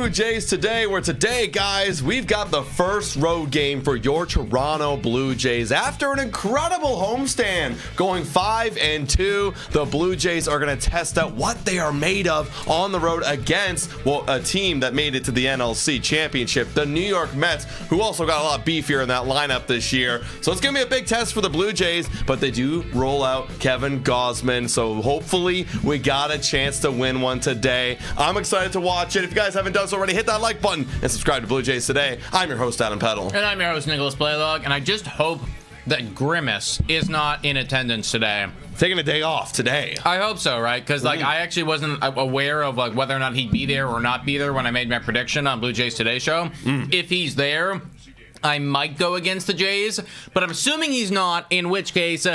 Blue Jays today, where today, guys, we've got the first road game for your Toronto Blue Jays. After an incredible homestand, going 5-2, the Blue Jays are going to test out what they are made of on the road against, well, a team that made it to the NLC Championship, the New York Mets, who also got a lot beefier in that lineup this year. So it's going to be a big test for the Blue Jays, but they do roll out Kevin Gausman, so hopefully we got a chance to win one today. I'm excited to watch it. If you guys haven't done so already, hit that like button and subscribe to Blue Jays Today. I'm your host, Adam Peddle. And I'm your host, Nicholas Playlog, and I just hope that Grimace is not in attendance today. Taking a day off today. I hope so, right? Because I actually wasn't aware of whether or not he'd be there or not be there when I made my prediction on Blue Jays Today show. If he's there, I might go against the Jays, but I'm assuming he's not, in which case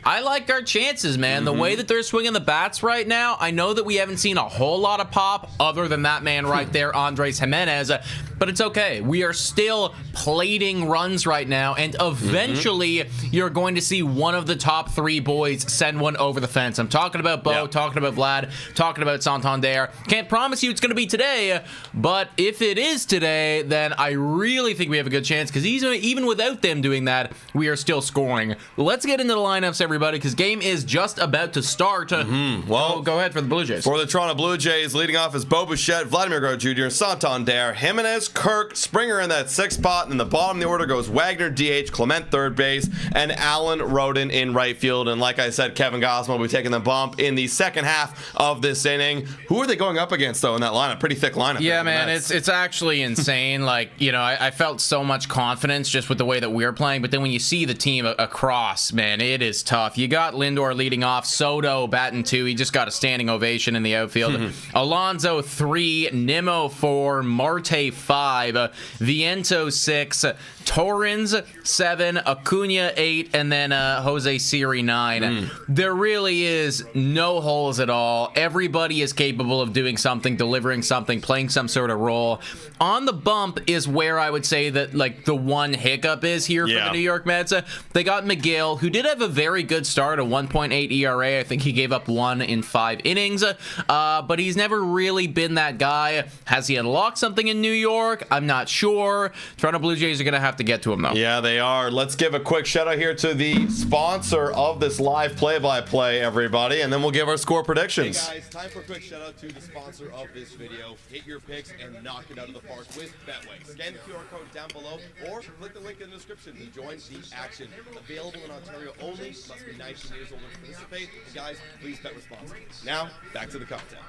I like our chances, man. The way that they're swinging the bats right now, I know that we haven't seen a whole lot of pop other than that man right there, Andres Jimenez, but it's okay. We are still plating runs right now, and eventually you're going to see one of the top three boys send one over the fence. I'm talking about Bo, talking about Vlad, talking about Santander. Can't promise you it's going to be today, but if it is today, then I really think we have a good chance, because even without them doing that, we are still scoring. Let's get into the lineups, everybody, because game is just about to start. Well, go ahead for the Blue Jays. For the Toronto Blue Jays, leading off is Bo Bichette, Vladimir Guerrero Jr., Santander, Jimenez, Kirk, Springer in that sixth spot, and in the bottom of the order goes Wagner, DH, Clement, third base, and Allen Roden in right field. And like I said, Kevin Gausman will be taking the bump in the second half of this inning. Who are they going up against, though, in that lineup? Pretty thick lineup. Yeah, man, it's actually insane. I felt so much confidence just with the way that we're playing, but then when you see the team across, man, it is tough. You got Lindor leading off, Soto batting 2. He just got a standing ovation in the outfield. Alonso 3, Nimmo 4, Marte 5, Viento 6, Torrens 7, Acuna 8, and then Jose Siri 9. There really is no holes at all. Everybody is capable of doing something, delivering something, playing some sort of role. On the bump is where I would say that the one hiccup is here for the New York Mets. They got McGill, who did have a very good start, a 1.8 ERA. I think he gave up 1 in 5 innings, but he's never really been that guy. Has he unlocked something in New York? I'm not sure. Toronto Blue Jays are going to have to get to him, though. Yeah, they are. Let's give a quick shout out here to the sponsor of this live play-by-play, everybody, and then we'll give our score predictions. Hey guys, time for a quick shout out to the sponsor of this video. Hit your picks and knock it out of the park with Betway. Scan the QR code down below or click the link in the description to join the action. Available in Ontario only. Must be 19 years old to participate. And guys, please bet responsibly. Now, back to the content.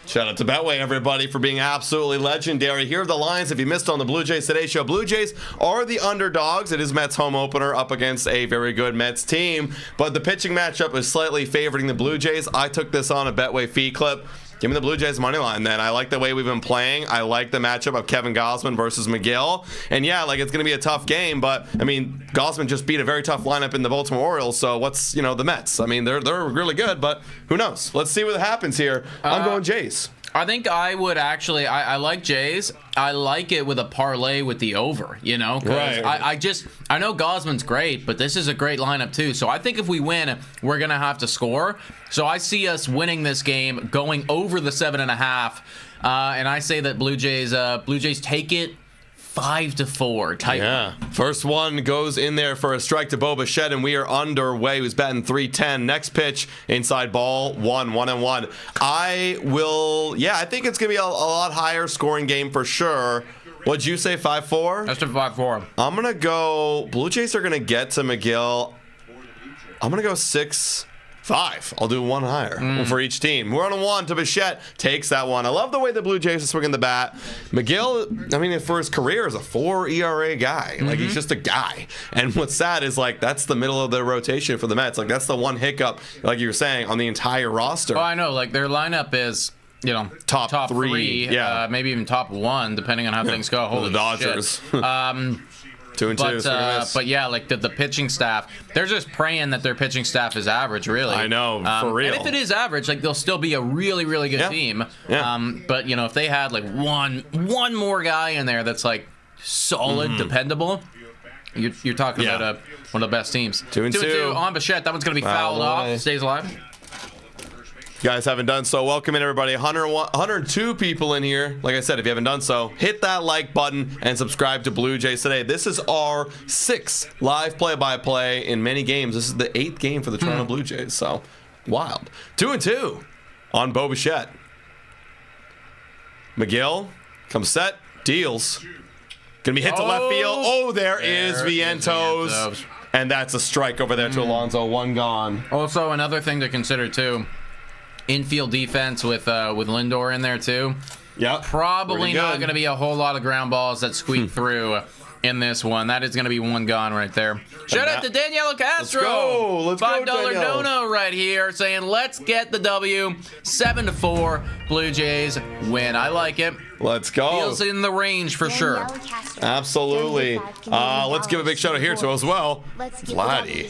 Shout out to Betway, everybody, for being absolutely legendary. Here are the lines if you missed on the Blue Jays Today show. Blue Jays are the underdogs. It is Mets home opener up against a very good Mets team, but the pitching matchup is slightly favoring the Blue Jays. I took this on a Betway fee clip. Give me the Blue Jays money line, then. I like the way we've been playing. I like the matchup of Kevin Gausman versus McGill. And yeah, it's going to be a tough game, but I mean, Gausman just beat a very tough lineup in the Baltimore Orioles. So what's, the Mets? I mean, they're really good, but who knows? Let's see what happens here. I'm going Jays. I think I would actually, I like Jays. I like it with a parlay with the over, because I know Gausman's great, but this is a great lineup too. So I think if we win, we're going to have to score. So I see us winning this game, going over the 7.5. And I say that Blue Jays take it 5-4 type. Yeah. First one goes in there for a strike to Bo Bichette, and we are underway. He was batting .310. Next pitch, inside ball, 1-1-1. I think it's going to be a lot higher scoring game for sure. What'd you say, 5-4? That's a 5-4. I'm going to go, Blue Jays are going to get to McGill. I'm going to go 6-5. I'll do one higher for each team. We're on a 1 to Bichette. Takes that one. I love the way the Blue Jays are swinging the bat. McGill, I mean, for his career, is a 4 ERA guy. He's just a guy. And what's sad is, that's the middle of the rotation for the Mets. That's the one hiccup, like you were saying, on the entire roster. Oh, I know. Their lineup is, top three. Yeah. Maybe even top 1, depending on how things go. Holy the Dodgers. Shit. 2-2. But yeah, the pitching staff, they're just praying that their pitching staff is average, really. I know, for real. And if it is average, they'll still be a really, really good team. Yeah. But if they had one more guy in there that's solid, dependable, you're talking about one of the best teams. 2-2 on Bichette. That one's gonna be fouled off. Stays alive. you guys haven't done so, welcome in everybody. 102 people in here. Like I said, if you haven't done so, hit that like button and subscribe to Blue Jays today. This is our 6th live play-by-play in many games. This is the 8th game for the Toronto Blue Jays, so wild. 2-2 on Bo Bichette. McGill comes set, deals. Gonna be hit to left field. Oh, there is Vientos. And that's a strike over there to Alonso. One gone. Also, another thing to consider too, infield defense with Lindor in there too. Yep. Probably not going to be a whole lot of ground balls that squeak through in this one. That is going to be one gone right there. Shout out to Daniela Castro. Let's go, $5 Danielle. dono right here saying, let's get the W. 7-4. Blue Jays win. I like it. Let's go. Feels in the range for sure. Absolutely. Let's give a big shout out here to as well. Vladdy.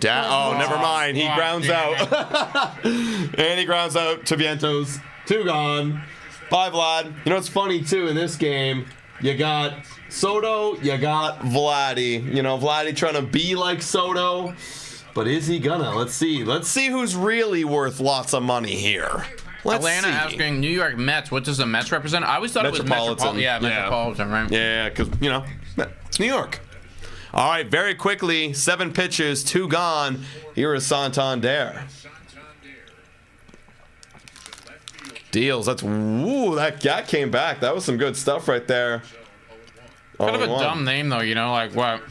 Oh, never mind. He grounds out. And he grounds out to Vientos. 2 gone. Bye, Vlad. You know what's funny, too, in this game? You got Soto, you got Vladdy. You know, Vladdy trying to be like Soto. But is he gonna? Let's see. Let's see who's really worth lots of money here. Let's Atlanta see. asking New York Mets. What does the Mets represent? I always thought it was Metropolitan. Yeah, Metropolitan, right? Yeah, because, you know, New York. All right, very quickly, 7 pitches, 2 gone. Here is Santander. Deals. That's, ooh, that came back. That was some good stuff right there. Kind of a dumb name, though, you know, like what?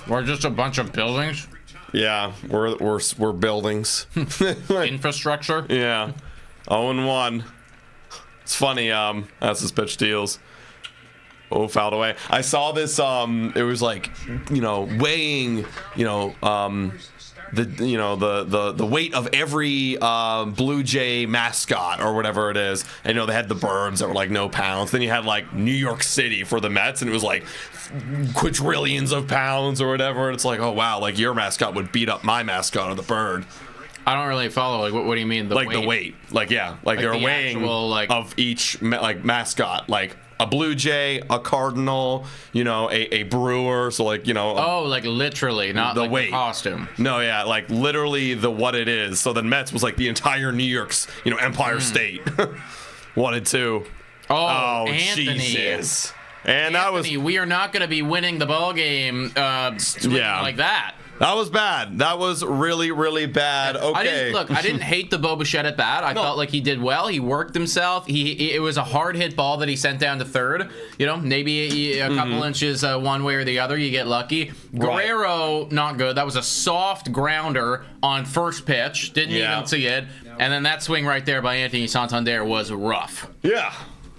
We're just a bunch of buildings? Yeah, we're buildings. Infrastructure? Yeah. 0-1. It's funny, that's his pitch deals. Oh, fouled away. I saw this, it was like, you know, weighing, you know, the weight of every Blue Jay mascot or whatever it is. And, you know, they had the birds that were like no pounds. Then you had like New York City for the Mets, and it was like quadrillions of pounds or whatever. And it's like, oh wow, like your mascot would beat up my mascot or the bird. I don't really follow. Like, what do you mean? The weight. Like, yeah, like they're the weighing actual, like, of each mascot, like a Blue Jay, a Cardinal, you know, a Brewer. So like, you know. Oh, like literally, not the like weight. the costume. No, yeah, like literally what it is. So the Mets was like the entire New York's, you know, Empire State. 1-2. Oh, Anthony. Jesus. And Anthony, we are not going to be winning the ball game like that. That was bad. That was really, really bad. Okay. I didn't hate the Bo Bichette at bat. I felt like he did well. He worked himself. It was a hard hit ball that he sent down to third. You know, maybe a couple inches one way or the other. You get lucky. Guerrero, not good. That was a soft grounder on first pitch. Didn't even see it. And then that swing right there by Anthony Santander was rough.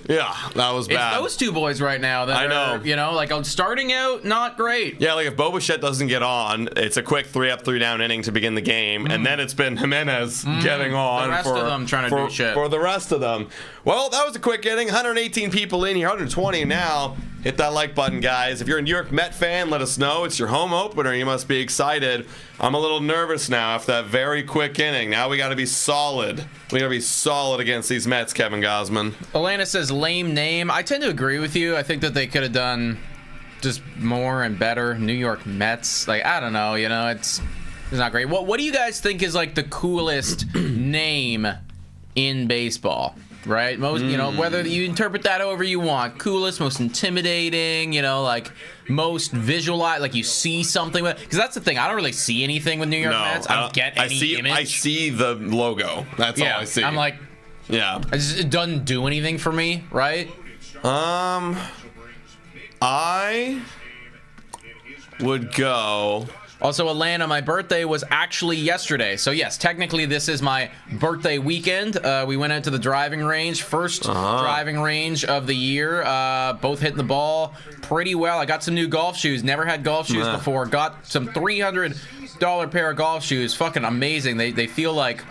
Yeah, that was bad. It's those two boys right now that are, you know, like starting out, not great. Yeah, like if Bo Bichette doesn't get on, it's a quick 3-up, 3-down inning to begin the game, and then it's been Jimenez getting on the rest of them trying to do shit. For the rest of them. Well, that was a quick inning. 118 people in here, 120 now. Hit that like button, guys. If you're a New York Met fan, let us know. It's your home opener. You must be excited. I'm a little nervous now after that very quick inning. Now we got to be solid. We got to be solid against these Mets, Kevin Gosman. Elena says lame name. I tend to agree with you. I think that they could have done just more and better. New York Mets. Like, I don't know. You know, it's not great. What do you guys think is like the coolest name in baseball? Right? Most, you know, whether you interpret that however you want. Coolest, most intimidating, you know, like most visualized, like you see something with, because that's the thing. I don't really see anything with New York Mets. I don't get any image. I see the logo. That's all I see. I'm like, it doesn't do anything for me, right? I would go. Also, Atlanta, my birthday was actually yesterday. So, yes, technically this is my birthday weekend. We went out to the driving range. First driving range of the year. Both hitting the ball pretty well. I got some new golf shoes. Never had golf shoes before. Got some $300 pair of golf shoes. Fucking amazing. They feel like,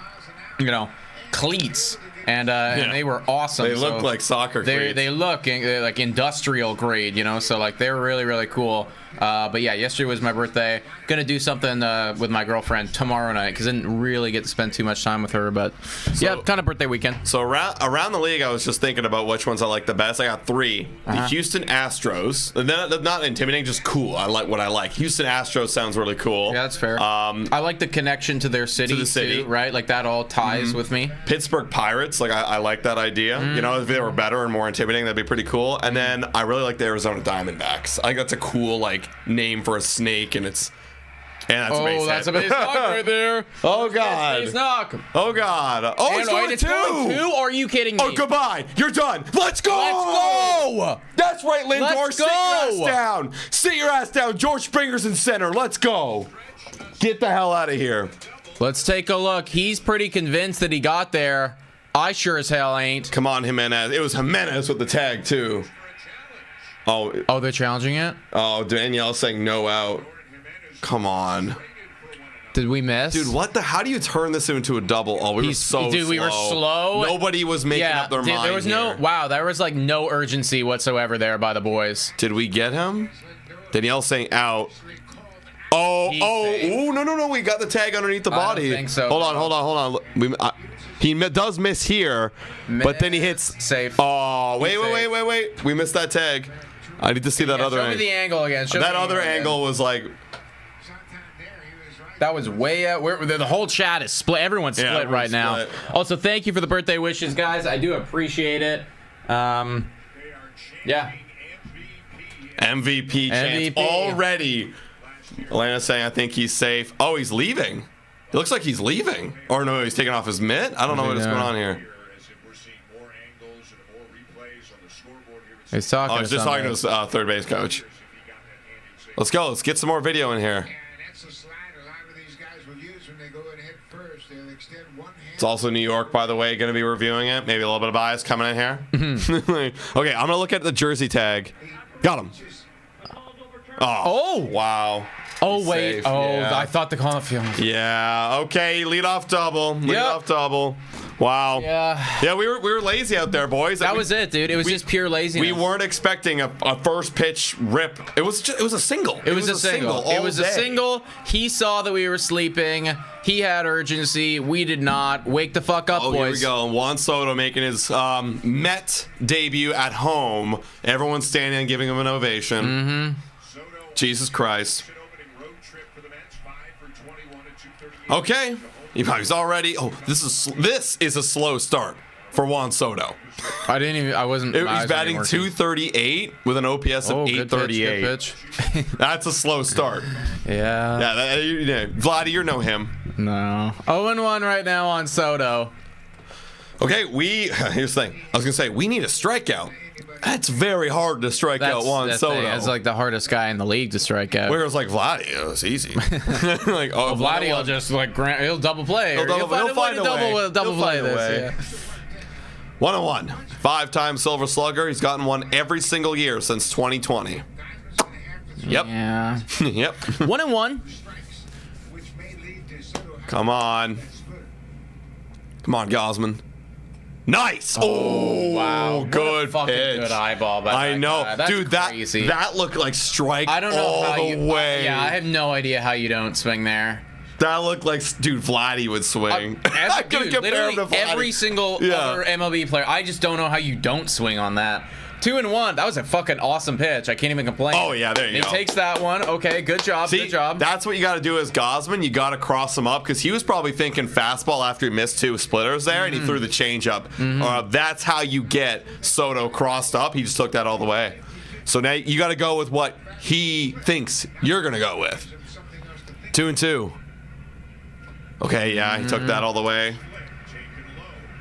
you know, cleats. And they were awesome. They look like soccer cleats. They look like industrial grade, you know, so like they're really, really cool. But yeah, yesterday was my birthday. Gonna do something with my girlfriend tomorrow night because I didn't really get to spend too much time with her. But yeah, kind of birthday weekend. So around the league, I was just thinking about which ones I like the best. I got 3. The Houston Astros. They're not intimidating, just cool. I like what I like. Houston Astros sounds really cool. Yeah, that's fair. I like the connection to their city, too, right? Like that all ties with me. Pittsburgh Pirates, like I like that idea. You know, if they were better and more intimidating, that'd be pretty cool. And then I really like the Arizona Diamondbacks. I think that's a cool like name for a snake, and that's a base hit. That's a base knock right there. Oh god. Base knock. Oh god. Oh, it's going to 2. Are you kidding me? Oh, goodbye. You're done. Let's go. Let's go. That's right, Lindor. Let's Sit your ass go. down. Sit your ass down. George Springer's in center. Let's go. Get the hell out of here. Let's take a look. He's pretty convinced that he got there. I sure as hell ain't. Come on, Jimenez. It was Jimenez with the tag, too. Oh, they're challenging it? Oh, Danielle's saying no out. Come on. Did we miss? Dude, what the? How do you turn this into a double? Oh, we were so slow. We were slow. Nobody was making up their mind. There was there was like no urgency whatsoever there by the boys. Did we get him? Danielle's saying out. No. We got the tag underneath the body. I don't think so. Hold on. He does miss here, but then he hits. Safe. Oh, wait. We missed that tag. I need to see that other angle. Show me the angle again. That other angle was like... That was way out. The whole chat is split. Everyone's split right now. Also, thank you for the birthday wishes, guys. I do appreciate it. Yeah. MVP chance already. Atlanta's saying, I think he's safe. Oh, he's leaving. It looks like he's leaving. Or no, he's taking off his mitt. I don't know what's going on here. He's talking. Oh, he's just talking to his third base coach. Let's go. Let's get some more video in here. It's also New York, by the way, going to be reviewing it. Maybe a little bit of bias coming in here. Okay, I'm going to look at the jersey tag. Got him. Oh, wow. Oh, wait. Safe. Oh, yeah. I thought the call of field. Yeah, okay. Lead off double. Wow. Yeah, we were lazy out there, boys. That was it, dude. It was just pure laziness. We weren't expecting a first pitch rip. It was a single. It was a single. He saw that we were sleeping. He had urgency. We did not. Wake the fuck up, boys. Here we go. Juan Soto making his METS debut at home. Everyone's standing and giving him an ovation. Jesus Christ. Okay. He's already. Oh, this is a slow start for Juan Soto. I wasn't. He's batting 238 with an OPS of 838. Good pitch. That's a slow start. Yeah. Vladdy, you know him. No. 0-1 right now on Soto. Okay, here's the thing. I was gonna say we need a strikeout. That's very hard to strike out Juan Soto. That's like the hardest guy in the league to strike out. Whereas like Vladdy, it's easy. Vladdy will just like he'll double play. He'll find a way to double play this. Yeah. 101. 5-time Silver Slugger. He's gotten one every single year since 2020. Yep. Yeah. Yep. 1-1. Come on, Gosman. Nice. Oh wow. Good fucking pitch. Good eyeball. I know. That's dude, crazy. that looked like strike I don't know all how the way. I have no idea how you don't swing there. That looked like, dude, Vladdy would swing. Literally every single other MLB player. I just don't know how you don't swing on that. 2-1. That was a fucking awesome pitch. I can't even complain. Oh, yeah, there you go. He takes that one. Okay, good job. See, good job. That's what you got to do as Gosman. You got to cross him up because he was probably thinking fastball after he missed 2 splitters there, and he threw the changeup. That's how you get Soto crossed up. He just took that all the way. So now you got to go with what he thinks you're going to go with. 2-2. Okay, yeah, he took that all the way.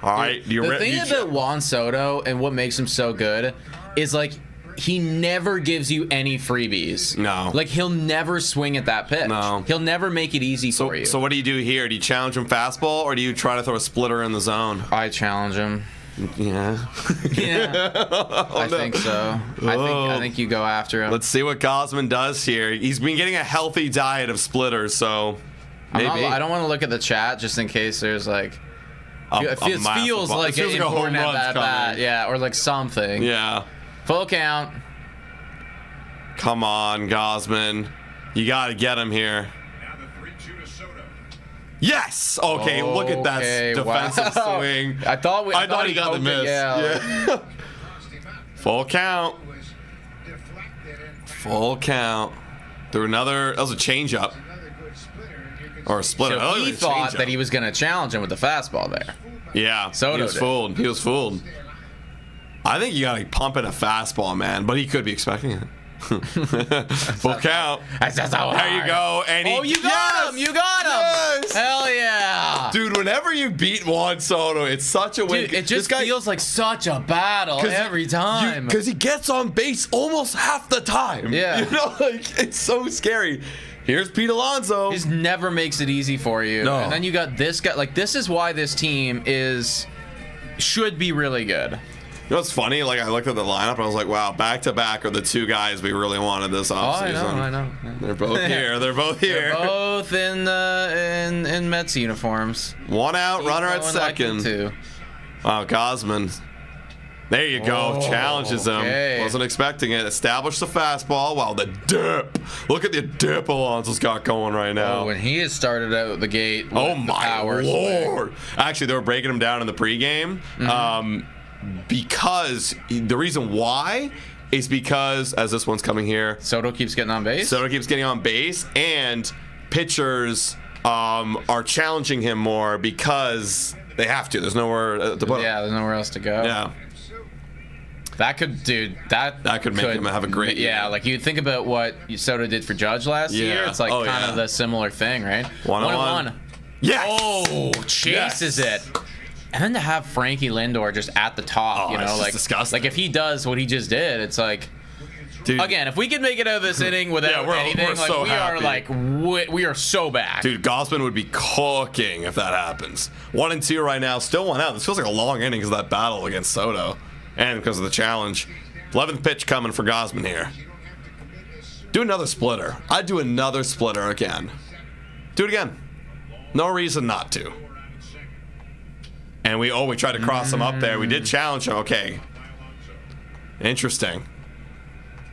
All right. The thing about Juan Soto and what makes him so good is like he never gives you any freebies. No. Like he'll never swing at that pitch. No. He'll never make it easy for you. So what do you do here? Do you challenge him fastball or do you try to throw a splitter in the zone? I challenge him. Yeah. Yeah. I think so. I think you go after him. Let's see what Gosman does here. He's been getting a healthy diet of splitters, so maybe. I don't want to look at the chat just in case there's like it feels like an important at that bat. Yeah, or like something. Yeah. Full count. Come on, Gosman. You got to get him here. Yes. Okay, look at that defensive swing. I thought he got the miss. Yeah. Full count. Full count. Through another. That was a changeup. Or a splitter. So he thought that he was going to challenge him with the fastball there. Yeah. Soto he was fooled. He was fooled. I think you got to pump in a fastball, man. But he could be expecting it. Full count. There you go. And you got him. You got him. Yes. Hell yeah. Dude, whenever you beat Juan Soto, it's such a win. Dude, it just feels like such a battle every time. Because he gets on base almost half the time. Yeah. You know, like, it's so scary. Here's Pete Alonso. He just never makes it easy for you. No. And then you got this guy. Like, this is why this team should be really good. You know what's funny? Like, I looked at the lineup and I was like, wow, back-to-back are the two guys we really wanted this offseason. I know. They're both here. They're both here. They're both in Mets uniforms. One out, runner at second. Wow, Gosman. There you go. Challenges him. Wasn't expecting it. Established the fastball. Wow, the dip. Look at the dip Alonso's got going right now. Oh, when he has started out the gate. Oh, my Lord. Actually, they were breaking him down in the pregame. Because the reason why is because, as this one's coming here, Soto keeps getting on base. Soto keeps getting on base, and pitchers are challenging him more because they have to. There's nowhere to put him. Yeah, there's nowhere else to go. Yeah. That could make him have a great year. Yeah, like you think about what Soto did for Judge last year. It's like kind of the similar thing, right? 1-1. Yes. Oh, chases it. And then to have Frankie Lindor just at the top, like disgusting. Like if he does what he just did, it's like, dude, again, if we can make it out of this inning without anything, we're like so we are so back. Dude, Gosman would be cooking if that happens. 1-2 right now, still 1 out. This feels like a long inning because of that battle against Soto, and because of the challenge. 11th pitch coming for Gosman here. Do another splitter. I'd do another splitter again. Do it again. No reason not to. And we tried to cross him up there. We did challenge him. Okay. Interesting.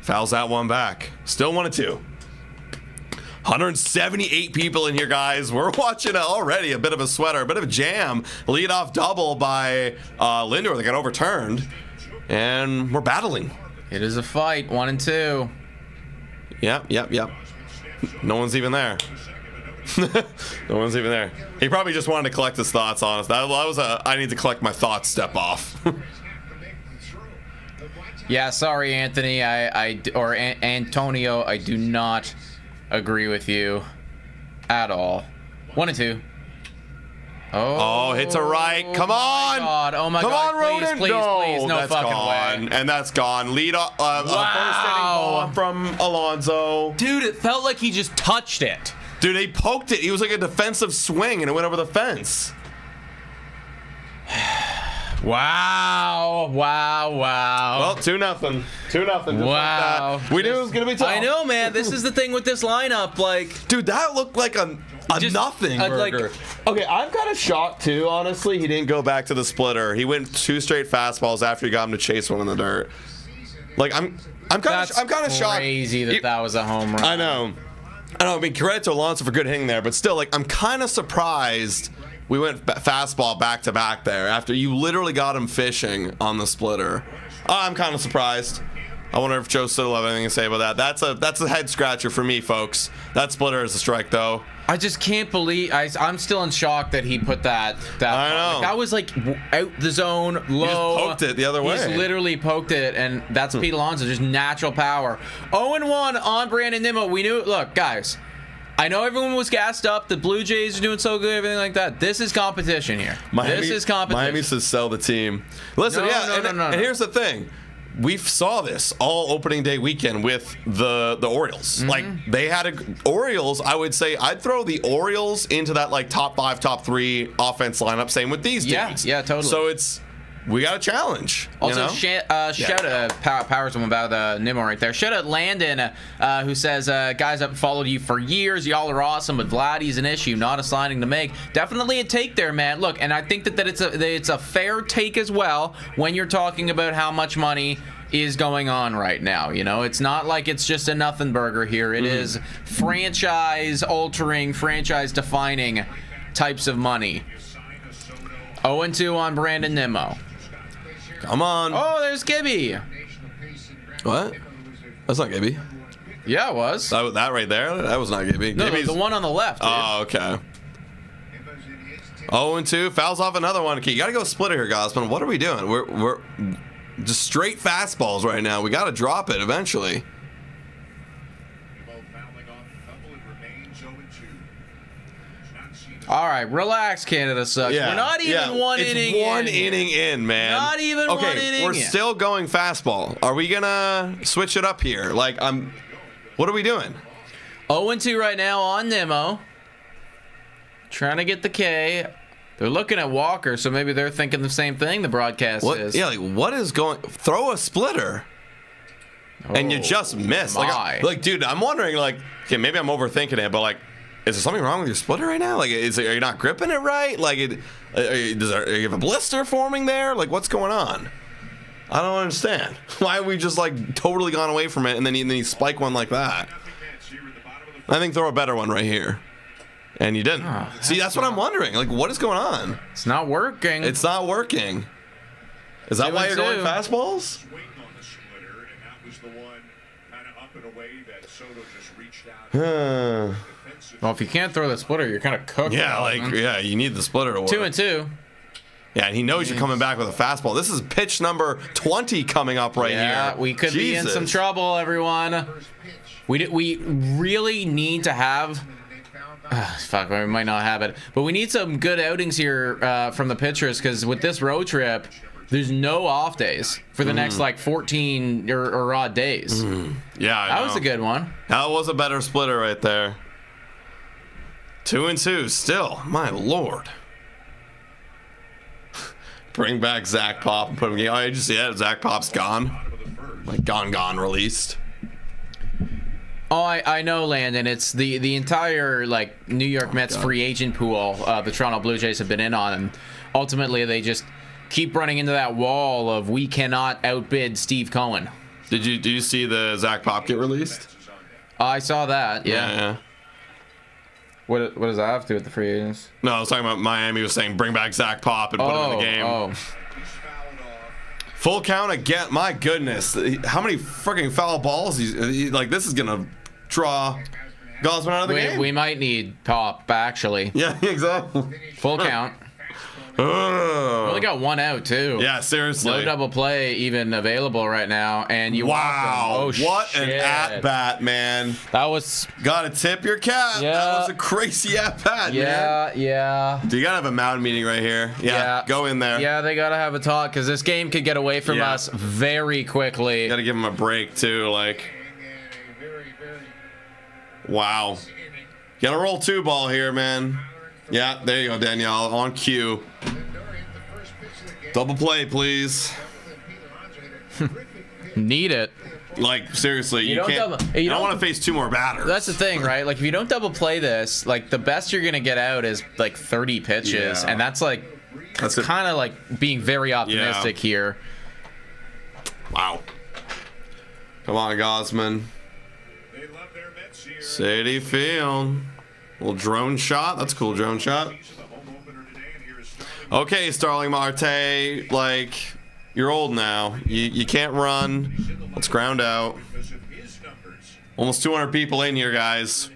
Fouls that one back. Still 1-2. 178 people in here, guys. We're watching already a bit of a sweater, a bit of a jam. Leadoff double by Lindor that got overturned. And we're battling. It is a fight. 1-2. Yep. No one's even there. No one's even there. He probably just wanted to collect his thoughts on us. That was I need to collect my thoughts step off. Yeah, sorry, Anthony. Antonio, I do not agree with you at all. 1-2. Oh, hits a right. Come on. God. Oh my Come God. on, Ronan. Please. No that's fucking gone. way. And that's gone. Lead off. First inning bomb from Alonso. Dude, it felt like he just touched it. Dude, he poked it. He was like a defensive swing, and it went over the fence. Wow. Well, 2-0. 2-0. Wow. Like we knew it was going to be tough. I know, man. This is the thing with this lineup. Like, dude, that looked like a nothing burger. Okay, I'm kind of shocked, too, honestly. He didn't go back to the splitter. He went 2 straight fastballs after he got him to chase one in the dirt. Like, I'm kind of shocked. Crazy that was a home run. I know. I mean, credit to Alonso for good hitting there, but still, like, I'm kind of surprised we went fastball back-to-back there after you literally got him fishing on the splitter. I'm kind of surprised. I wonder if Joe Soto will have anything to say about that. That's a head-scratcher for me, folks. That splitter is a strike, though. I just can't believe... I'm still in shock that he put that I know. Like, that was, like, out the zone, low. He just poked it the other way. He's literally poked it, and that's Pete Alonso. Just natural power. 0-1 on Brandon Nimmo. We knew... Look, guys... I know everyone was gassed up. The Blue Jays are doing so good, everything like that. This is competition here. This is competition. Miami says sell the team. Listen, No. And here's the thing. We saw this all opening day weekend with the Orioles. Mm-hmm. Like, they had Orioles, I would say, I'd throw the Orioles into that, like, top 5, top 3 offense lineup. Same with these teams. Yeah, totally. So we got a challenge. Also, shout out powers him about Nimmo right there. Shout out Landon, who says, guys, I've followed you for years. Y'all are awesome, but Vladdy's an issue, not a signing to make. Definitely a take there, man. Look, and I think that it's a fair take as well when you're talking about how much money is going on right now. You know, it's not like it's just a nothing burger here. It is franchise-altering, franchise-defining types of money. 0-2 on Brandon Nimmo. Come on. Oh, there's Gibby. What? That's not Gibby. Yeah, it was. That right there? That was not Gibby. No, the one on the left, dude. Oh, okay. 0-2. Fouls off another one. Okay, you got to go splitter here, Gosman. What are we doing? We're just straight fastballs right now. We got to drop it eventually. All right, relax, Canada sucks. Yeah, we're not even one inning in. One inning in, man. Not even one inning we're in. still going fastball. Are we gonna switch it up here? Like, what are we doing? 0-2 right now on Nimmo. Trying to get the K. They're looking at Walker, so maybe they're thinking the same thing the broadcast is. Yeah, like, what is going... Throw a splitter. And you just miss. Like, dude, I'm wondering, like, okay, maybe I'm overthinking it, but, like, is there something wrong with your splitter right now? Like, are you not gripping it right? Like, do you have a blister forming there? Like, what's going on? I don't understand. Why have we just, like, totally gone away from it, and then you spike one like that? I think throw a better one right here. And you didn't. See, that's what I'm wondering. Like, what is going on? It's not working. It's not working. Is that why you're going fastballs? Well, if you can't throw the splitter, you're kind of cooked. Yeah, you need the splitter to work. 2-2. Yeah, and he knows you're coming back with a fastball. This is pitch number 20 coming up right here. Yeah, we could be in some trouble, everyone. We really need to have... fuck, we might not have it. But we need some good outings here from the pitchers, because with this road trip, there's no off days for the next, like, 14 or odd days. Yeah, I know. That was a good one. That was a better splitter right there. 2-2 still. My lord. Bring back Zach Pop and put him... Oh, you just see that? Zach Pop's gone. Like, gone, released. Oh, I know, Landon. It's the entire, like, New York Mets free agent pool the Toronto Blue Jays have been in on, and ultimately they just keep running into that wall of we cannot outbid Steve Cohen. Did you see the Zach Pop get released? I saw that, yeah. What does that have to do with the free agents? No, I was talking about Miami was saying bring back Zach Pop and put him in the game. Full count again. My goodness. How many freaking foul balls? Like, this is going to draw Gosman out of the game. We might need Pop, actually. Yeah, exactly. Full count. We only got one out, too. Yeah, seriously. No double play even available right now. And you wow. What an at-bat, man. That was... Gotta tip your cap. Yeah. That was a crazy at-bat, man. Yeah. Do you gotta have a mound meeting right here? Yeah. Go in there. Yeah, they gotta have a talk, because this game could get away from us very quickly. Gotta give him a break, too. Like... Wow. Gotta roll 2 ball here, man. Yeah, there you go, Danielle. On cue. Double play, please. Need it. Like, seriously, you don't can't. You don't want to face 2 more batters. That's the thing, right? Like, if you don't double play this, like, the best you're gonna get out is like 30 pitches, and that's like, that's kind of like being very optimistic here. Wow. Come on, Gosman. City Field. Little drone shot. That's a cool drone shot. Okay, Starling Marte. Like, you're old now. You can't run. Let's ground out. Almost 200 people in here, guys.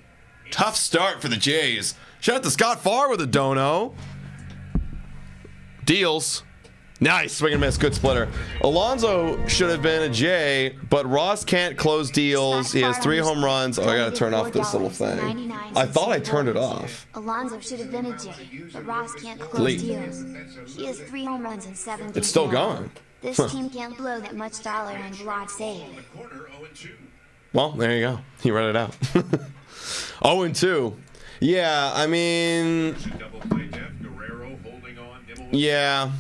Tough start for the Jays. Shout out to Scott Farr with a dono. Deals. Nice. Swing and miss. Good splitter. Alonso should have been a J, but Ross can't close deals. He has 3 home runs. Oh, I got to turn off this little thing. I thought I turned it off. Alonso should have been a J, but Ross can't close deals. He has 3 home runs and 7 It's still going. This team can't blow that much dollar on Vlad save. Well, there you go. He read it out. 0-2. Yeah, I mean... Yeah.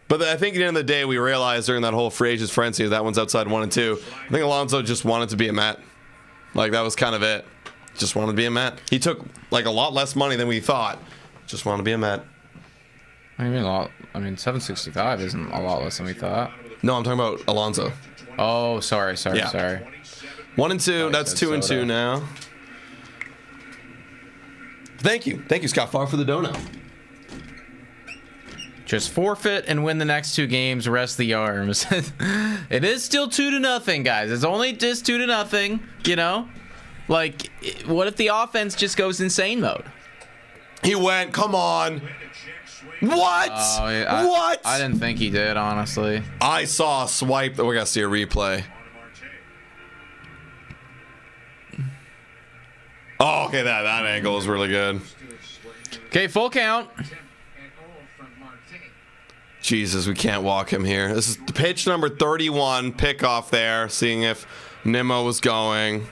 But I think at the end of the day, we realized during that whole free agents frenzy that one's outside 1 and 2. I think Alonso just wanted to be a Met. Like, that was kind of it. Just wanted to be a Met. He took, like, a lot less money than we thought. Just wanted to be a Met. I mean, 765 isn't a lot less than we thought. No, I'm talking about Alonso. Oh, sorry. Yeah. 1 and 2. That's 2 and 2 now. Thank you, Scott Farr, for the dono. Just forfeit and win the next 2 games. Rest the arms. It is still 2-0, guys. It's only just 2-0. You know, like, what if the offense just goes insane mode? He went. Come on. What? What? I didn't think he did, honestly. I saw a swipe. We're gonna see a replay. Oh, okay. That angle is really good. Okay, full count. Jesus, we can't walk him here. This is pitch number 31, pickoff there, seeing if Nimmo was going.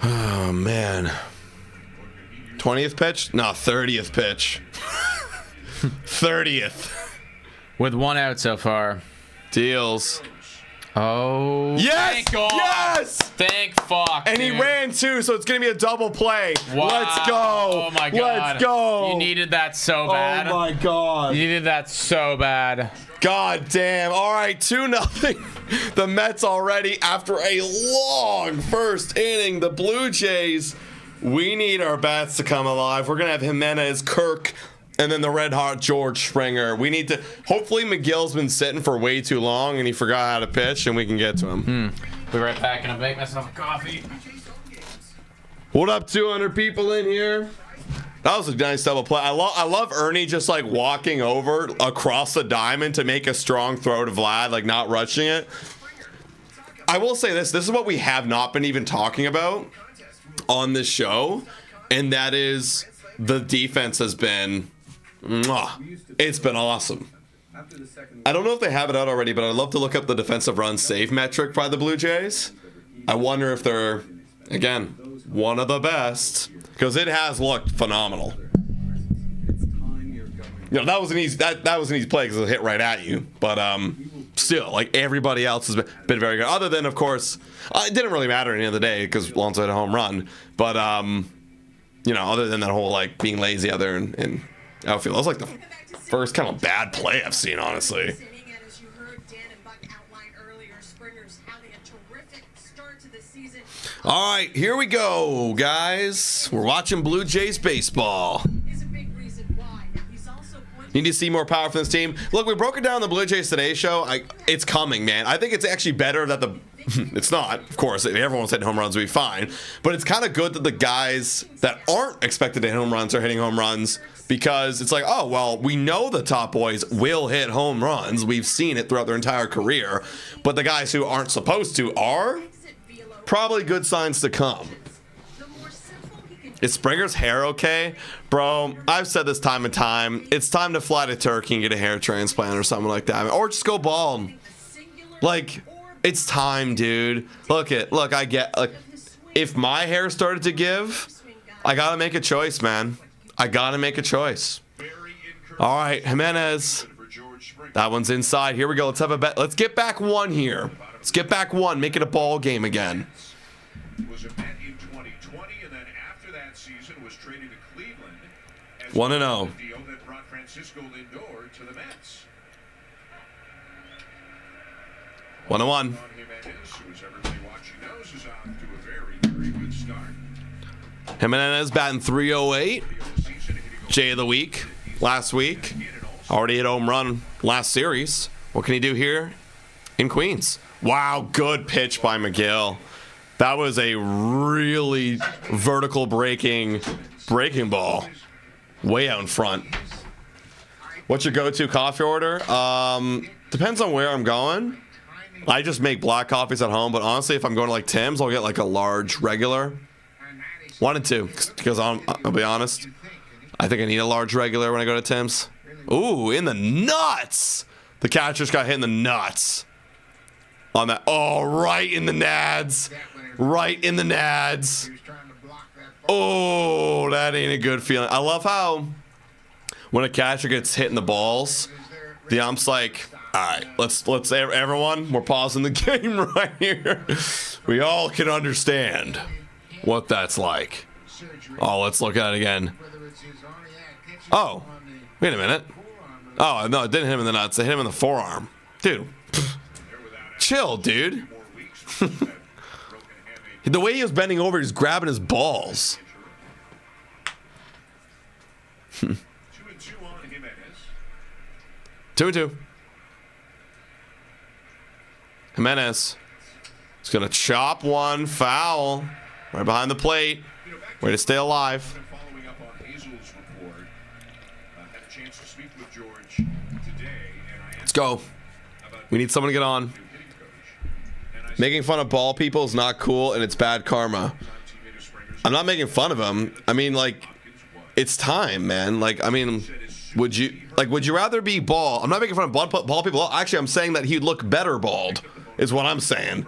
Oh, man. 20th pitch? No, 30th pitch. 30th. With 1 out so far. Deals. Oh. Yes! Thank God. Yes! Thank fuck. And dude. he ran too, so it's going to be a double play. Wow. Let's go. Oh my God. Let's go. You needed that so bad. Oh my God. You needed that so bad. God damn. All right, 2-0. The Mets already after a long first inning. The Blue Jays, we need our bats to come alive. We're going to have Jimenez, Kirk, and then the red hot George Springer. We need to. Hopefully, McGill's been sitting for way too long and he forgot how to pitch, and we can get to him. Be right back in a bit. Myself a coffee. What up, 200 people in here? That was a nice double play. I love Ernie just like walking over across the diamond to make a strong throw to Vlad, like not rushing it. I will say this. This is what we have not been even talking about on this show, and that is the defense has been. It's been awesome. I don't know if they have it out already, but I'd love to look up the defensive run save metric by the Blue Jays. I wonder if they're, again, one of the best, because it has looked phenomenal. You know, that was an easy play because it hit right at you, but still, like everybody else has been very good. Other than, of course, it didn't really matter at the end of the day because Alonso had a home run, but you know, other than that whole like being lazy out there and outfield, that was like the first kind of bad play I've seen, honestly. All right, here we go, guys. We're watching Blue Jays baseball. Need to see more power from this team. Look, we broke it down in the Blue Jays Today show. It's coming, man. I think it's actually better that the... It's not, of course. If everyone's hitting home runs, we'll be fine. But it's kind of good that the guys that aren't expected to hit home runs are hitting home runs, because it's like, oh, well, we know the top boys will hit home runs. We've seen it throughout their entire career. But the guys who aren't supposed to are probably good signs to come. Is Springer's hair okay? Bro, I've said this time and time. It's time to fly to Turkey and get a hair transplant or something like that. Or just go bald. Like, it's time, dude. Look, I get, like, if my hair started to give, I gotta make a choice, man. I gotta make a choice. All right, Jimenez. That one's inside. Here we go. Let's have a bet. Let's get back one here. Let's get back one. Make it a ball game again. Was a bet in 2020, and then after that season was traded to Cleveland. 1-0. Deal that brought Francisco Lindor to the Mets. 1-1. Jimenez, who as everybody watching knows, is off to a very, very good start. Jimenez batting 308. Jay of the week last week. Already hit home run last series. What can he do here in Queens? Wow, good pitch by McGill. That was a really vertical breaking ball. Way out in front. What's your go-to coffee order? Depends on where I'm going. I just make black coffees at home, but honestly, if I'm going to like Tim's, I'll get like a large regular. 1 and 2, because I'll be honest, I think I need a large regular when I go to Tim's. Ooh, in the nuts! The catcher's got hit in the nuts. On that, oh, right in the nads. Right in the nads. Oh, that ain't a good feeling. I love how when a catcher gets hit in the balls, the ump's like, all right, let's everyone, we're pausing the game right here. We all can understand what that's like. Oh, let's look at it again. Oh, wait a minute. Oh, no, it didn't hit him in the nuts. It hit him in the forearm. Dude, chill, dude. The way he was bending over, he's grabbing his balls. 2-2 on Jimenez. 2-2. Jimenez is going to chop one. Foul. Right behind the plate. Way to stay alive. Following up on Hazel's report, had a chance to speak with George today, and I Let's go. We need someone to get on. Making fun of ball people is not cool, and it's bad karma. I'm not making fun of him. I mean, like, it's time, man. Like, I mean, would you rather be bald? I'm not making fun of bald people. Actually, I'm saying that he'd look better bald, is what I'm saying.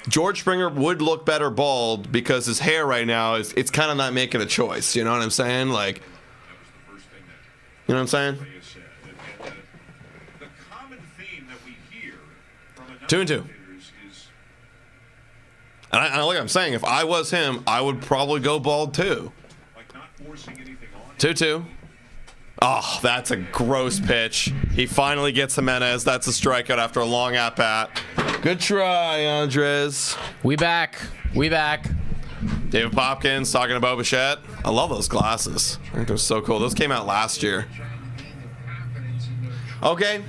George Springer would look better bald because his hair right now it's kind of not making a choice. You know what I'm saying? Like, you know what I'm saying? The common theme that we hear from a 2-2. And I like I'm saying, if I was him, I would probably go bald too. like not forcing anything on 2-2. Oh, that's a gross pitch. He finally gets Jimenez. That's a strikeout after a long at-bat. Good try, Andres. We back. We back. David Popkins talking about Bichette. I love those glasses. I think they're so cool. Those came out last year. Okay.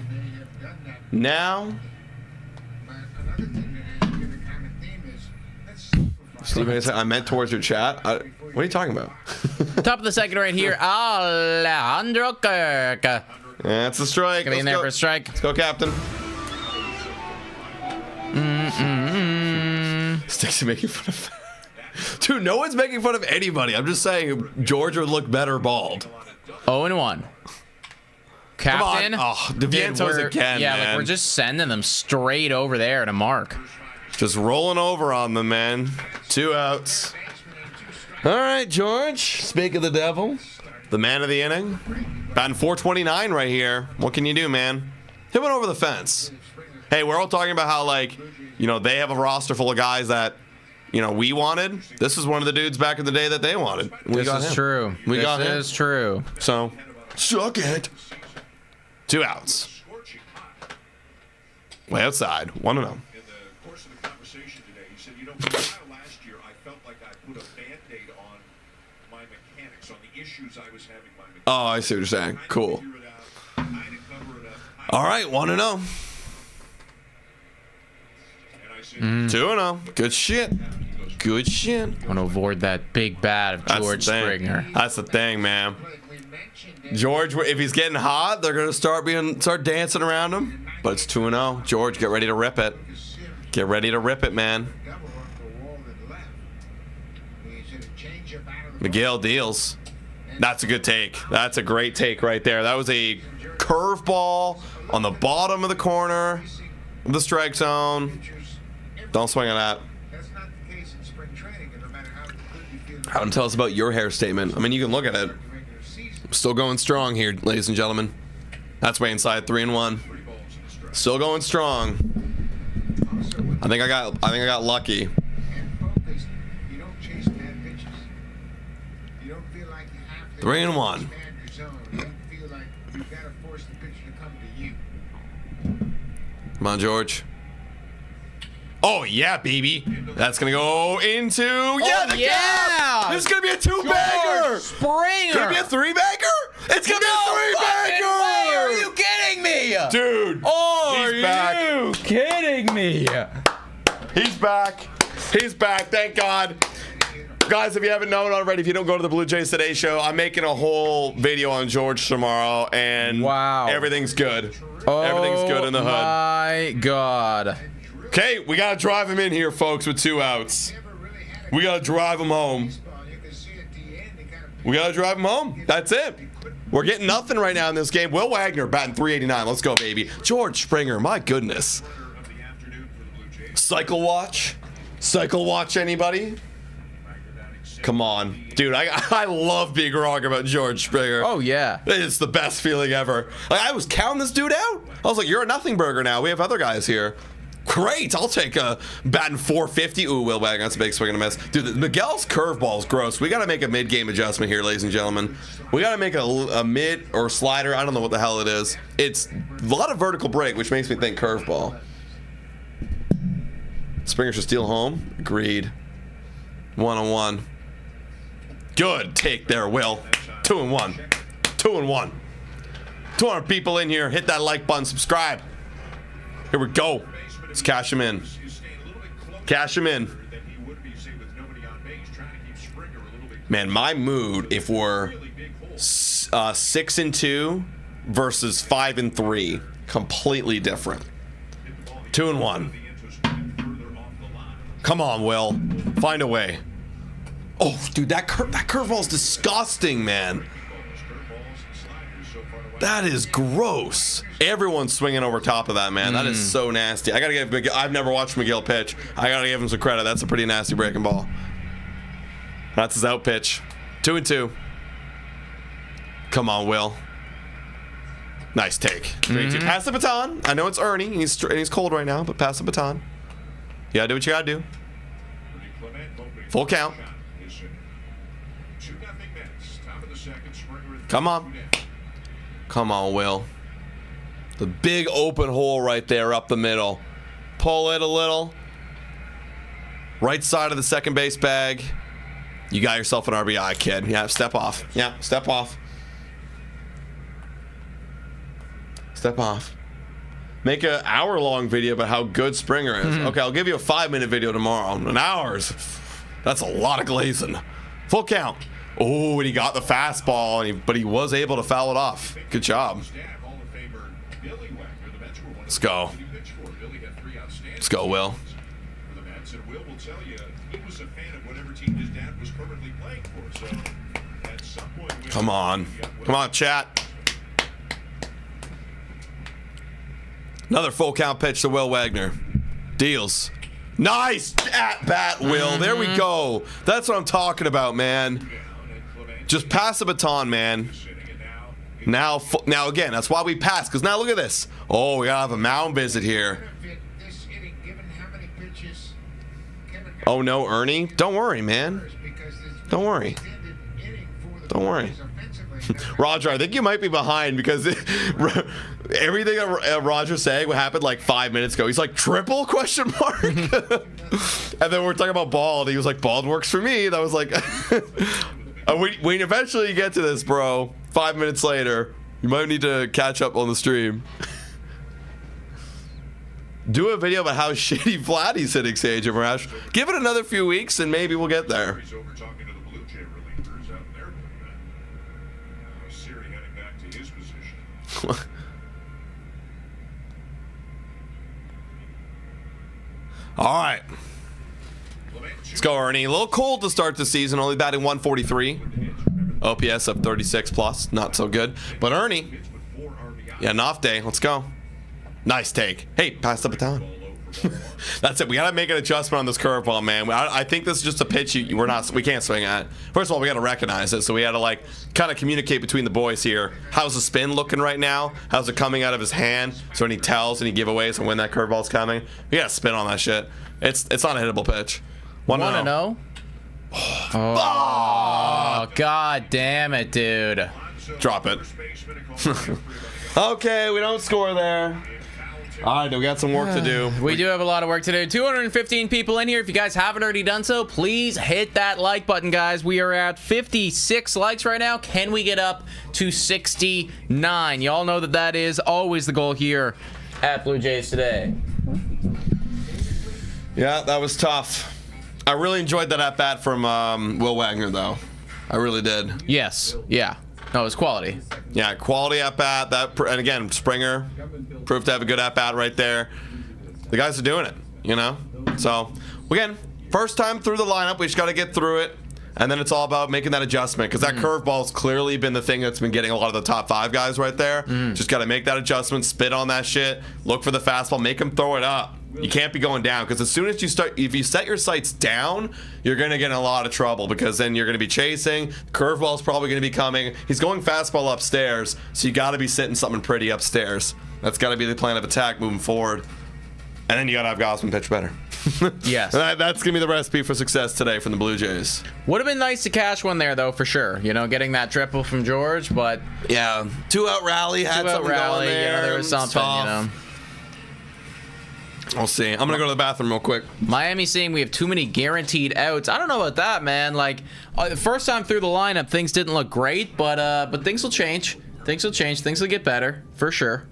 Now. Steve, I meant towards your chat. What are you talking about? Top of the second right here, Alejandro Kirk. That's the strike. Gonna be in there for a strike. Let's go, Captain. Sticks making fun of. Dude, no one's making fun of anybody. I'm just saying George would look better bald. 0-1. Captain. Come on. Oh, DeVientos again, yeah, man. like we're just sending them straight over there to mark. Just rolling over on them, man. 2 outs. All right, George. Speak of the devil. The man of the inning. Batting 429 right here. What can you do, man? Hit one over the fence. Hey, we're all talking about how, like, you know, they have a roster full of guys that, you know, we wanted. This is one of the dudes back in the day that they wanted. This is true. We got him. This is true. So, suck it. 2 outs. Way outside. 1-0. in the course of the conversation today. He said, you know, for a while last year, I felt like I put a Band-Aid on my mechanics, on the issues I was having with my mechanics. Oh, I see what you're saying. Cool. Figure it out, trying to cover it up. All right, 1-0. And I said, 2-0. Good shit. Good shit. I want to avoid that big bat of That's George the thing. Springer. That's the thing, man. George, if he's getting hot, they're gonna start dancing around him. But it's 2-0. George, get ready to rip it. Get ready to rip it, man. Miguel deals. That's a good take. That's a great take right there. That was a curveball on the bottom of the corner of the strike zone. Don't swing on that. Adam, tell us about your hair statement. I mean, you can look at it. Still going strong here, ladies and gentlemen. That's way inside 3-1. Still going strong. I think I got lucky. 3-1. Come on, George. Oh yeah, baby. That's gonna go into the gap. This is gonna be a 2-bagger. Springer. Could it be a 3-bagger? It's gonna be a 3-bagger. Are you kidding me? Dude. He's back. You kidding me? He's back. He's back. Thank God. Guys, if you haven't known already, if you don't go to the Blue Jays Today show, I'm making a whole video on George tomorrow, and everything's good. Everything's good in the hood. My God. Okay, we got to drive him in here, folks, with 2 outs. We got to drive him home. We got to drive him home. That's it. We're getting nothing right now in this game. Will Wagner batting 389. Let's go, baby. George Springer, my goodness. Cycle watch? Cycle watch, anybody? Come on. Dude, I love being wrong about George Springer. Oh, yeah. It's the best feeling ever. Like, I was counting this dude out. I was like, you're a nothing burger now. We have other guys here. Great, I'll take a batting 450. Ooh, Will Wagner, that's a big swing and a miss. Dude, Miguel's curveball is gross. We got to make a mid-game adjustment here, ladies and gentlemen. We got to make a mid or slider. I don't know what the hell it is. It's a lot of vertical break, which makes me think curveball. Springer should steal home. Agreed. 1-on-1. Good take there, Will. 2-1. 2-1. 200 people in here. Hit that like button. Subscribe. Here we go. Let's cash him in. Cash him in. Man, my mood if we're 6-2 versus 5-3, completely different. 2-1. Come on, Will. Find a way. Oh, dude, that curveball is disgusting, man. That is gross. Everyone's swinging over top of that, man. That is so nasty. I gotta give Miguel. I've never watched Miguel pitch. I gotta give him some credit. That's a pretty nasty breaking ball. That's his out pitch. 2-2. Come on, Will. Nice take. 3-2. Pass the baton. I know it's Ernie. He's cold right now, but pass the baton. You gotta do what you gotta do. Full count. Come on. Come on, Will. The big open hole right there up the middle. Pull it a little. Right side of the second base bag. You got yourself an RBI, kid. Yeah, step off. Yeah, step off. Step off. Make an hour-long video about how good Springer is. Okay, I'll give you a 5-minute video tomorrow. An hour's. That's a lot of glazing. Full count. Oh, and he got the fastball, but he was able to foul it off. Good job. Let's go. Let's go, Will. Come on. Come on, chat. Another full count pitch to Will Wagner. Deals. Nice at bat, Will. There we go. That's what I'm talking about, man. Just pass the baton, man. Now again, that's why we pass. Because now look at this. Oh, we gotta have a mound visit here. Oh no, Ernie. Don't worry, man. Don't worry. Don't worry. Roger, I think you might be behind because everything that Roger's saying what happened like 5 minutes ago. He's like, triple question mark? And then we're talking about bald. He was like, bald works for me. And I was like, when eventually you get to this, bro, 5 minutes later, you might need to catch up on the stream. Do a video about how shitty Vladdy's hitting Sage and Rash. Give it another few weeks and maybe we'll get there. All right. Let's go, Ernie. A little cold to start the season, only batting 143. OPS of 36 plus. Not so good. But Ernie, yeah, an off day. Let's go. Nice take. Hey, pass the baton. That's it. We gotta make an adjustment on this curveball, man. I think this is just a pitch we can't swing at. First of all, we gotta recognize it, so we gotta like kind of communicate between the boys here. How's the spin looking right now? How's it coming out of his hand? So any tells, any giveaways on when that curveball's coming? We gotta spin on that shit. It's not a hittable pitch. 1-0. Oh, god damn it, dude. Drop it. Okay, we don't score there. All right, we got some work to do. We do have a lot of work to do. 215 people in here. If you guys haven't already done so, please hit that like button, guys. We are at 56 likes right now. Can we get up to 69? Y'all know that is always the goal here at Blue Jays Today. Yeah, that was tough. I really enjoyed that at bat from Will Wagner, though. I really did. Yes. Yeah. No, it was quality. Yeah, quality at bat. And again, Springer proved to have a good at bat right there. The guys are doing it, you know. So again, first time through the lineup, we just got to get through it, and then it's all about making that adjustment because that curveball's clearly been the thing that's been getting a lot of the top 5 guys right there. Just got to make that adjustment, spit on that shit, look for the fastball, make them throw it up. You can't be going down because as soon as if you set your sights down, you're going to get in a lot of trouble because then you're going to be chasing. Curveball's probably going to be coming. He's going fastball upstairs, so you got to be sitting something pretty upstairs. That's got to be the plan of attack moving forward. And then you got to have Gausman pitch better. Yes. That's going to be the recipe for success today from the Blue Jays. Would have been nice to cash one there, though, for sure. You know, getting that triple from George, but... Yeah, 2-out rally had something going there. You know, there was something, you know. We'll see. I'm going to go to the bathroom real quick. Miami's saying we have too many guaranteed outs. I don't know about that, man. Like, the first time through the lineup, things didn't look great, but things will change. Things will change. Things will get better, for sure.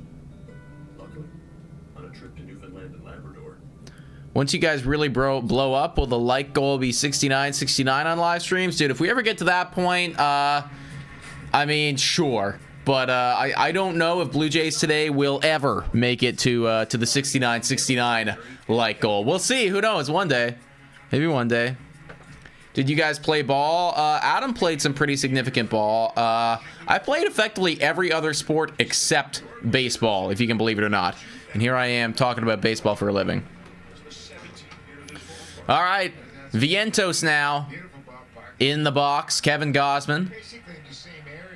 Once you guys really blow up, will the like goal be 69 on live streams? Dude, if we ever get to that point, I mean, sure. But I don't know if Blue Jays today will ever make it to the 69 like goal. We'll see. Who knows? One day. Maybe one day. Did you guys play ball? Adam played some pretty significant ball. I played effectively every other sport except baseball, if you can believe it or not. And here I am talking about baseball for a living. All right, Vientos now in the box. Kevin Gausman,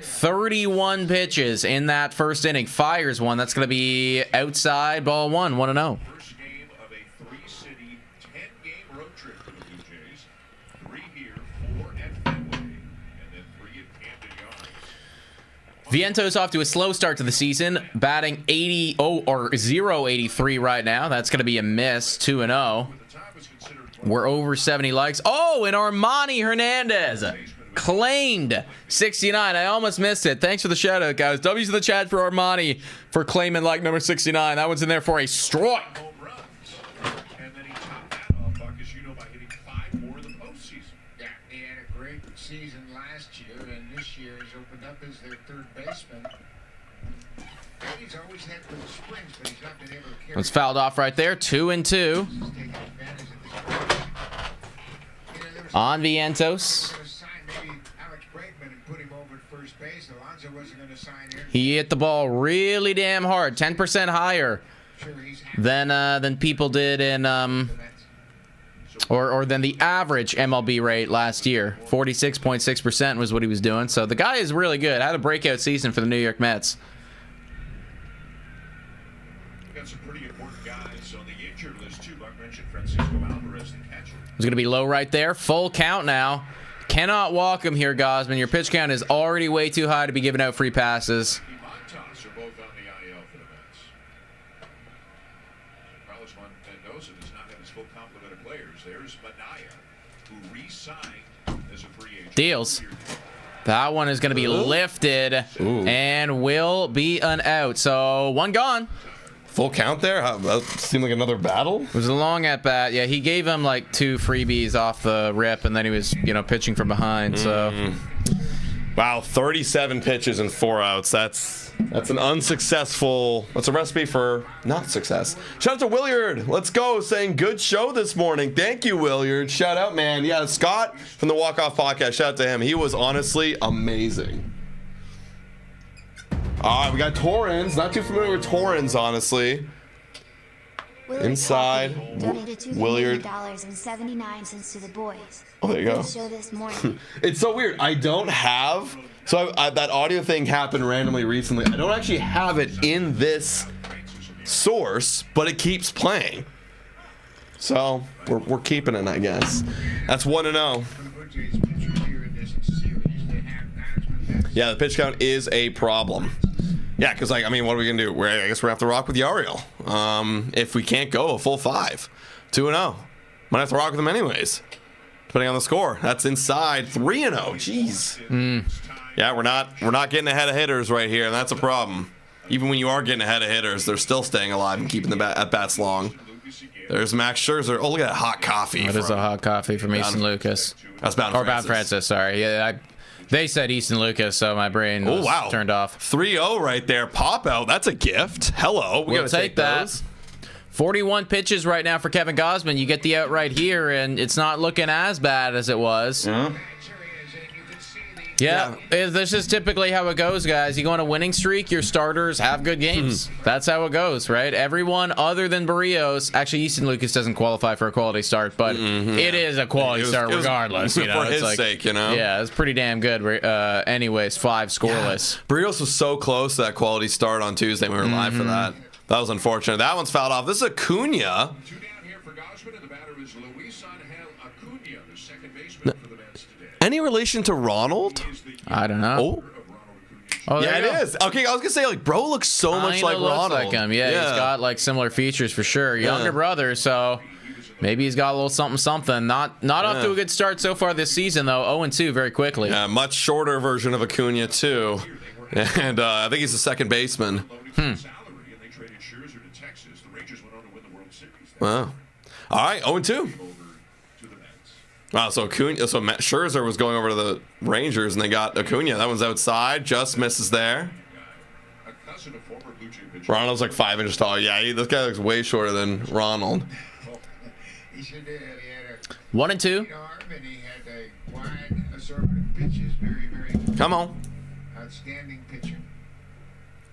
31 pitches in that first inning. Fires one. That's going to be outside, ball one, 1-0. First game of a 3-city, 10-game road trip for the Blue Jays. 3 here, 4 at Fenway, and then 3 at Camden Yards. Vientos off to a slow start to the season, batting 0.83 right now. That's going to be a miss, 2-0. We're over 70 likes. Oh, and Armani Hernandez claimed 69. I almost missed it. Thanks for the shout out, guys. W's in the chat for Armani for claiming like number 69. That one's in there for a strike. And then he topped that off, Buck, as you know, by hitting 5 more in the postseason. Yeah, he had a great season last year, and this year he's opened up as their third baseman. He's always had good springs, but he's not been able to carry. It's fouled off right there. 2-2 on Vientos. He hit the ball really damn hard, 10% higher than people did in or than the average MLB rate last year. 46.6% was what he was doing. So the guy is really good. Had a breakout season for the New York Mets. Got some pretty important guys on the injured list too. Buck mentioned Francisco Alvarez, the catcher. It's going to be low right there. Full count now. Cannot walk him here, Gausman. Your pitch count is already way too high to be giving out free passes. Montas are both on the IL for the Mets. Carlos Mendoza does not have his full complement of players. There's Manaya, who re-signed as a free agent. Deals. That one is going to be lifted and will be an out. So one gone. Full count there? That seemed like another battle. It was a long at bat. Yeah, he gave him like 2 freebies off the rip, and then he was, pitching from behind. So, wow, 37 pitches and 4 outs. That's an unsuccessful. That's a recipe for not success. Shout out to Williard. Let's go. Saying good show this morning. Thank you, Williard. Shout out, man. Yeah, Scott from the Walk Off Podcast. Shout out to him. He was honestly amazing. All right, we got Torrens. Not too familiar with Torrens, honestly. Willard Inside, donated $2 Williard. and 79 cents to the boys. Oh, there you go. Good show this morning. It's so weird. I don't have. So that audio thing happened randomly recently. I don't actually have it in this source, but it keeps playing. So we're keeping it, I guess. That's 1-0. Yeah, the pitch count is a problem. Yeah, because, what are we going to do? I guess we're going to have to rock with Yariel. If we can't go a full 5. 2-0. Might have to rock with him anyways, depending on the score. That's inside 3-0. Jeez. Yeah, we're not getting ahead of hitters right here, and that's a problem. Even when you are getting ahead of hitters, they're still staying alive and keeping the at-bats long. There's Max Scherzer. Oh, look at that hot coffee. That is a hot coffee from Easton Lucas. That's Bound Or Bound Francis, sorry. Yeah, they said Easton Lucas, so my brain was turned off. 3-0 right there. Pop out. That's a gift. Hello. We gotta take that. Those. 41 pitches right now for Kevin Gausman. You get the out right here, and it's not looking as bad as it was. Yeah, this is typically how it goes, guys. You go on a winning streak, your starters have good games. That's how it goes, right? Everyone other than Barrios, actually Easton Lucas doesn't qualify for a quality start, but it is a quality start regardless. For his sake, Yeah, it's pretty damn good. Anyways, 5 scoreless. Yeah. Barrios was so close to that quality start on Tuesday. We were live for that. That was unfortunate. That one's fouled off. This is Acuna. 2 down here for Gosman, and the batter is Luis Angel Acuna, the second baseman for the Mets today. Any relation to Ronald? I don't know. Oh, Yeah, there you it go. is. Okay, I was gonna say, like, bro looks so much Kinda like looks Ronald. like him. Yeah, he's got like similar features for sure. Younger brother, so maybe he's got a little something. Not off to a good start so far this season though. 0-2 very quickly. Yeah, much shorter version of Acuna too, and I think he's the second baseman. Wow. All right, 0-2. Wow, so Matt Scherzer was going over to the Rangers, and they got Acuna. That one's outside, just misses there. Ronald's like 5 inches tall. Yeah, this guy looks way shorter than Ronald. He should have. He had a 1-2. great arm, and he had a wide assortment of pitches. Very, very Come on. outstanding pitcher.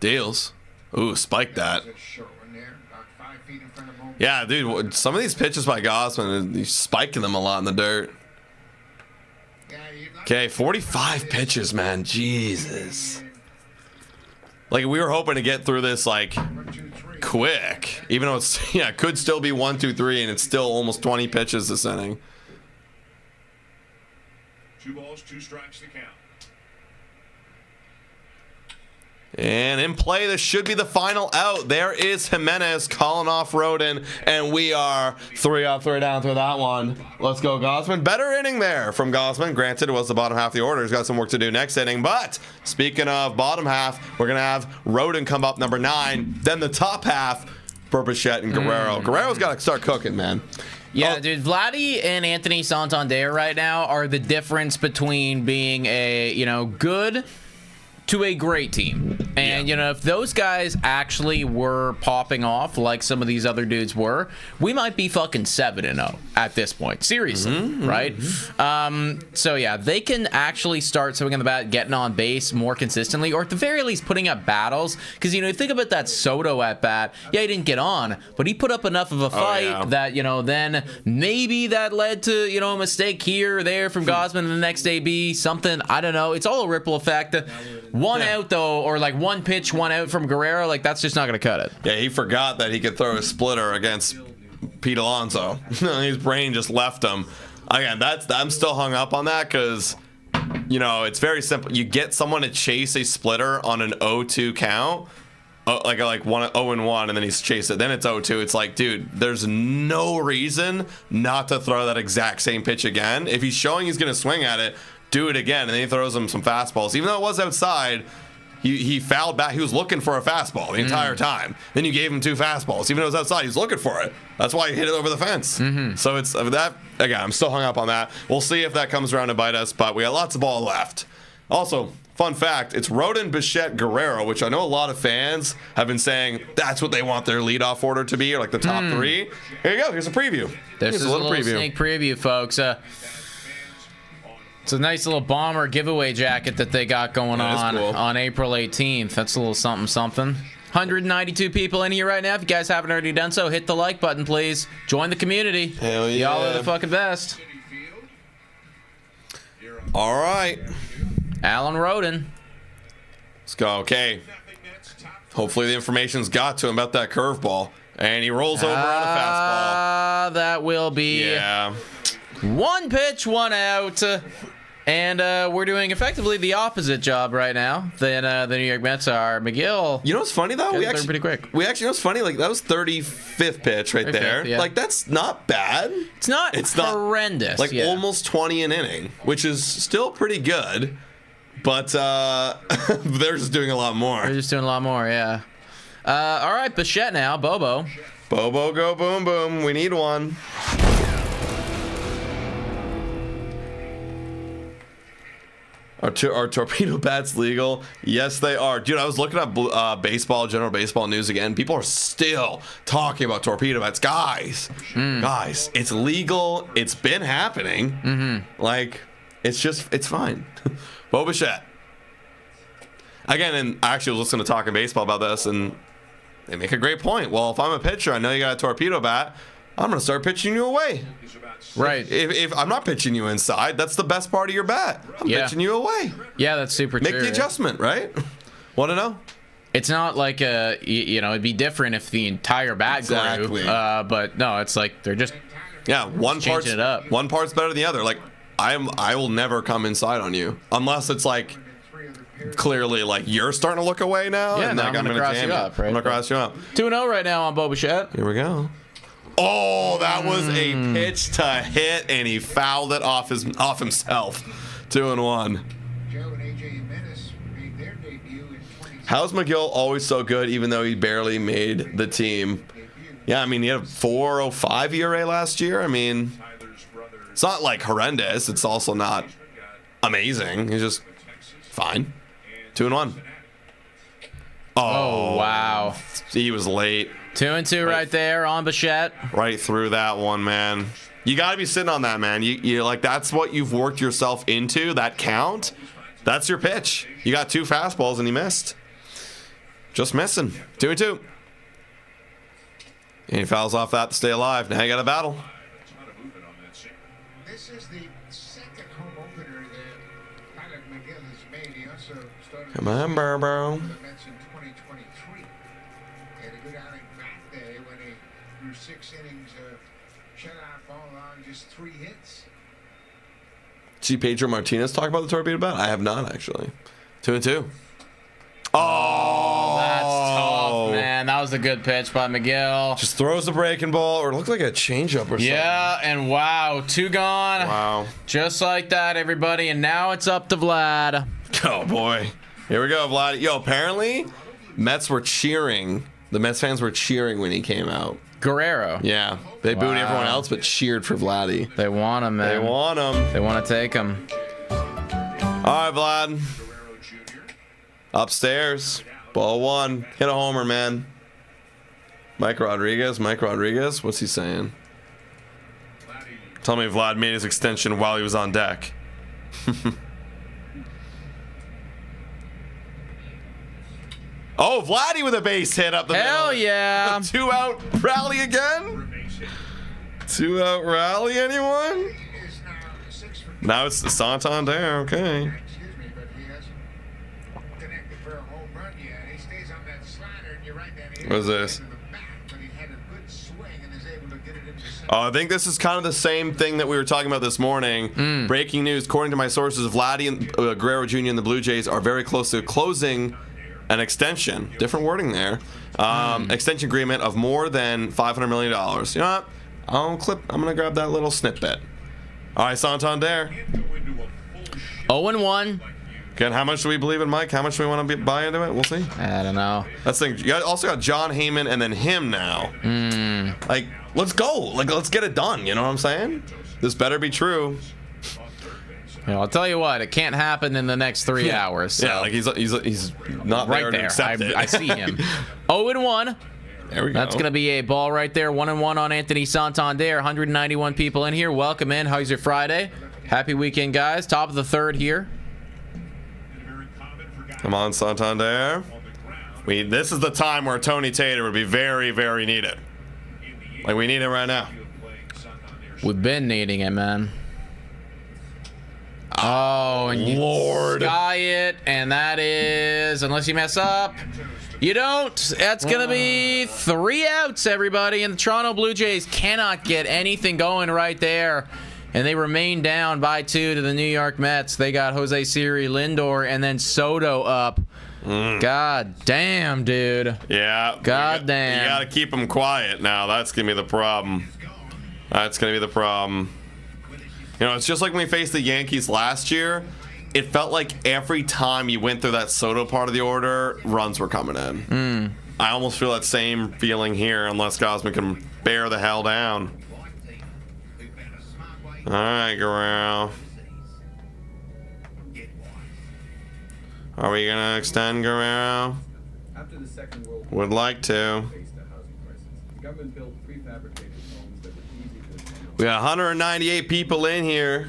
Deals. Ooh, spike that. There's a short one there, about 5 feet in front of home. Yeah, dude, some of these pitches by Gausman, he's spiking them a lot in the dirt. Yeah, you'd like Okay, to- 45 pitches, man. Jesus. Like, we were hoping to get through this, like, 1, 2, 3. quick. Even though it's, yeah, it could still be 1, 2, 3, and it's still almost 20 pitches this inning. 2 balls, 2 strikes to count. And in play, this should be the final out. There is Jimenez calling off Rodin, and we are 3 up, 3 down through that one. Let's go, Gausman. Better inning there from Gausman. Granted, it was the bottom half of the order. He's got some work to do next inning. But speaking of bottom half, we're going to have Rodin come up number 9. Then the top half, Bichette and Guerrero. Guerrero's got to start cooking, man. Yeah, Oh. dude, Vladdy and Anthony Santander right now are the difference between being a, good to a great team. And, if those guys actually were popping off like some of these other dudes were, we might be fucking 7-0 at this point. Seriously, right? So, yeah, they can actually start swinging the bat, getting on base more consistently, or at the very least putting up battles. Because, think about that Soto at bat. Yeah, he didn't get on, but he put up enough of a fight that, then maybe that led to, a mistake here or there from Gausman and the next AB, something. I don't know. It's all a ripple effect. One out, though, or like 1 pitch, 1 out from Guerrero, like that's just not going to cut it. Yeah, he forgot that he could throw a splitter against Pete Alonso. His brain just left him. Again, I'm still hung up on that because, it's very simple. You get someone to chase a splitter on an 0-2 count, like 0-1, and then he's chased it. Then it's 0-2. It's like, dude, there's no reason not to throw that exact same pitch again. If he's showing he's going to swing at it, do it again, and then he throws him some fastballs. Even though it was outside, he fouled back. He was looking for a fastball the entire time. Then you gave him 2 fastballs. Even though it was outside, he was looking for it. That's why he hit it over the fence. So it's that. Again, I'm still hung up on that. We'll see if that comes around to bite us, but we got lots of ball left. Also, fun fact, it's Rodin, Bichette, Guerrero, which I know a lot of fans have been saying that's what they want their leadoff order to be, or like the top 3. Here you go. Here's a preview. This is a little sneak preview, folks. It's a nice little bomber giveaway jacket that they got going on April 18th. That's a little something. 192 people in here right now. If you guys haven't already done so, hit the like button, please. Join the community. Hell yeah. Y'all are the fucking best. All right. Alan Rodin. Let's go. Okay. Hopefully the information's got to him about that curveball. And he rolls over on a fastball. That will be 1 pitch, 1 out. And we're doing effectively the opposite job right now than the New York Mets are. McGill. You know what's funny though? We actually pretty quick. You know what's funny? Like that was 35th pitch right there. Yeah. Like that's not bad. It's not horrendous. Like almost 20 an inning, which is still pretty good. But they're just doing a lot more. They're just doing a lot more, yeah. All right, Bichette now. Bobo. Bobo, go boom boom. We need one. Are torpedo bats legal? Yes, they are. Dude, I was looking up general baseball news again. People are still talking about torpedo bats. Guys, it's legal. It's been happening. Like, it's fine. Bo Bichette. Again, and I actually was listening to Talking Baseball about this, and they make a great point. Well, if I'm a pitcher, I know you got a torpedo bat. I'm going to start pitching you away. Right. If I'm not pitching you inside, that's the best part of your bat. I'm pitching you away. Yeah, that's super true. Make the adjustment, right? Want to know? it's not like it'd be different if the entire bat grew. But no, it's like they're just one part's it up. One part's better than the other. Like I will never come inside on you unless it's like clearly like you're starting to look away now. Yeah, and now like, I'm gonna cross you up. Right? I'm gonna cross you up. 2-0 right now on Bo Bichette. Here we go. Oh, that was a pitch to hit, and he fouled it off himself. 2-1. Joe and AJ Menace made their debut in 20. How's McGill always so good, even though he barely made the team? Yeah, I mean, he had a 4.05 ERA last year. I mean, it's not like horrendous. It's also not amazing. He's just fine. 2-1. Oh, wow. He was late. 2-2 right there on Bichette. Right through that one, man. You got to be sitting on that, man. You like that's what you've worked yourself into. That count. That's your pitch. You got 2 fastballs and he missed. Just missing. 2-2. And he fouls off that to stay alive. Now you got a battle. This is the second home opener that Pilot McGill has made. He also started Come on, Burbo. the Mets in 2023. Had a good outing back day when he threw 6 innings of shutout ball on just 3 hits. See Pedro Martinez talk about the torpedo bat? I have not, actually. 2-2. Oh, that's tough, man. That was a good pitch by McGill. Just throws the breaking ball, or it looked like a changeup or something. Yeah, and wow, 2 gone. Wow. Just like that, everybody. And now it's up to Vlad. Oh, boy. Here we go, Vlad. Yo, apparently, Mets were cheering. The Mets fans were cheering when he came out. Guerrero. Yeah. They booed everyone else, but cheered for Vladdy. They want him, man. They want him. They want to take him. All right, Vlad. Upstairs. Ball 1. Hit a homer, man. Mike Rodriguez. What's he saying? Tell me Vlad made his extension while he was on deck. Oh, Vladdy with a base hit up the middle. Hell yeah. 2-out rally again? 2-out rally, anyone? He is now 6 for Now it's Santander, okay. excuse me, but he hasn't connected for a home run yet. He stays on that slider, and you're right, Danny. What is this? Into the back, but he had a good swing and is able to get it into center. I think this is kind of the same thing that we were talking about this morning. Breaking news, according to my sources, Vladdy and Guerrero Jr. and the Blue Jays are very close to closing an extension. Different wording there. Extension agreement of more than $500 million. You know what? I'm going to grab that little snippet. All right, Santander. 0-1. Again, how much do we believe in Mike? How much do we want to buy into it? We'll see. I don't know. That's the thing. You also got John Heyman and then him now. Like, let's go. Like, let's get it done. You know what I'm saying? This better be true. You know, I'll tell you what, it can't happen in the next 3 hours. So. Yeah, like he's not right there to there. accept it. I see him. 0-1. There we go. That's going to be a ball right there. 1-1 on Anthony Santander. 191 people in here. Welcome in. How's your Friday? Happy weekend, guys. Top of the 3rd here. Come on, Santander. This is the time where Tony Tater would be very, very needed. Like, we need him right now. We've been needing it, man. Oh, and you Lord. sky it, and that is, unless you mess up, you don't. That's going to be 3 outs, everybody, and the Toronto Blue Jays cannot get anything going right there, and they remain down by 2 to the New York Mets. They got Jose Siri, Lindor, and then Soto up. God damn, dude. Yeah. God damn. You got to keep him quiet now. That's going to be the problem. That's going to be the problem. You know, it's just like when we faced the Yankees last year. It felt like every time you went through that Soto part of the order, runs were coming in. I almost feel that same feeling here, unless Gosman can bear the hell down. All right, Guerrero. Are we going to extend Guerrero? After the Second World Would like to. faced a housing crisis, the government built prefabricated homes that were easy to assemble. We got 198 people in here.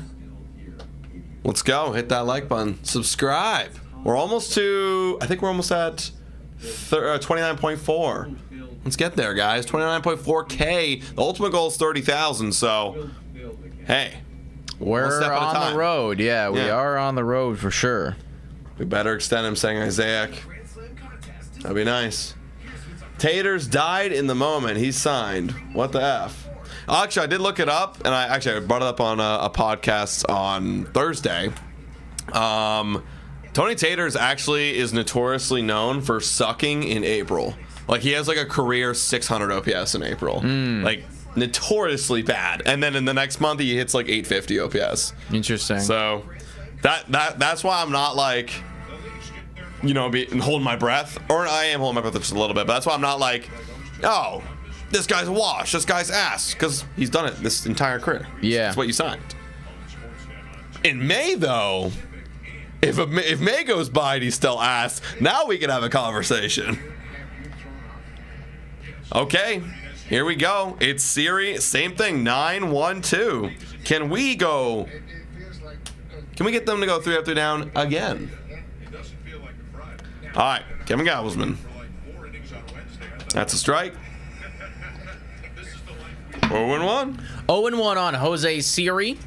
Let's go. Hit that like button. Subscribe. We're almost to, I think we're almost at 29.4. Let's get there, guys. 29.4K. The ultimate goal is 30,000, so hey. We're step at a on time. the road. Yeah, we Yeah. are on the road for sure. We better extend him, saying Isaac. That'd be nice. Taters died in the moment. He's signed. What the F? Actually, I did look it up, and I brought it up on a podcast on Thursday. Tony Taters actually is notoriously known for sucking in April. Like, he has like a career 600 OPS in April. Like, notoriously bad. And then in the next month, he hits like 850 OPS. Interesting. So that's why I'm not like, you know, holding my breath. Or I am holding my breath just a little bit. But that's why I'm not like, oh, this guy's a wash. This guy's ass. Because he's done it this entire career. Yeah. That's what you signed. In May, though, if May goes by and he's still ass, now we can have a conversation. Okay, here we go. It's Siri. Same thing. 9-1-2. Can we go? Can we get them to go 3 up, 3 down again? All right, Kevin Gabelsman. That's a strike. 0-1. 0-1 on Jose Siri.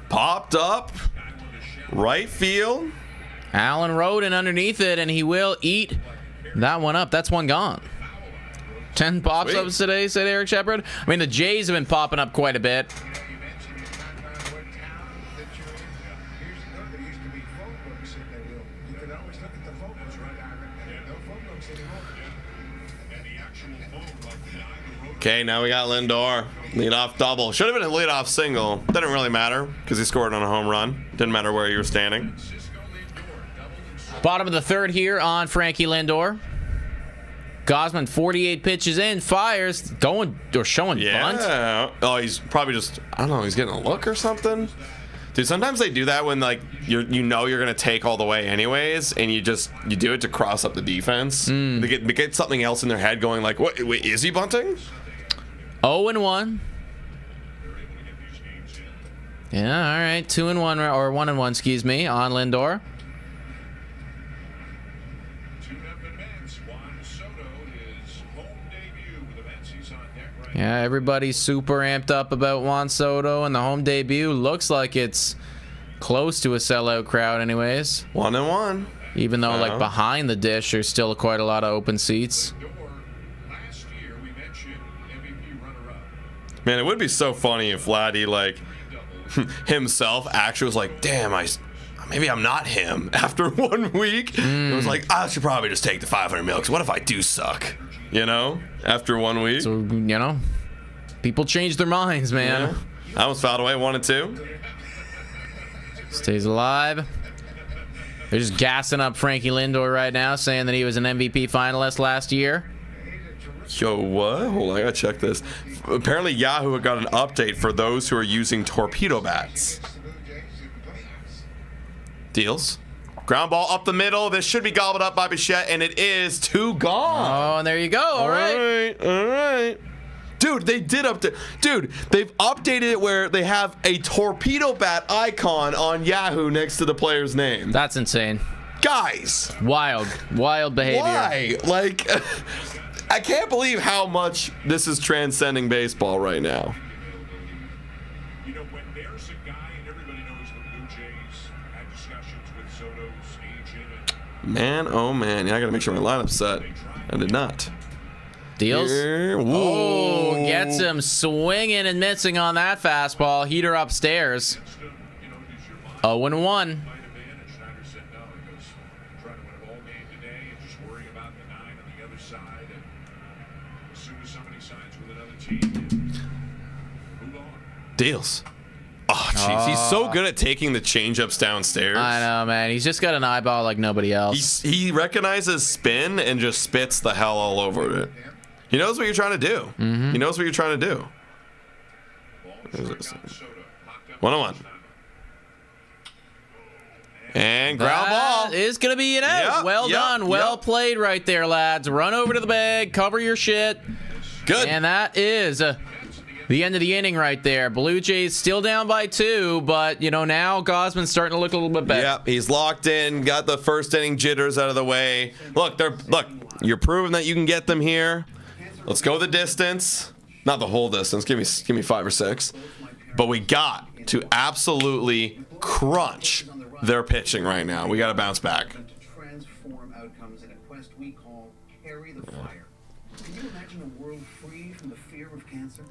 Popped up. Right field. Allen rode in underneath it, and he will eat that one up. That's one gone. 10 pops-ups today, said Eric Shepard. I mean, the Jays have been popping up quite a bit. Okay, now we got Lindor. Leadoff double. Should have been a leadoff single. Didn't really matter because he scored on a home run. Didn't matter where you were standing. Bottom of the third here on Frankie Lindor. Gosman, 48 pitches in, fires, going or showing bunt. Yeah. Oh, he's probably just, I don't know, he's getting a look or something. Dude, sometimes they do that when like you know you're gonna take all the way anyways, and you do it to cross up the defense. They get something else in their head going like, what? Wait, is he bunting? 0-1. Yeah, all right, 2-1 or 1-1, excuse me, on Lindor. Juan Soto, his home debut with the Mets. He's on deck right Yeah, everybody's super amped up about Juan Soto and the home debut. Looks like it's close to a sellout crowd anyways. 1-1. Even though, like, behind the dish, there's still quite a lot of open seats. last year. We mentioned MVP runner-up. Man, it would be so funny if Vladdy, like, himself actually was like, damn, maybe I'm not him after 1 week. It was like, I should probably just take the 500 mil, because what if I do suck? You know, after 1 week. So, you know, people change their minds, man. Yeah. I almost fouled away 1-2. Stays alive. They're just gassing up Frankie Lindor right now, saying that he was an MVP finalist last year. Yo, what? Hold on, I gotta check this. Apparently, Yahoo got an update for those who are using torpedo bats. Deals. Ground ball up the middle. This should be gobbled up by Bichette, and it is 2 gone. Oh, and there you go. All right. All right. Dude, they did update. Dude, they've updated it where they have a torpedo bat icon on Yahoo next to the player's name. That's insane. Guys. Wild behavior. Why? Like, I can't believe how much this is transcending baseball right now. You know, when there's a guy, and everybody knows the Blue Jays had discussions with Soto's agent. Man, oh man. Yeah, I gotta make sure my lineup's set. I did not. Deals. Whoa. Gets him swinging and missing on that fastball. Heater upstairs. 0-1. Deals. Oh, jeez. He's so good at taking the changeups downstairs. I know, man. He's just got an eyeball like nobody else. He recognizes spin and just spits the hell all over it. He knows what you're trying to do. He knows what you're trying to do. 1-1. And ground ball. Is going to be an out. Yep, Well done. Well played right there, lads. Run over to the bag. Cover your shit. Good. And that is the end of the inning right there. Blue Jays still down by 2, but, you know, now Gosman's starting to look a little bit better. Yep, he's locked in, got the first inning jitters out of the way. Look, you're proving that you can get them here. Let's go the distance. Not the whole distance. Give me 5 or 6. But we got to absolutely crunch their pitching right now. We got to bounce back. To transform outcomes in a quest we call Carry the Fire. Can you imagine a world free from the fear of cancer?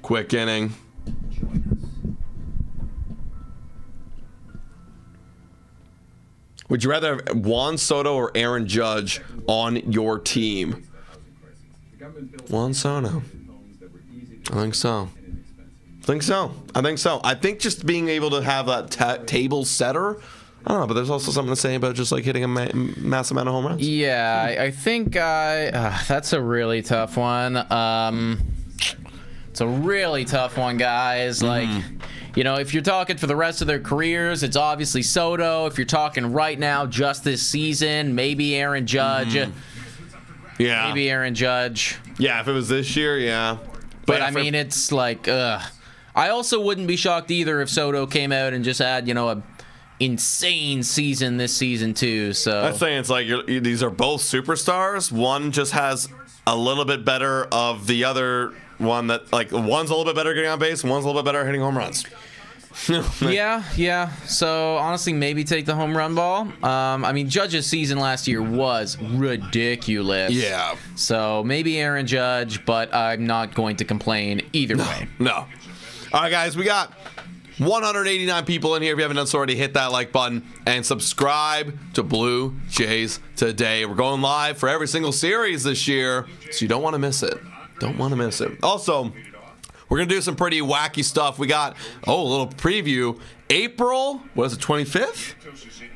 Quick inning. Join us. Would you rather have Juan Soto or Aaron Judge on your team? Juan Soto. I think so. I think just being able to have that table setter. I don't know, but there's also something to say about just like hitting a mass amount of home runs. Yeah, I think that's a really tough one. It's a really tough one, guys. Like, you know, if you're talking for the rest of their careers, it's obviously Soto. If you're talking right now, just this season, maybe Aaron Judge. Yeah. Maybe Aaron Judge. Yeah, if it was this year, yeah. But yeah, I mean, it's like, I also wouldn't be shocked either if Soto came out and just had, you know, a insane season this season too. So I'm saying it's like these are both superstars. One just has a little bit better of the other one. That like one's a little bit better getting on base, and one's a little bit better hitting home runs. yeah. So honestly, maybe take the home run ball. I mean, Judge's season last year was ridiculous. Yeah. So maybe Aaron Judge, but I'm not going to complain either way. No. All right, guys, we got 189 people in here. If you haven't done so already, hit that like button and subscribe to Blue Jays Today. We're going live for every single series this year, so you don't want to miss it. Don't want to miss it. Also, we're going to do some pretty wacky stuff. We got, a little preview. April, what is it, 25th?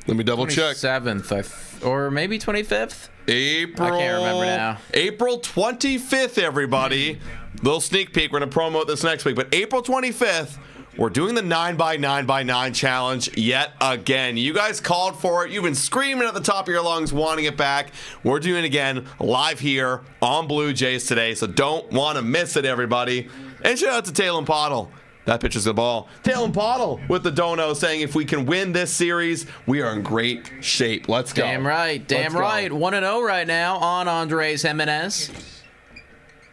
Let me double check. 27th, or maybe 25th? April. I can't remember now. April 25th, everybody. Little sneak peek. We're going to promote this next week. But April 25th, we're doing the 9x9x9 challenge yet again. You guys called for it. You've been screaming at the top of your lungs, wanting it back. We're doing it again live here on Blue Jays Today. So don't want to miss it, everybody. And shout out to Taylor Pottle. That pitches the ball. Taylor Pottle with the dono saying if we can win this series, we are in great shape. Let's go. Damn right. 1-0 right now on Andres Jimenez.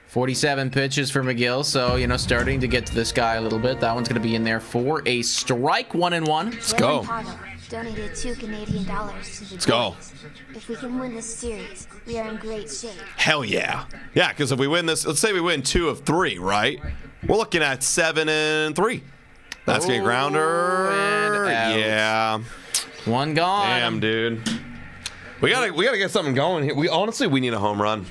47 pitches for McGill, so, you know, starting to get to this guy a little bit. That one's going to be in there for a strike. 1-1. Let's go. Donated $2 Canadian to the Let's go. Jays. If we can win this series, we are in great shape. Hell yeah. Yeah, because if we win this, let's say we win 2 of 3, right? We're looking at 7-3. That's getting grounder. And out. Yeah. One gone. Damn, dude. We gotta get something going here. We need a home run.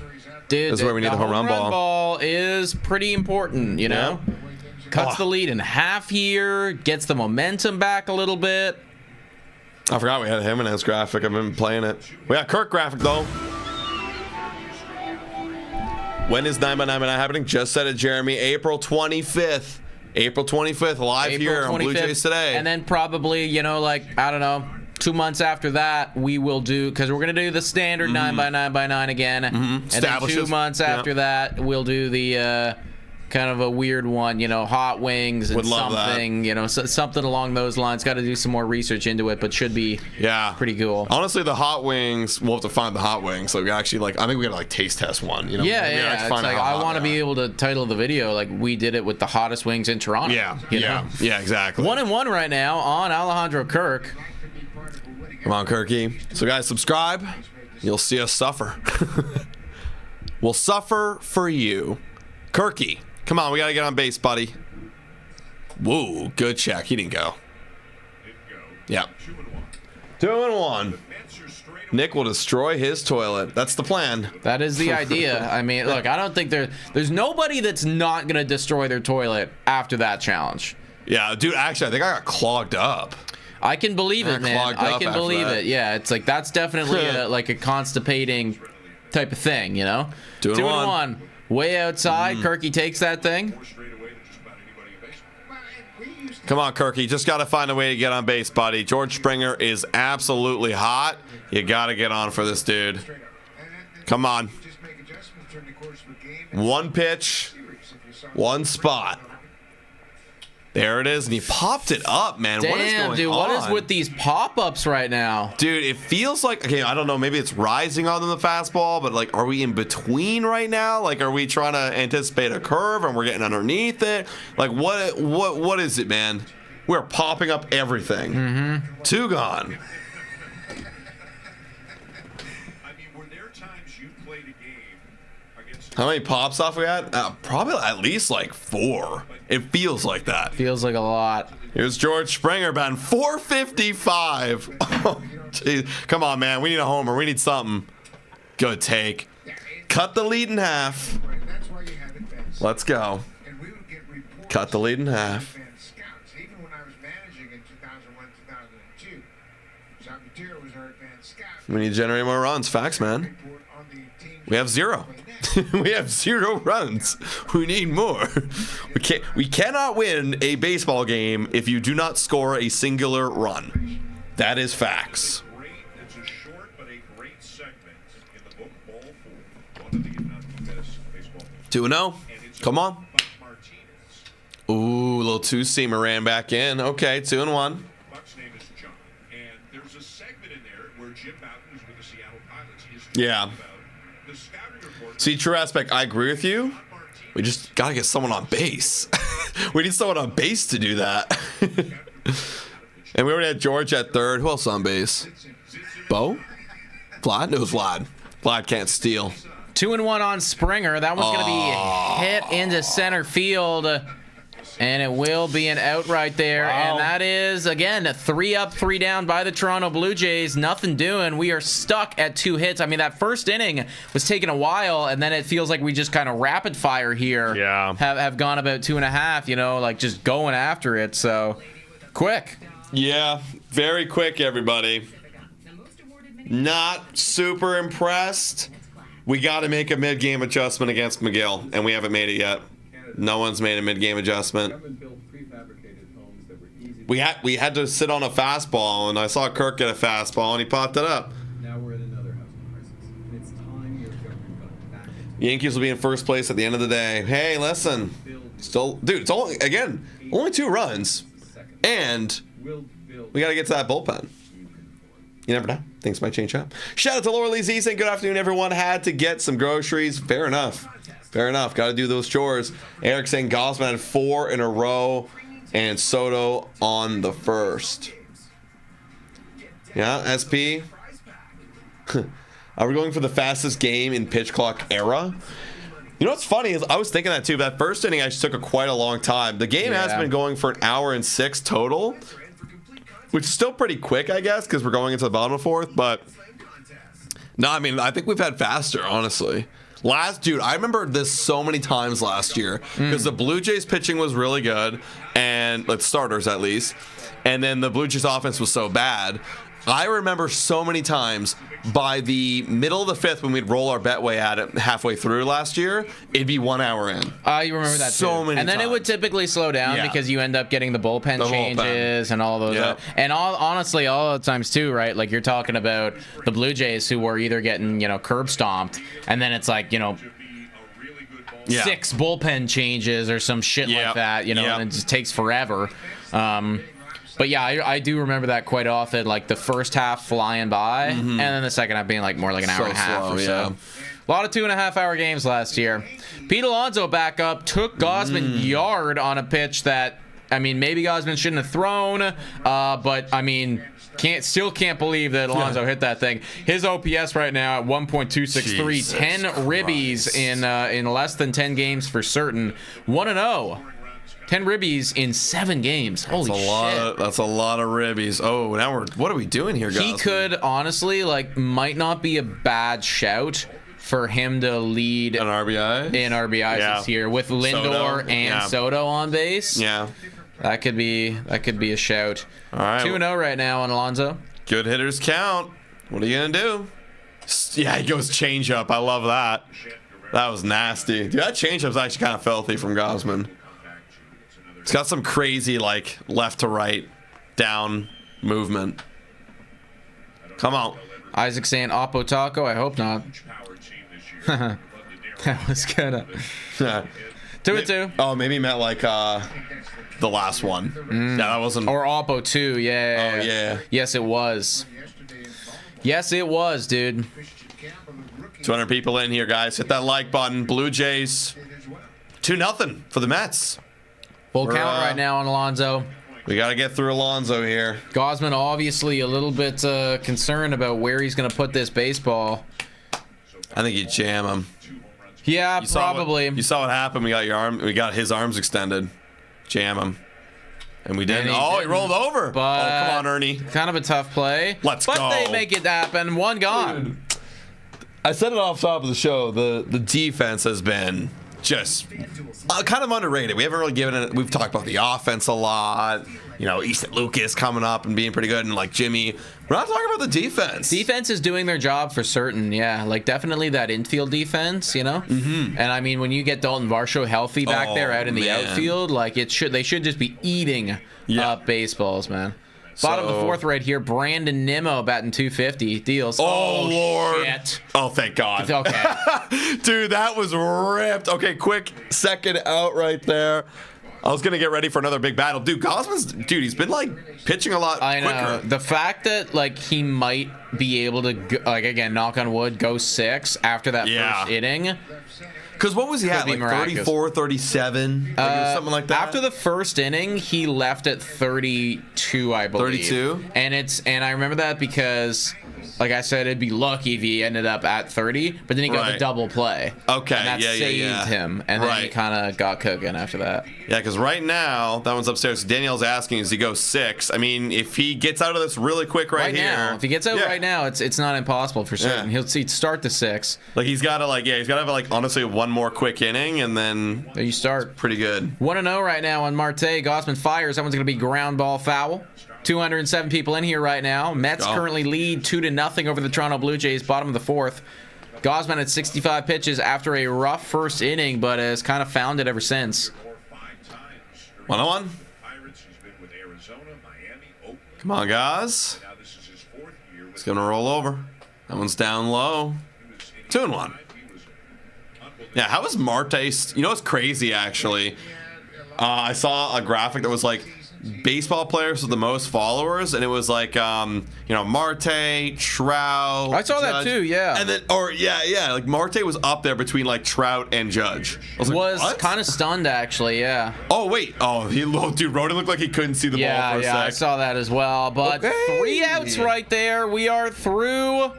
Dude, this is where we need the home run ball. Is pretty important, you know? Yeah. Cuts the lead in half here, gets the momentum back a little bit. I forgot we had a Jimenez graphic. I've been playing it. We got Kirk graphic, though. When is 9x9 happening? Just said it, Jeremy. April 25th. April 25th, live here on Blue Jays Today. And then probably, you know, like, I don't know, 2 months after that, we will do, because we're going to do the standard 9x9x9 again. And then 2 months after that, we'll do the kind of a weird one, you know, hot wings and something, you know, something along those lines. Got to do some more research into it, but should be pretty cool. Honestly, the hot wings, we'll have to find the hot wings. So we actually, like, I think we got to, like, taste test one, you know? Yeah. It's like, I want to be able to title the video like we did it with the hottest wings in Toronto. Yeah, you know? Yeah, exactly. 1-1 right now on Alejandro Kirk. Come on, Kirky. So, guys, subscribe. You'll see us suffer. We'll suffer for you. Kirky, come on. We got to get on base, buddy. Whoa, good check. He didn't go. Yeah. 2-1. Nick will destroy his toilet. That's the plan. That is the idea. I mean, look, I don't think there's nobody that's not going to destroy their toilet after that challenge. Yeah, dude, actually, I think I got clogged up. I can believe it, man. I can believe it. Yeah, it's like that's definitely like a constipating type of thing, you know? 2-1. Way outside. Kirky takes that thing. Come on, Kirky. Just got to find a way to get on base, buddy. George Springer is absolutely hot. You got to get on for this dude. Come on. One pitch, one spot. There it is, and he popped it up, man. What is Damn, going dude, on? what is with these pop-ups right now? Dude, it feels like, okay, I don't know, maybe it's rising on the fastball, but like, are we in between right now? Like, are we trying to anticipate a curve and we're getting underneath it? Like, what is it, man? We're popping up everything. Mm-hmm. 2 gone. I mean, were there times you played a game against How many pops off we had? Probably at least like 4. It feels like that. Feels like a lot. Here's George Springer batting 455. Oh, geez. Come on, man. We need a homer. We need something. Good take. Cut the lead in half. That's why you have advanced. Let's go. And we would get reports Cut the lead in half. advanced scouts. Even when I was managing in 2001, 2002, Zapatero was our advanced scout. We need to generate more runs. Facts, man. Report on the team We have 0. We have 0 runs. We need more. We cannot win a baseball game if you do not score a singular run. That is facts. it's a short but a great segment in the book Ball 4, one of the, if not the best baseball. 2-0. Come on. Martinez. Ooh, little 2-seamer ran back in. Okay, 2-1. Buck's name is John, and there's a segment in there where Jim Bouton, who's with the Seattle Pilots, is Yeah. talking about the scouting report. See, true aspect, I agree with you. We just got to get someone on base. We need someone on base to do that. And we already had George at third. Who else on base? Bo? Vlad? It was Vlad. Vlad can't steal. 2-1 on Springer. That one's going to be hit into center field. And it will be an out right there. Wow. And that is, again, 3 up, 3 down by the Toronto Blue Jays. Nothing doing. We are stuck at 2 hits. I mean, that first inning was taking a while, and then it feels like we just kind of rapid fire here. Yeah. Have gone about 2.5, you know, like just going after it. So, quick. Yeah, very quick, everybody. Not super impressed. We got to make a mid-game adjustment against McGill, and we haven't made it yet. No one's made a mid-game adjustment. Government built prefabricated homes that were easy. We had to sit on a fastball, and I saw Kirk get a fastball, and he popped it up. Now we're in another housing crisis. And it's time your government got back. Yankees will be in first place at the end of the day. Hey, listen. Still, dude, it's only 2 runs, and Will build we got to get to that bullpen. You never know. Things might change up. Shout out to Laura Lee Z saying good afternoon, everyone. Had to get some groceries. Fair enough. Fair enough. Got to do those chores. Eric saying Gosman had 4 in a row, and Soto on the first. Yeah, SP. Are we going for the fastest game in pitch clock era? You know what's funny is I was thinking that too. That first inning actually took quite a long time. The game has been going for 1 hour and 6 total, which is still pretty quick, I guess, because we're going into the bottom of the 4th. But no, I mean, I think we've had faster, honestly. Dude, I remember this so many times last year because the Blue Jays pitching was really good, and like starters at least, and then the Blue Jays offense was so bad. I remember so many times by the middle of the 5th when we'd roll our betway at it halfway through last year, it'd be 1 hour in. You remember that so too. many And then it would times. typically slow down because you end up getting the bullpen changes and all those. Yep. And honestly, all the times too, right? Like you're talking about the Blue Jays who were either getting, curb stomped, and then it's like, 6 bullpen changes or some shit like that, and it just takes forever. But yeah, I do remember that quite often, like the first half flying by, and then the second half being like more like an hour and a half or so. A lot of 2.5 hour games last year. Pete Alonso back up, took Gosman yard on a pitch that, I mean, maybe Gosman shouldn't have thrown, but I mean, can't believe that Alonso hit that thing. His OPS right now at 1.263, 10 ribbies in less than 10 games for certain. 1-0. 10 ribbies in 7 games. Holy shit. That's a lot of ribbies. Oh, now what are we doing here, guys? He could honestly, might not be a bad shout for him to lead an RBI in RBIs this year with Lindor and Soto on base. Yeah. That could be a shout. All right. 2-0 right now on Alonso. Good hitters count. What are you going to do? Yeah, he goes changeup. I love that. That was nasty. Dude, that changeup's actually kind of filthy from Gosman. It's got some crazy, left to right, down movement. Come on. Isaac saying Oppo Taco. I hope not. That was kind of... 2-2. Oh, maybe he meant like the last one. Yeah, that wasn't. Or Oppo 2, yeah. Oh, yeah. Yes, it was. Yes, it was, dude. 200 people in here, guys. Hit that like button. Blue Jays 2-0 for the Mets. Full We're, count right now on Alonso. We got to get through Alonso here. Gosman obviously a little bit concerned about where he's going to put this baseball. I think you jam him. Yeah, You probably. you saw what happened. We got his arms extended. Jam him. And we didn't. And he He didn't. rolled over. But Oh, come on, Ernie. Kind of a tough play. Let's but go. They make it happen. One gone. I said it off top of the show. The defense has been just kind of underrated. We haven't really given it. We've talked about the offense a lot. You know, Easton Lucas coming up and being pretty good, and like Jimmy. We're not talking about the defense. Defense is doing their job for certain, yeah. Like definitely that infield defense, you know. Mm-hmm. And I mean, when you get Dalton Varsho healthy back there out in the outfield, like they should just be eating up baseballs, man. Bottom of the fourth right here, Brandon Nimmo batting 250 deals. Oh, Lord. Shit. Oh, thank God. Okay. Dude, that was ripped. Okay, quick second out right there. I was going to get ready for another big battle. Dude, he's been, like, pitching a lot quicker. I know. The fact that, like, he might be able to, like, again, knock on wood, go 6 after that first inning. Because what was he at? Like 34, 37? Something like that? After the first inning, he left at 32, I believe. 32? And I remember that because, like I said, it'd be lucky if he ended up at 30, but then he got the double play. Okay, and that saved him. And then he kind of got cooking after that. Yeah, because right now, that one's upstairs. Danielle's asking, does he go 6? I mean, if he gets out of this really quick right here. Now, if he gets out right now, it's not impossible for certain. He'll start the 6. Like, he's got to, have, honestly, one more quick inning, and then there you start. Pretty good. 1-0 right now on Marte. Gossman fires. That one's going to be ground ball foul. 207 people in here right now. Mets currently lead 2-0 over the Toronto Blue Jays, bottom of the fourth. Gosman at 65 pitches after a rough first inning, but has kind of found it ever since. 1-1. Come on, guys. It's going to roll over. That one's down low. 2-1. Yeah, how was Marte? You know what's crazy, actually? I saw a graphic that was like baseball players with the most followers, and it was like, Marte, Trout. I saw that too, yeah. And then, like Marte was up there between like Trout and Judge. I was kind of stunned, actually, yeah. Oh, wait. Oh, dude, Roden looked like he couldn't see the ball for a sec. Yeah, I saw that as well. But 3 outs right there. We are through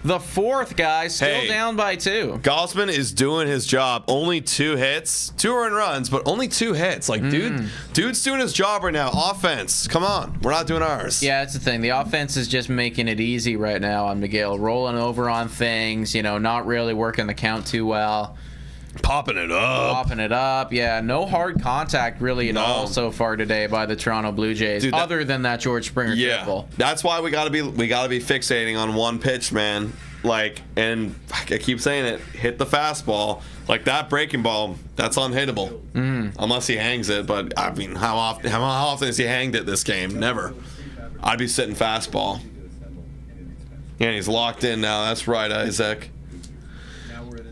the fourth, guys. Still down by 2. Gosman is doing his job. Only 2 hits. 2 earned runs, but only 2 hits. Like, dude's doing his job right now. Offense. Come on. We're not doing ours. Yeah, that's the thing. The offense is just making it easy right now on Miguel. Rolling over on things, not really working the count too well. Popping it up. Yeah, no hard contact really at all so far today by the Toronto Blue Jays, dude, other than that George Springer triple. That's why we gotta be fixating on one pitch, man. Like, and I keep saying it, hit the fastball. Like that breaking ball, that's unhittable. Unless he hangs it, but I mean, how often has he hanged it this game? Never. I'd be sitting fastball. Yeah, he's locked in now. That's right, Isaac.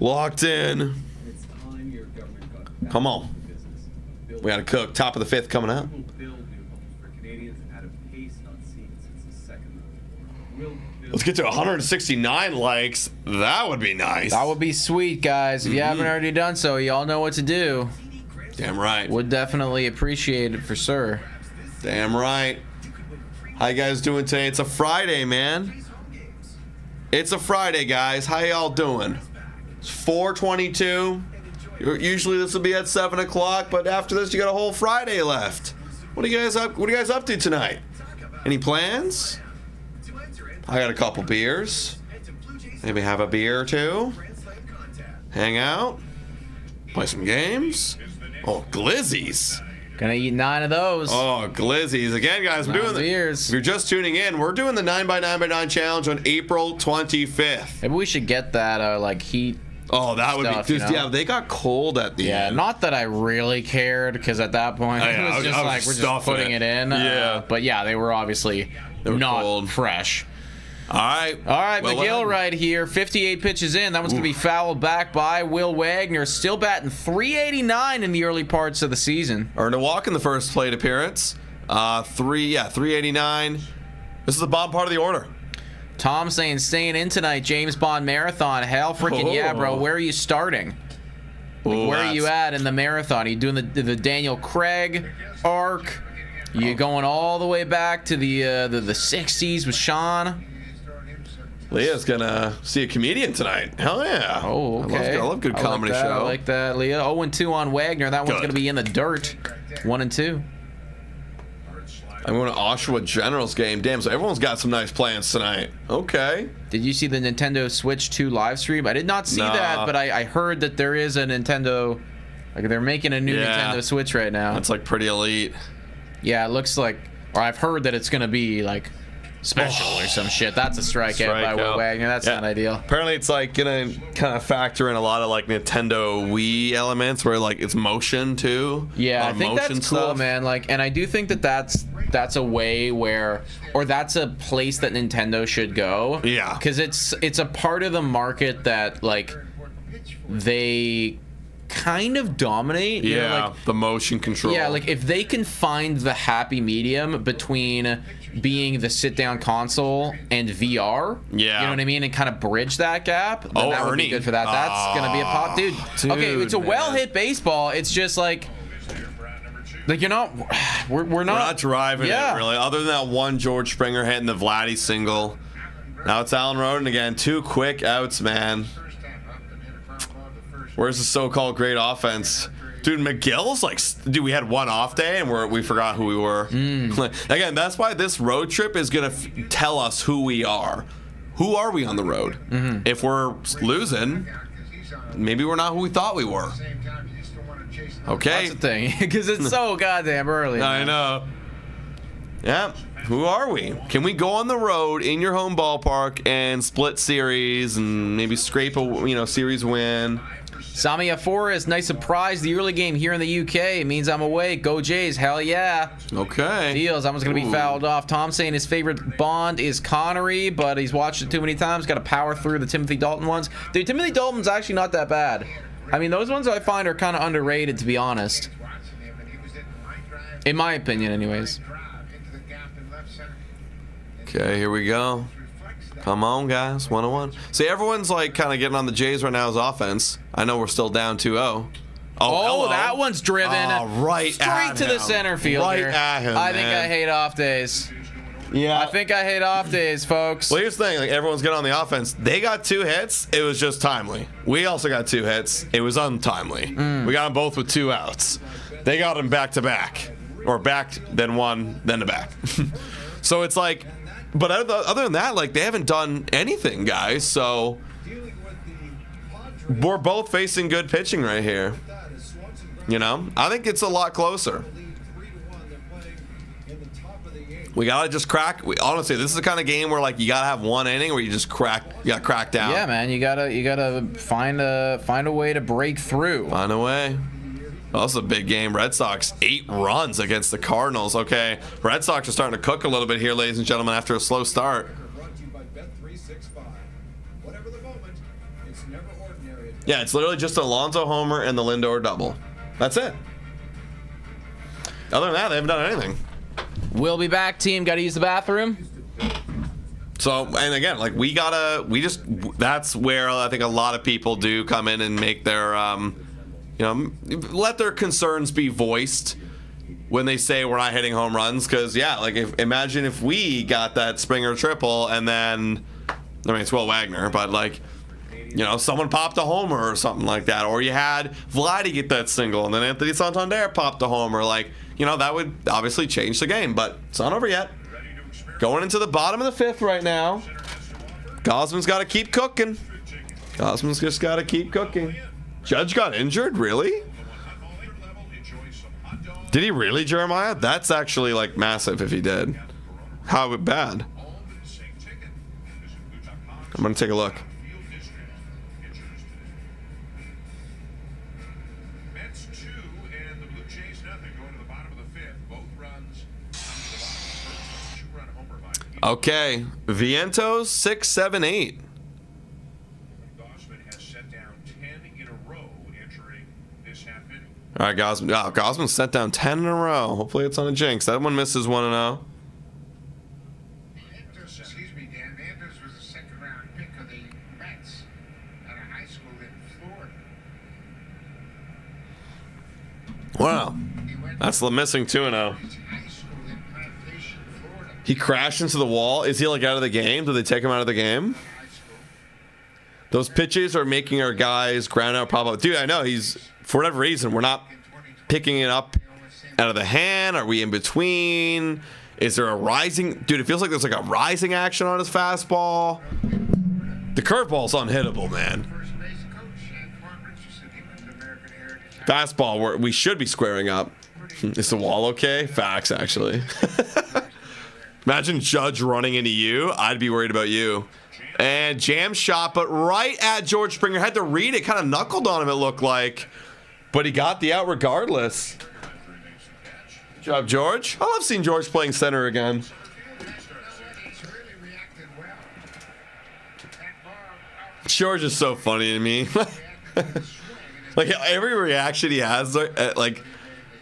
Locked in. Come on. We got to cook. Top of the 5th coming out. Let's get to 169 likes. That would be nice. That would be sweet, guys. If you haven't already done so, y'all know what to do. Damn right. Would definitely appreciate it for sure. Damn right. How you guys doing today? It's a Friday, man. It's a Friday, guys. How y'all doing? It's 4:22. Usually this will be at 7 o'clock, but after this you got a whole Friday left. What are you guys up to tonight? Any plans? I got a couple beers. Maybe have a beer or 2. Hang out. Play some games. Oh, glizzies. Gonna eat 9 of those. Oh, glizzies. Again, guys, we're doing beers. If you're just tuning in, we're doing the 9x9x9 challenge on April 25th. Maybe we should get that heat. Oh, that would be... Yeah, they got cold at the end. Yeah, not that I really cared, because at that point, it was just we're just putting it in. Yeah. But yeah, they were obviously not cold. fresh. All right. All right, Well, McGill right here. 58 pitches in. That one's going to be fouled back by Will Wagner. Still batting .389 in the early parts of the season. Earned a walk in the first plate appearance. 389. This is the bottom part of the order. Tom saying staying in tonight, James Bond Marathon. Hell freaking yeah, bro. Where are you starting? Where are you at in the marathon? Are you doing the Daniel Craig arc? You going all the way back to the 60s with Sean? Leah's gonna see a comedian tonight. Hell yeah. Oh, okay. I love good comedy show. I like that, Leah. 0-2 on Wagner. That one's gonna be in the dirt. 1-2. I'm going to Oshawa Generals game. Damn, so everyone's got some nice plans tonight. Okay. Did you see the Nintendo Switch 2 live stream? I did not see that, but I heard that there is a Nintendo, like they're making a new Nintendo Switch right now. That's like pretty elite. Yeah, it looks like, or I've heard that it's going to be like special or some shit. That's a strikeout by Will Wagner. That's not ideal. Apparently it's like going to kind of factor in a lot of like Nintendo Wii elements where like it's motion too. Yeah, I think that's cool, man. Like, and I do think that that's a way where, or that's a place that Nintendo should go. Yeah. Because it's a part of the market that like they kind of dominate. Yeah, you know, like, the motion control. Yeah, like if they can find the happy medium between being the sit-down console and VR, you know what I mean, and kind of bridge that gap, then that would be good for that. That's gonna be a pop, dude. Okay, it's a well-hit baseball. It's just like you're not, we're not driving it really. Other than that one George Springer hitting the Vladdy single. Now it's Alan Roden again. 2 quick outs, man. Where's the so-called great offense? Dude, McGill's like, dude, we had one off day and we forgot who we were. Again, that's why this road trip is going to tell us who we are. Who are we on the road? If we're losing, maybe we're not who we thought we were. Okay. That's the thing, because it's so goddamn early. I know. Yeah. Who are we? Can we go on the road in your home ballpark and split series and maybe scrape a series win? Samia Forrest, nice surprise. The early game here in the UK. It means I'm awake. Go Jays. Hell yeah. Okay. Deals. That one's going to be fouled off. Tom saying his favorite Bond is Connery, but he's watched it too many times. Got to power through the Timothy Dalton ones. Dude, Timothy Dalton's actually not that bad. I mean, those ones I find are kind of underrated, to be honest. In my opinion, anyways. Okay, here we go. Come on, guys. 1-1. See, everyone's like kind of getting on the Jays right now as offense. I know we're still down 2-0. Oh, that one's driven straight to the center fielder. Right at him, I think I hate off days. Yeah. I think I hate off days, folks. Well, here's the thing. Like, everyone's getting on the offense. They got 2 hits. It was just timely. We also got 2 hits. It was untimely. We got them both with 2 outs. They got them back-to-back. Or back, then one, then to back. So it's like... But other than that, like, they haven't done anything, guys. So we're both facing good pitching right here. You know? I think it's a lot closer. We gotta just crack. Honestly, this is the kind of game where like you gotta have one inning where you just crack. You gotta crack down. Yeah, man. You gotta find a way to break through. Find a way. Well, this is a big game. Red Sox 8 runs against the Cardinals. Okay, Red Sox are starting to cook a little bit here, ladies and gentlemen, after a slow start. Yeah, it's literally just an Alonso homer and the Lindor double. That's it. Other than that, they haven't done anything. We'll be back, team. Got to use the bathroom. So, and again, like that's where I think a lot of people do come in and make their, let their concerns be voiced when they say we're not hitting home runs. Because, yeah, like imagine if we got that Springer triple and then, I mean, it's Will Wagner, but like, someone popped a homer or something like that. Or you had Vladdy get that single and then Anthony Santander popped a homer. Like, that would obviously change the game, but it's not over yet. Going into the bottom of the 5th right now. Gosman's got to keep cooking. Gosman's just got to keep cooking. Judge got injured? Really? Did he really, Jeremiah? That's actually, like, massive if he did. How bad? I'm going to take a look. METS 2 and the Blue Jays nothing going to the bottom of the 5th. Both runs come to the bottom of the 1st. 2-run homer by Okay, Vientos 6, 7, 8. Gosman has set down 10 in a row entering this half inning. All right, Gosman. Oh, Gosman set down 10 in a row. Hopefully it's on a jinx. That one misses 1 and 0. Excuse me, Dan. Andrews was a second-round pick of the METS at a high school in Florida. Wow, that's the missing 2 and 0. High school in Plantation, Florida. He crashed into the wall. Is he like out of the game? Did they take him out of the game? High school. Those pitches are making our guys ground out pop up. Dude, I know he's, for whatever reason, we're not picking it up out of the hand. Are we in between? Is there a rising? Dude, it feels like there's like a rising action on his fastball. The curveball's unhittable, man. First base coach, Antoine Richardson. He went to American Heritage. Fastball, we should be squaring up. Is the wall okay? Facts, actually. Imagine Judge running into you. I'd be worried about you. And jam shot, but right at George Springer. Had to read it. Kind of knuckled on him, it looked like. But he got the out regardless. Good job, George. I love seeing George playing center again. He's really reacted well. That ball George is so funny to me. Like every reaction he has, like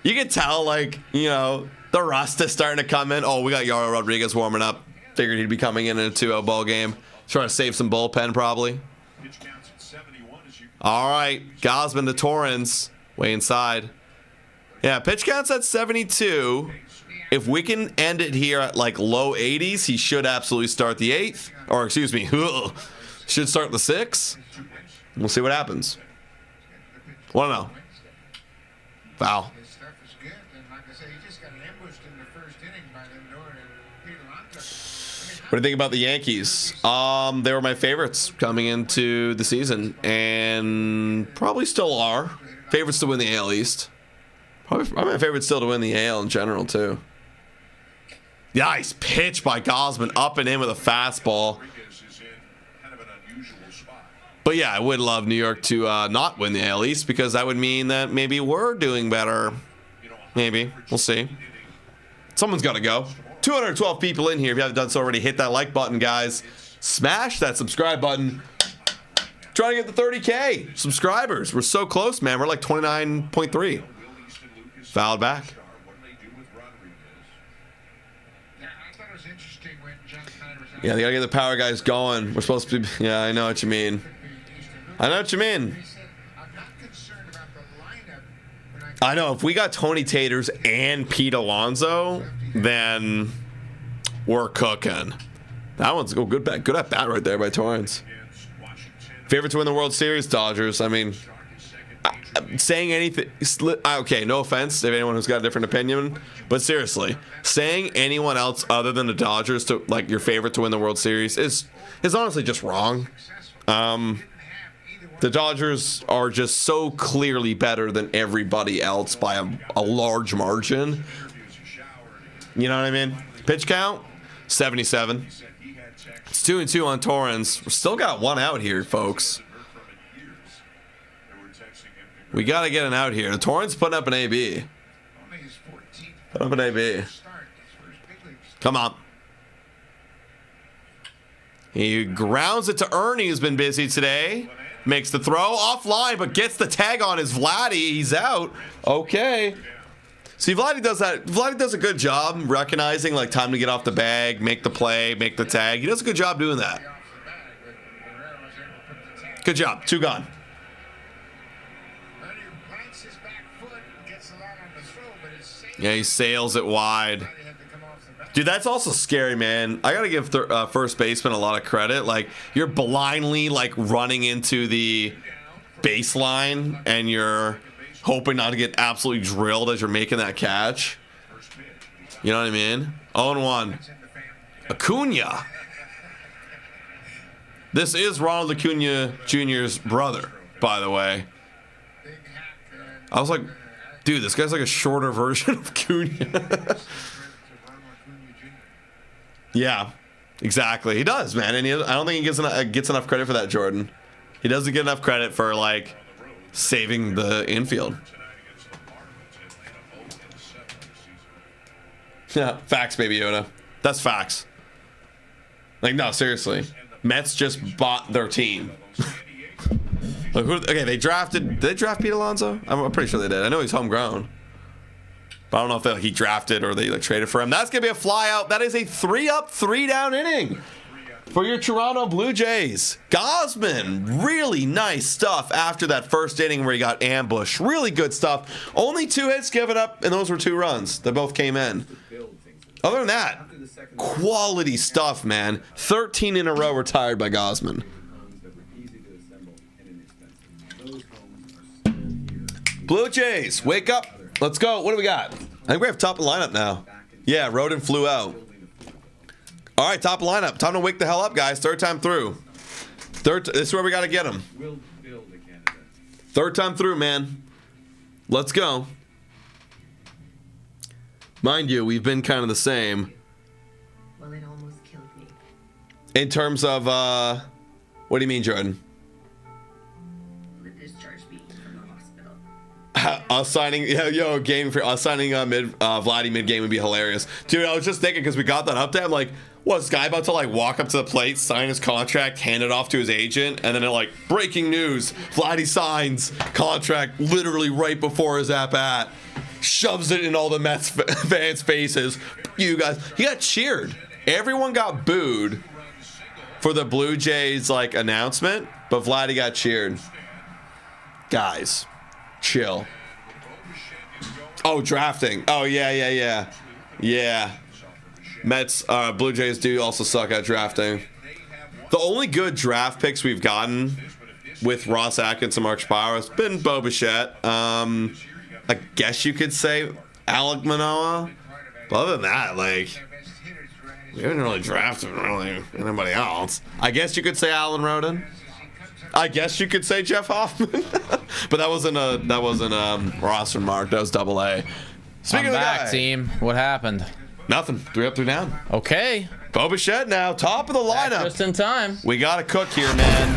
you can tell, like, you know, the rust is starting to come in. Oh, we got Yaro Rodriguez warming up. Figured he'd be coming in a 2-0 ball game. Trying to save some bullpen, probably. Pitch counts at 71 as you All right, Gosman to Torrens, way inside. Yeah, pitch counts at 72. If we can end it here at like low 80s, he should absolutely start the 8th. Or excuse me, should start the 6th. We'll see what happens. 1-0. Foul. His stuff is good, and like I say, he just got ambushed in the first inning by Lindor and Peter Lonka. What do you think about the Yankees? They were my favorites coming into the season, and probably still are. Favorites to win the AL East. Probably my favorite still to win the AL in general, too. Nice pitch by Gosman, up and in with a fastball. Rodriguez is in kind of an unusual spot. But yeah, I would love New York to not win the AL East, because that would mean that maybe we're doing better. Maybe. We'll see. Someone's got to go. 212 people in here. If you haven't done so already, hit that like button, guys. Smash that subscribe button. Trying to get the 30K subscribers. We're so close, man. We're like 29.3. Fouled back. What do they do with Rodriguez? Yeah, I thought it was interesting when John Snyder was out. Yeah, they got to get the power guys going. We're supposed to be... Yeah, I know what you mean. I know what you mean. He said, I'm not concerned about the lineup when I know. If we got Tony Taters and Pete Alonso, then we're cooking. That one's a good bet. Good at bat right there by Torrens. Against Washington. Favorite to win the World Series, Dodgers. I mean, saying anything... Okay, no offense if anyone who's got a different opinion, but seriously, saying anyone else other than the Dodgers to, like, your favorite to win the World Series is honestly just wrong. The Dodgers are just so clearly better than everybody else by a large margin. You know what I mean? Pitch count, 77. It's 2-2 on Torrens. We still got one out here, folks. We got to get an out here. Torrens putting up an AB. only his 14th Put up an AB. start, his first big league start. Come on. He grounds it to Ernie, who's been busy today. Makes the throw offline, but gets the tag on his Vladdy. He's out. Okay. See, Vladdy does that. Vladdy does a good job recognizing, like, time to get off the bag, make the play, make the tag. He does a good job doing that. Off the bat, but Guerrero was able to put the tag. Good job. 2 gone. Ernie plants his back foot and gets a lot on the throw, but it's safe. Yeah, he sails it wide. He had to come off the bat. Dude, that's also scary, man. I gotta give first baseman a lot of credit. Like, you're blindly, like, running into the baseline, and you're hoping not to get absolutely drilled as you're making that catch. You know what I mean? 0-1. Acuna. This is Ronald Acuna Jr.'s brother, by the way. Big hack, I was like, dude, this guy's like a shorter version of Acuna. Yeah, exactly. He does, man. And I don't think he gets enough credit for that, Jordan. He doesn't get enough credit for, like, saving the infield. Yeah, facts, baby Yoda. That's facts. Like, no, seriously. Mets just bought their team. Like, okay, they drafted. Did they draft Pete Alonso? I'm pretty sure they did. I know he's homegrown. But I don't know if he drafted or they like traded for him. That's going to be a fly out. That is a 3-up, 3-down inning for your Toronto Blue Jays. Gosman, really nice stuff after that first inning where he got ambushed. Really good stuff. Only 2 hits given up, and those were 2 runs. They both came in. Other than that, quality stuff, man. 13 in a row retired by Gosman. Blue Jays, wake up. Let's go. What do we got? I think we have top of the lineup now. Yeah, Rodin flew out. All right, top of the lineup. Time to wake the hell up, guys. Third time through. This is where we got to get him. Third time through, man. Let's go. Mind you, we've been kind of the same. Well, it almost killed me. In terms of, what do you mean, Jordan? Us signing, Vladimir mid game would be hilarious, dude. I was just thinking because we got that update. I'm like, what, is this guy about to like walk up to the plate, sign his contract, hand it off to his agent, and then they're like, breaking news: Vladdy signs contract literally right before his at bat, shoves it in all the Mets fans' faces. You guys, he got cheered. Everyone got booed for the Blue Jays like announcement, but Vladdy got cheered. Guys, chill. Oh, drafting. Oh, yeah. Mets, Blue Jays do also suck at drafting. The only good draft picks we've gotten with Ross Atkins and Mark Shapiro has been Bo Bichette. I guess you could say Alek Manoah. But other than that, like, we haven't really drafted really anybody else. I guess you could say Alan Rodin. I guess you could say Jeff Hoffman. But that wasn't roster mark. That was AA. Speaking of the back, guy, team. What happened? Nothing. 3 up, 3 down. Okay. Bo Bichette now, top of the lineup. Back just in time. We got to cook here, man.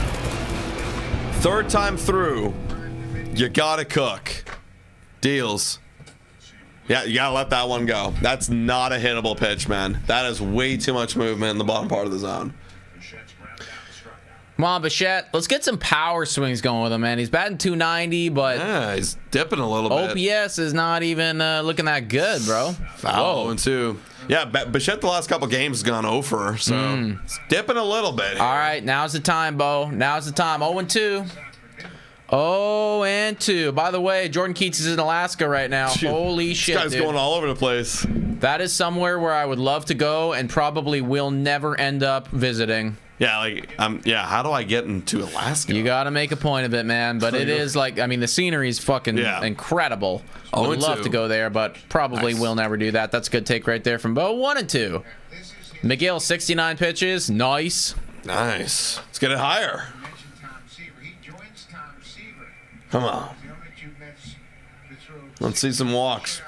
Third time through, you got to cook. Deals. Yeah, you got to let that one go. That's not a hittable pitch, man. That is way too much movement in the bottom part of the zone. Come on, Bichette. Let's get some power swings going with him, man. He's batting 290, but yeah, he's dipping a little bit. OPS is not even looking that good, bro. Foul 0-2. Yeah, Bichette the last couple games has gone over, so it's dipping a little bit. All right, now's the time, Bo. Now's the time. 0-2. 0-2. By the way, Jordan Keats is in Alaska right now. Dude, holy shit, this guy's dude. going all over the place. That is somewhere where I would love to go and probably will never end up visiting. Yeah, like, how do I get into Alaska? You got to make a point of it, man. But it is like, I mean, the scenery is fucking incredible. I would love to go there, but probably will never do that. That's a good take right there from Bo. 1-2. McGill, 69 pitches. Nice. Nice. Let's get it higher. Come on. Let's see some walks.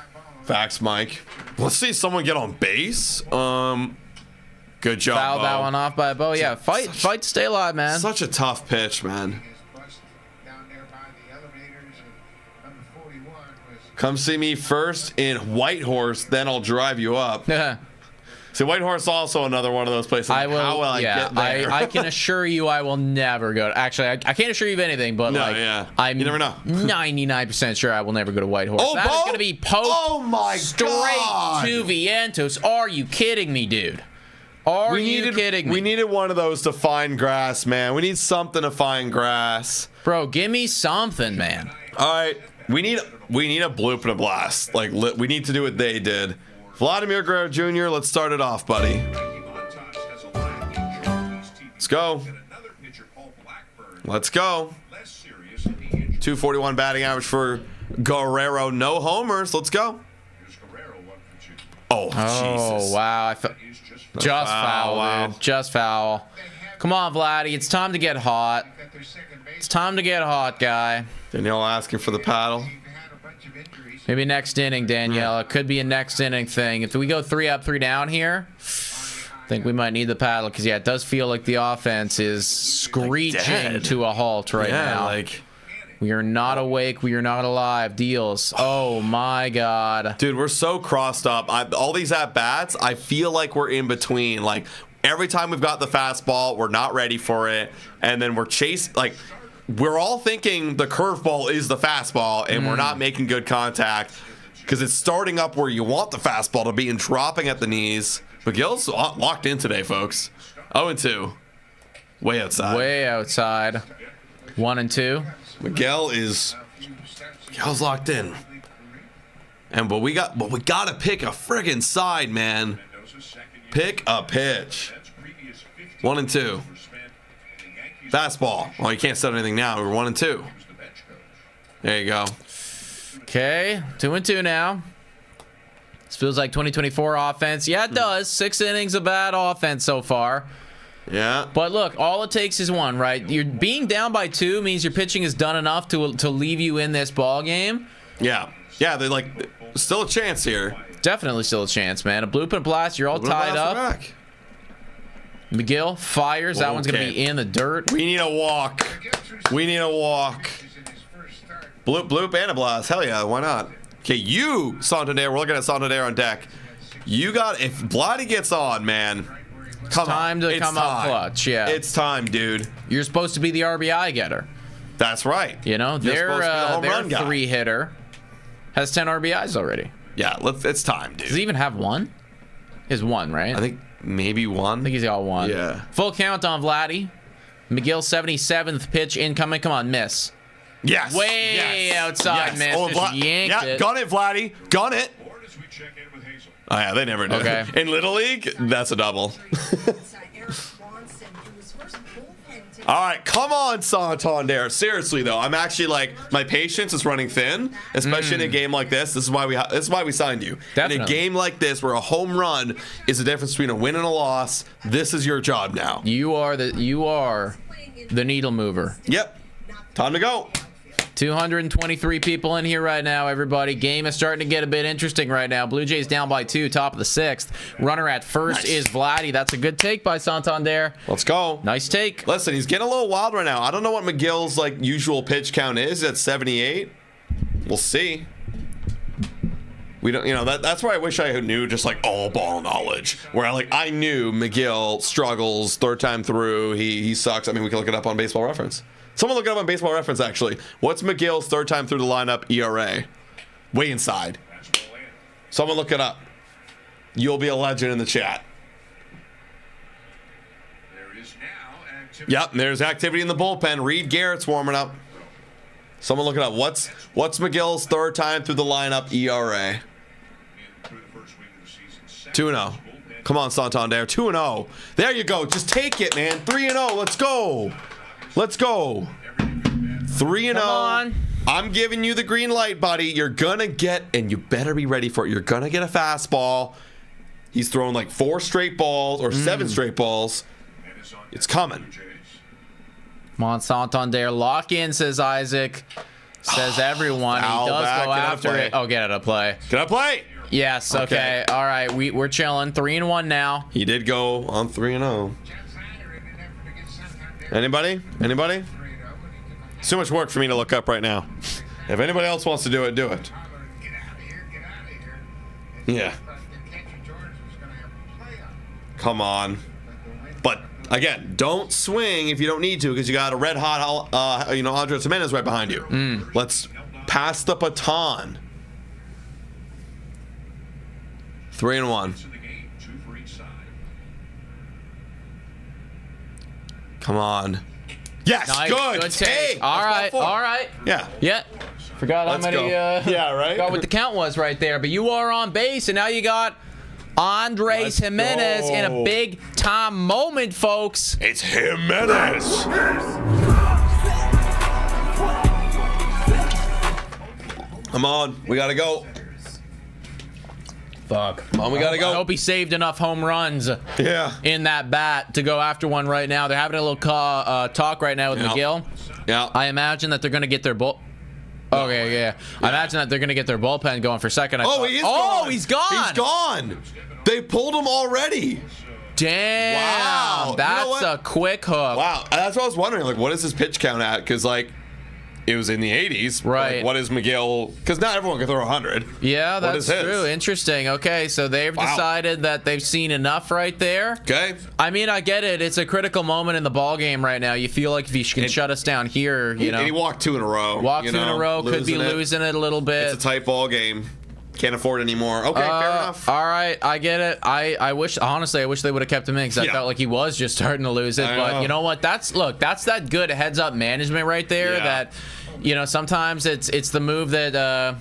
Facts, Mike. Let's see someone get on base. Good job, Foul Bo. that one off by Bo. Yeah, fight to stay alive, man. Such a tough pitch, man. Come see me first in Whitehorse, then I'll drive you up. See, Whitehorse also another one of those places. I will. How will I get there? I can assure you, I will never go. Actually, I can't assure you of anything, but I'm you never know. 99% sure I will never go to Whitehorse. Oh, that is going to be post. Straight to Vientos. Are you kidding me, dude? Are you kidding me? We needed one of those to find grass, man. We need something to find grass. Bro, give me something, man. All right. We need a bloop and a blast. Like, we need to do what they did. Vladimir Guerrero Jr., let's start it off, buddy. Let's go. Let's go. 241 batting average for Guerrero. No homers. Let's go. Oh, Jesus. Wow. Just foul, wow. dude. Just foul. Come on, Vladdy. It's time to get hot. It's time to get hot, guy. Danielle asking for the paddle. Maybe next inning, Danielle. It could be a next inning thing. If we go 3 up, 3 down here, I think we might need the paddle because, yeah, it does feel like the offense is screeching to a halt right now. Like, we are not awake. We are not alive. Deals. Oh, my God. Dude, we're so crossed up. All these at-bats, I feel like we're in between. Like, every time we've got the fastball, we're not ready for it, and then we're chasing. Like, we're all thinking the curveball is the fastball, and we're not making good contact because it's starting up where you want the fastball to be and dropping at the knees. McGill's locked in today, folks. 0-2. Way outside. Way outside. 1-2. Miguel's locked in. But we gotta pick a friggin' side, man. Pick a pitch. 1-2. Fastball. Well, you can't set anything now. We're 1-2. There you go. Okay, 2-2 now. This feels like 2024 offense. Yeah, it does. 6 innings of bad offense so far. Yeah. But look, all it takes is one, right? You're being down by 2 means your pitching is done enough to leave you in this ball game. Yeah. Yeah, they're like still a chance here. Definitely still a chance, man. A bloop and a blast, you're all tied up. McGill fires. That one's going to be in the dirt. We need a walk. We need a walk. Bloop, bloop, and a blast. Hell yeah, why not? Okay, you, Santander. We're looking at Santander on deck. You got, if Vladdy gets on, man. Time to come out clutch, yeah. It's time, dude. You're supposed to be the RBI getter. That's right. You know, their 3-hitter has 10 RBIs already. Yeah, it's time, dude. Does he even have one? Is one, right? I think maybe one. I think he's got one. Yeah. Full count on Vladdy. McGill 77th pitch incoming. Come on, miss. Yes. Way outside, man. Just yanked it. Gun it, Vladdy. Gun it. Oh, yeah, they never do. Okay. In Little League, that's a double. All right, come on, Santander. Seriously, though, I'm actually like, my patience is running thin, especially in a game like this. This is why we signed you. Definitely. In a game like this, where a home run is the difference between a win and a loss, this is your job now. You are the needle mover. Yep. Time to go. 223 people in here right now, everybody. Game is starting to get a bit interesting right now. Blue Jays down by 2, top of the 6th. Runner at first is Vladdy. That's a good take by Santander. Let's go. Nice take. Listen, he's getting a little wild right now. I don't know what McGill's like usual pitch count is at 78. We'll see. We don't, that's where I wish I knew just like all ball knowledge. Where I knew McGill struggles third time through. He sucks. I mean, we can look it up on Baseball Reference. Someone look it up on Baseball Reference, actually. What's McGill's third time through the lineup ERA? Way inside. Someone look it up. You'll be a legend in the chat. Yep, there's activity in the bullpen. Reed Garrett's warming up. Someone look it up. What's McGill's third time through the lineup ERA? 2-0. Come on, Santander. 2-0. There you go. Just take it, man. 3-0. Let's go. Let's go. 3-0. Come on. I'm giving you the green light, buddy. You're going to get, and you better be ready for it. You're going to get a fastball. He's throwing like 4 straight balls or 7 straight balls. It's coming. Come on, Santander. Lock in, says Isaac. Says everyone. He does go after it. Oh, get out of play. Get out of play. Yes, okay. All right, we're chilling. 3-1 now. He did go on 3-0. Anybody? Anybody? It's too much work for me to look up right now. If anybody else wants to do it, do it. Yeah. Come on. But again, don't swing if you don't need to, because you got a red hot, Andres Jimenez right behind you. Let's pass the baton. 3-1. Come on. Yes, nice, good take. All right. Yeah. Forgot how many forgot what the count was right there. But you are on base, and now you got Andres Jimenez in a big time moment, folks. It's Jimenez. Come on, we gotta go. Fuck. Come on, we gotta go. I hope he saved enough home runs in that bat to go after one right now. They're having a little talk right now with McGill. Yeah. I imagine that they're going to get their Okay, yeah. I imagine that they're going to get their bullpen going for a second. He is gone. He's gone. He's gone. They pulled him already. Damn. Wow. That's a quick hook. Wow. That's what I was wondering. Like, what is his pitch count at? Because, like, it was in the 80s. Right. Like, what is McGill? Because not everyone can throw 100. Yeah, What is that's his? true. Interesting. Okay, so they've decided that they've seen enough right there. Okay. I mean, I get it. It's a critical moment in the ball game right now. You feel like if you can shut us down here, you know. And he walked 2 in a row. Walked 2 in a row. Could be losing it a little bit. It's a tight ball game. Can't afford it anymore. Okay, fair enough. All right, I get it. I wish, honestly, I wish they would have kept him in because I felt like he was just starting to lose it. But you know what? That's that good heads-up management right there. Yeah. That, you know, sometimes it's the move that,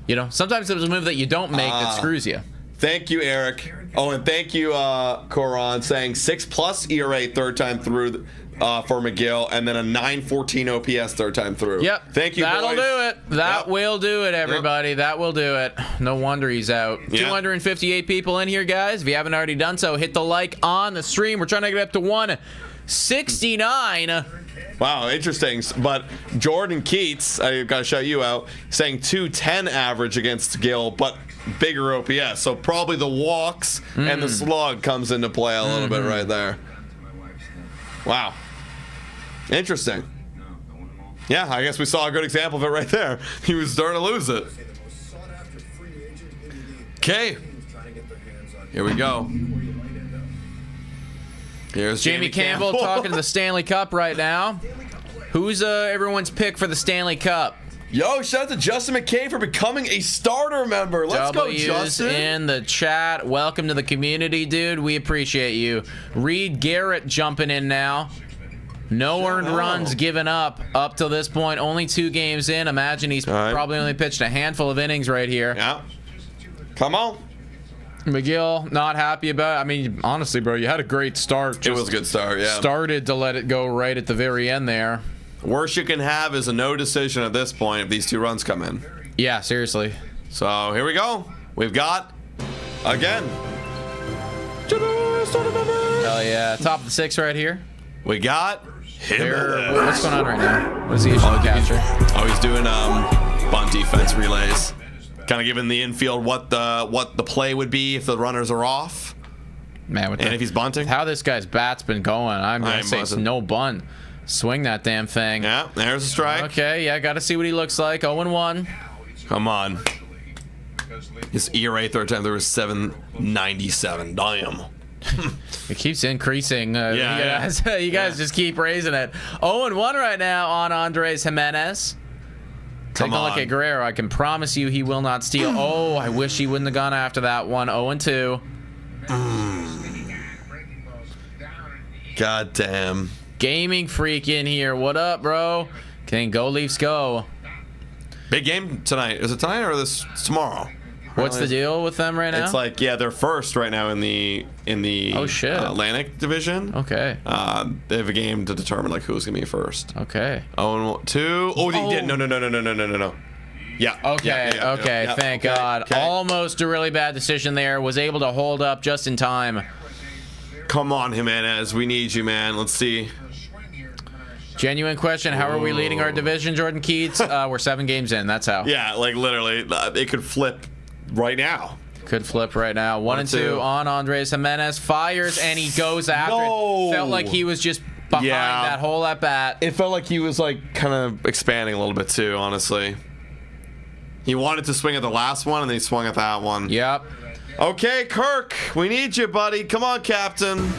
you know, sometimes it's a move that you don't make that screws you. Thank you, Eric. Oh, and thank you, Coron, saying 6+ ERA third time through for McGill, and then a 914 OPS third time through. Yep. Thank you, That'll boys. do it. That will do it, everybody. That will do it. No wonder he's out. Yep. 258 people in here, guys. If you haven't already done so, hit the like on the stream. We're trying to get up to 169. Wow, interesting. But Jordan Keats, I got to shout you out, saying 210 average against Gill, but bigger OPS. So probably the walks and the slug comes into play a little bit right there. Wow. Interesting. Yeah, I guess we saw a good example of it right there. He was starting to lose it. Okay. Here we go. Here's Jamie Campbell talking to the Stanley Cup right now. Who's everyone's pick for the Stanley Cup? Yo, shout out to Justin McKay for becoming a starter member. Let's go, Justin. In the chat. Welcome to the community, dude. We appreciate you. Reed Garrett jumping in now. No earned runs given up till this point. Only 2 games in. Imagine he's probably only pitched a handful of innings right here. Yeah. Come on. McGill, not happy about it. I mean, honestly, bro, you had a great start. It was a good start, yeah. Started to let it go right at the very end there. Worst you can have is a no decision at this point if these 2 runs come in. Yeah, seriously. So here we go. We've got, again. Hell yeah. Top of the 6 right here. We got what's going on right now? What is he issue the catcher? He's doing bunt defense relays. Kind of giving the infield what the play would be if the runners are off. Man, and if he's bunting. How this guy's bat's been going. I'm going to say it's no bunt. Swing that damn thing. Yeah, there's a strike. Okay, yeah, got to see what he looks like. 0-1. Come on. His ERA third time there was 797. Damn. It keeps increasing. You guys just keep raising it. 0-1 right now on Andres Jimenez. Take a look at Guerrero. I can promise you he will not steal. Oh, I wish he wouldn't have gone after that one. 0-2. God damn. Gaming freak in here. What up, bro? Can go Leafs go. Big game tonight. Is it tonight or this tomorrow? What's the deal with them right now? It's like, yeah, they're first right now in the Atlantic Division. Okay. They have a game to determine like who's gonna be first. Okay. 0-2. Oh, they did. No. Yeah. Okay. Thank God. Okay. Almost a really bad decision there. Was able to hold up just in time. Come on, Jimenez. We need you, man. Let's see. Genuine question. How are we leading our division, Jordan Keats? We're 7 games in. That's how. Yeah, like literally, it could flip right now. Could flip right now. 1-2 on Andres Jimenez. Fires, and he goes after it. Felt like he was just behind that whole at bat. It felt like he was like kind of expanding a little bit too, honestly. He wanted to swing at the last one, and then he swung at that one. Yep. Okay, Kirk, we need you, buddy. Come on, Captain.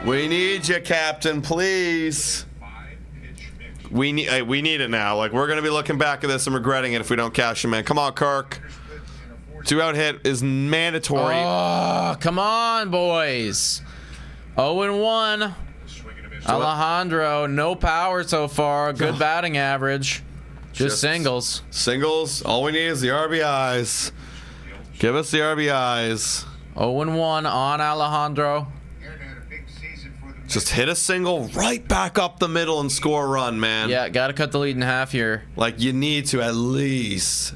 We need you, Captain, please. We need it now. Like, we're going to be looking back at this and regretting it if we don't cash him in. Come on, Kirk. 2-out hit is mandatory. Oh, come on, boys. 0-1. Alejandro, no power so far. Good batting average. Just singles. Singles. All we need is the RBIs. Give us the RBIs. 0-1 on Alejandro. Just hit a single right back up the middle and score a run, man. Yeah, got to cut the lead in half here. Like, you need to at least.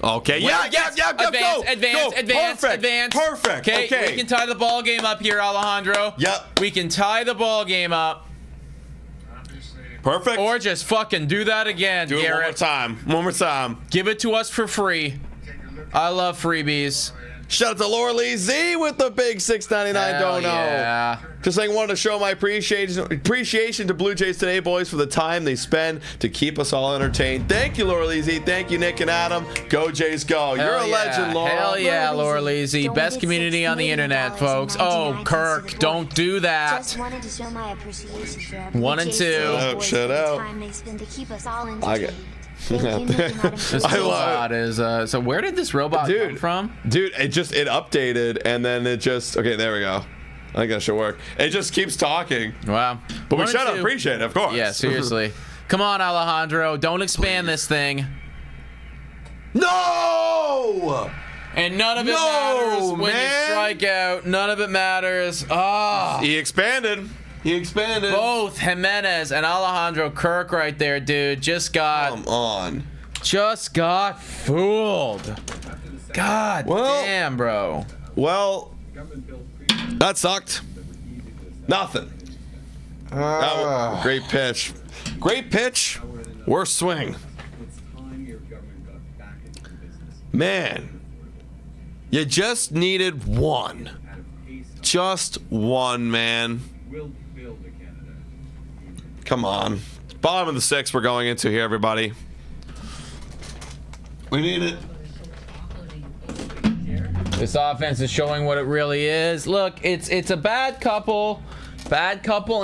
Okay, yeah, Advance. Perfect. Okay, we can tie the ball game up here, Alejandro. Yep. We can tie the ball game up. Perfect. Or just fucking do that again, Do it Garrett. one more time. Give it to us for free. I love freebies. Shout out to Laura Lee Z with the big $6.99 dono. Yeah. Just saying, wanted to show my appreciation to Blue Jays today, boys, for the time they spend to keep us all entertained. Thank you, Laura Lee Z. Thank you, Nick and Adam. Go Jays, go. You're a legend, Laura. Hell yeah, Laura Lee Z. Best community on the internet, folks. Oh, Kirk, don't do that. Just wanted to show my appreciation for our 1 and 2. Shut up. time they spend to keep us all I get. entertained. Thank you, Nick and Adam. This I robot is so where did this robot come from? Dude, it updated and then it just, okay, there we go. I think that should work. It just keeps talking. Wow. But we 1 and should 2. appreciate it, of course. Yeah, seriously. Come on, Alejandro. Don't expand this thing. No! And none of it No, matters when man. you strike out. None of it matters. Ah. He expanded. He expanded. Both Jimenez and Alejandro Kirk right there, dude. Just got fooled. God damn, bro. Well, that sucked. Nothing. Great pitch. Great pitch. Worst swing. Man, you just needed one. Just one, man. Come on. Bottom of the 6th we're going into here, everybody. We need it. This offense is showing what it really is. Look, it's a bad couple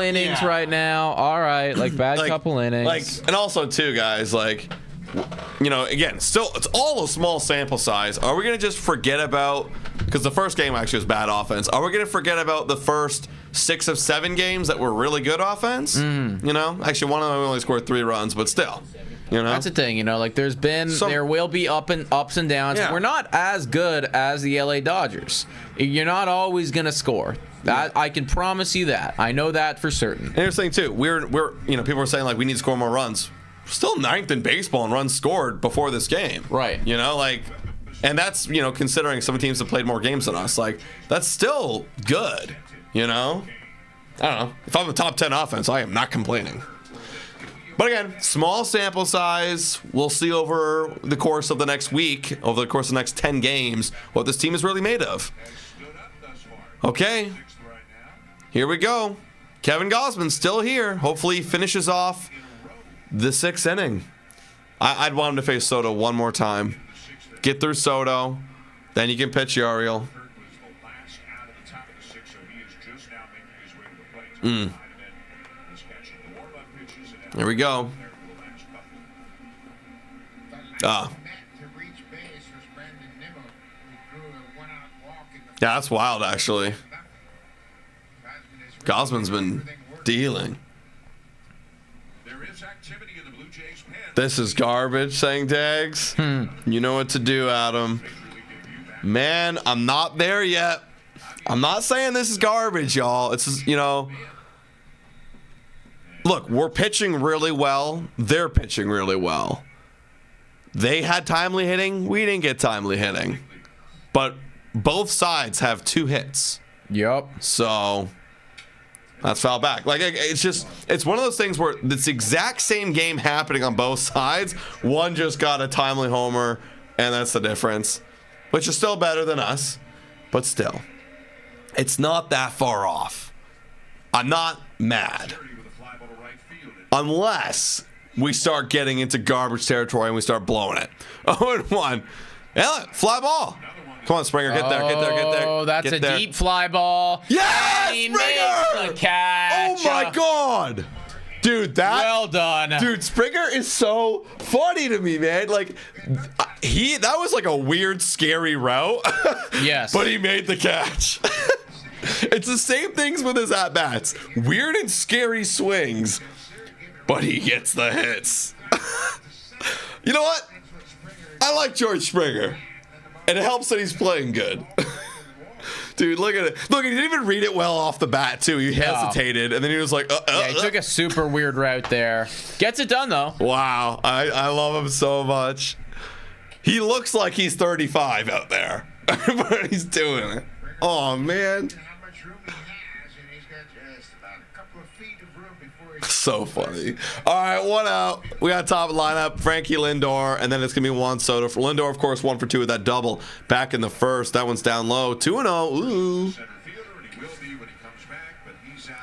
innings right now. All right, bad couple innings. And also too, guys, again, still it's all a small sample size. Are we gonna just forget about, because the first game actually was bad offense, are we gonna forget about the first 6 of 7 games that were really good offense? Actually one of them only scored 3 runs, but still. That's the thing, there will be ups and downs. Yeah. We're not as good as the LA Dodgers. You're not always gonna score. I can promise you that. I know that for certain. And here's the thing too, we're people are saying we need to score more runs. We're still 9th in baseball in runs scored before this game. Right. And that's, considering some teams have played more games than us, that's still good, I don't know. If I'm a top 10 offense, I am not complaining. But again, small sample size. We'll see over the course of the next week, over the course of the next 10 games, what this team is really made of. Okay. Here we go. Kevin Gausman's still here. Hopefully he finishes off the 6th inning. I'd want him to face Soto one more time. Get through Soto. Then you can pitch Yariel. There we go. Yeah, that's wild, actually. Gausman's been dealing. This is garbage, saying Dags. You know what to do, Adam. Man, I'm not there yet. I'm not saying this is garbage, y'all. It's just, look, we're pitching really well. They're pitching really well. They had timely hitting. We didn't get timely hitting. But both sides have 2 hits. Yep. So that's foul back. It's one of those things where it's the exact same game happening on both sides. One just got a timely homer, and that's the difference. Which is still better than us. But still, it's not that far off. I'm not mad. Unless we start getting into garbage territory and we start blowing it. 0-1. Yeah, fly ball. Come on, Springer, get there. Oh, that's a deep fly ball. Yes, he Springer! makes the catch. Oh my God, dude, well done. Dude, Springer is so funny to me, man. That was a weird, scary route. Yes, but he made the catch. It's the same things with his at bats. Weird and scary swings. But he gets the hits. You know what? I like George Springer. And it helps that he's playing good. Dude, look at it. Look, he didn't even read it well off the bat, too. He hesitated, and then he was like, Yeah, he took a super weird route there. Gets it done, though. Wow. I love him so much. He looks like he's 35 out there. But he's doing it. Oh, man. How much room he has, and he's got just about a couple of feet of room before he So funny. All right, 1 out. We got top lineup, Frankie Lindor, and then it's going to be Juan Soto. For Lindor, of course, 1 for 2 with that double back in the first. That one's down low. 2-0. Ooh. Center fielder, and he will be when he comes back, but he's out,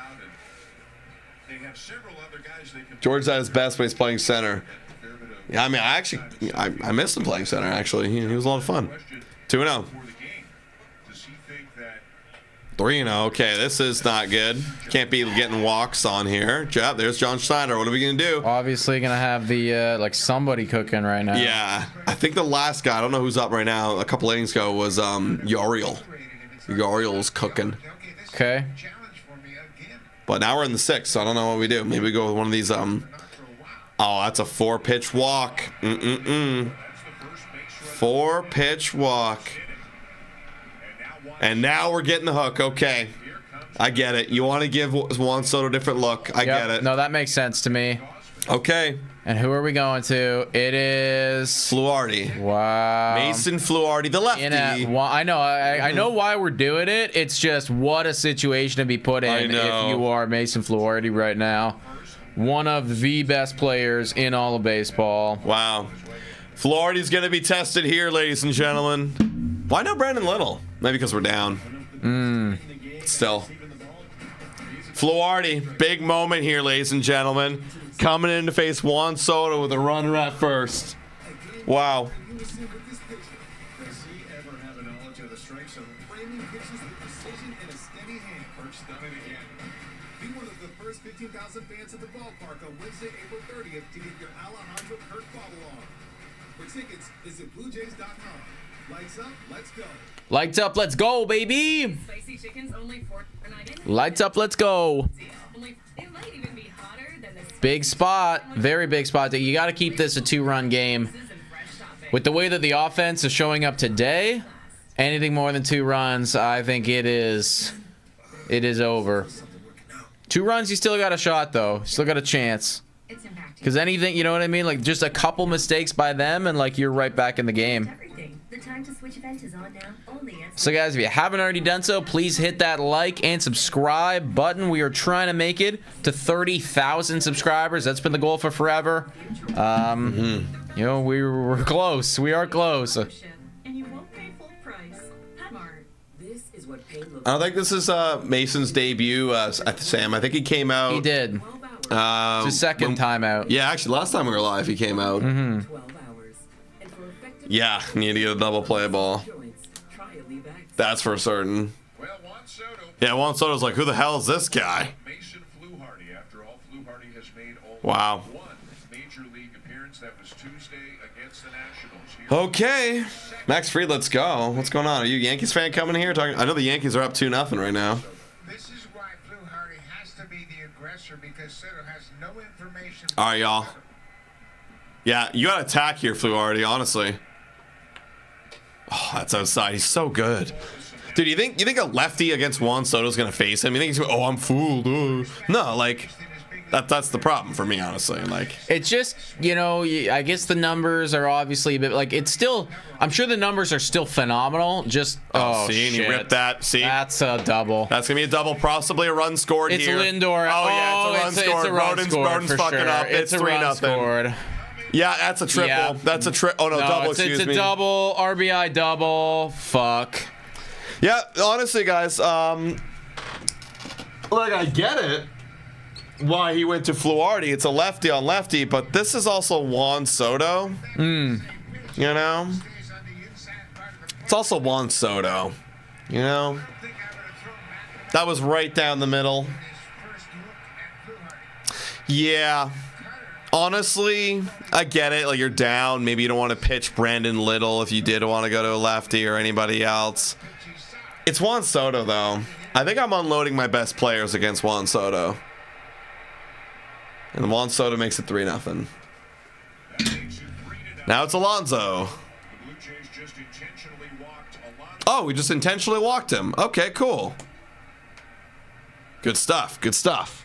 and they have several other guys they can. George's at his best when he's playing center. Yeah, I mean, I missed him playing center, actually. He was a lot of fun. 2-0. 3-0. Okay, this is not good. Can't be getting walks on here. Yep, there's John Schneider. What are we going to do? Obviously going to have the, like, somebody cooking right now. Yeah, I think the last guy, I don't know who's up right now, a couple innings ago was Yariel. Yariel's cooking. Okay. But now we're in the 6th, so I don't know what we do. Maybe we go with one of these, oh, that's a 4-pitch walk. 4-pitch walk. And now we're getting the hook. Okay. I get it. You want to give Juan Soto a different look. I get it. No, that makes sense to me. Okay. And who are we going to? It is Fluharty. Wow. Mason Fluharty, the lefty. I know. I know why we're doing it. It's just what a situation to be put in if you are Mason Fluharty right now. One of the best players in all of baseball. Wow. Fluharty's going to be tested here, ladies and gentlemen. Why no Brandon Little? Maybe because we're down. Still. Fluharty, big moment here, ladies and gentlemen. Coming in to face Juan Soto with a runner at first. Wow. Fans at the ballpark on Wednesday, April 30th to get your Alejandro Kirk follow-on. For tickets, visit BlueJays.com. Lights up, let's go. Lights up, let's go, baby. Spicy chicken's only $4.99. Lights up, let's go. It might even be hotter than this. Big spot, very big spot. You got to keep this a 2-run game. With the way that the offense is showing up today, anything more than 2 runs, I think it is over. 2 runs, you still got a shot, though. Still got a chance. Because anything, you know what I mean? Like, just a couple mistakes by them, and, like, you're right back in the game. The time to switch event is on now. So, guys, if you haven't already done so, please hit that like and subscribe button. We are trying to make it to 30,000 subscribers. That's been the goal for forever. You know, we're close. We are close. And you won't pay full price. This is what paid looks I don't think this is Mason's debut, Sam. I think he came out. He did. It's his second time out. Yeah, actually, last time we were live, he came out. 12 hours. Yeah, need to get a double play ball. That's for certain. Well, Juan Soto. Yeah, Juan Soto's like, who the hell is this guy? Mason Fluharty. After all, Fluharty has made only Wow. one major league appearance. That was Tuesday against the Nationals. Okay. Max Fried, let's go. What's going on? Are you a Yankees fan coming here? I know the Yankees are up 2-0 right now. This is why Fluharty has to be the aggressor, because Soto has no information. All right, y'all. Yeah, you got to attack here, Fluharty, honestly. Oh, that's outside. He's so good. Dude, you think a lefty against Juan Soto is going to face him? You think he's going to, oh, I'm fooled. No, like, that's the problem for me, honestly. Like, it's just, you know, I guess the numbers are obviously a bit, like, it's still, I'm sure the numbers are still phenomenal. Just, see, and shit. you ripped that. See? That's a double. That's going to be a double, possibly a run scored it's here. It's Lindor. Oh, yeah, it's a run scored. It's a run scored Rodin's for fucking sure. up. It's a 3-0. run scored. Yeah, that's a triple. Yeah. That's a triple. Oh, no, double, excuse me. It's a double, RBI double. Fuck. Yeah, honestly, guys, like, I get it why he went to Fluharty. It's a lefty on lefty, but this is also Juan Soto. You know? It's also Juan Soto. You know? That was right down the middle. Yeah. Honestly, I get it. Like, you're down. Maybe you don't want to pitch Brandon Little if you did want to go to a lefty or anybody else. It's Juan Soto, though. I think I'm unloading my best players against Juan Soto. And Juan Soto makes it 3-0. Now it's Alonso. Oh, we just intentionally walked him. Okay, cool. Good stuff. Good stuff.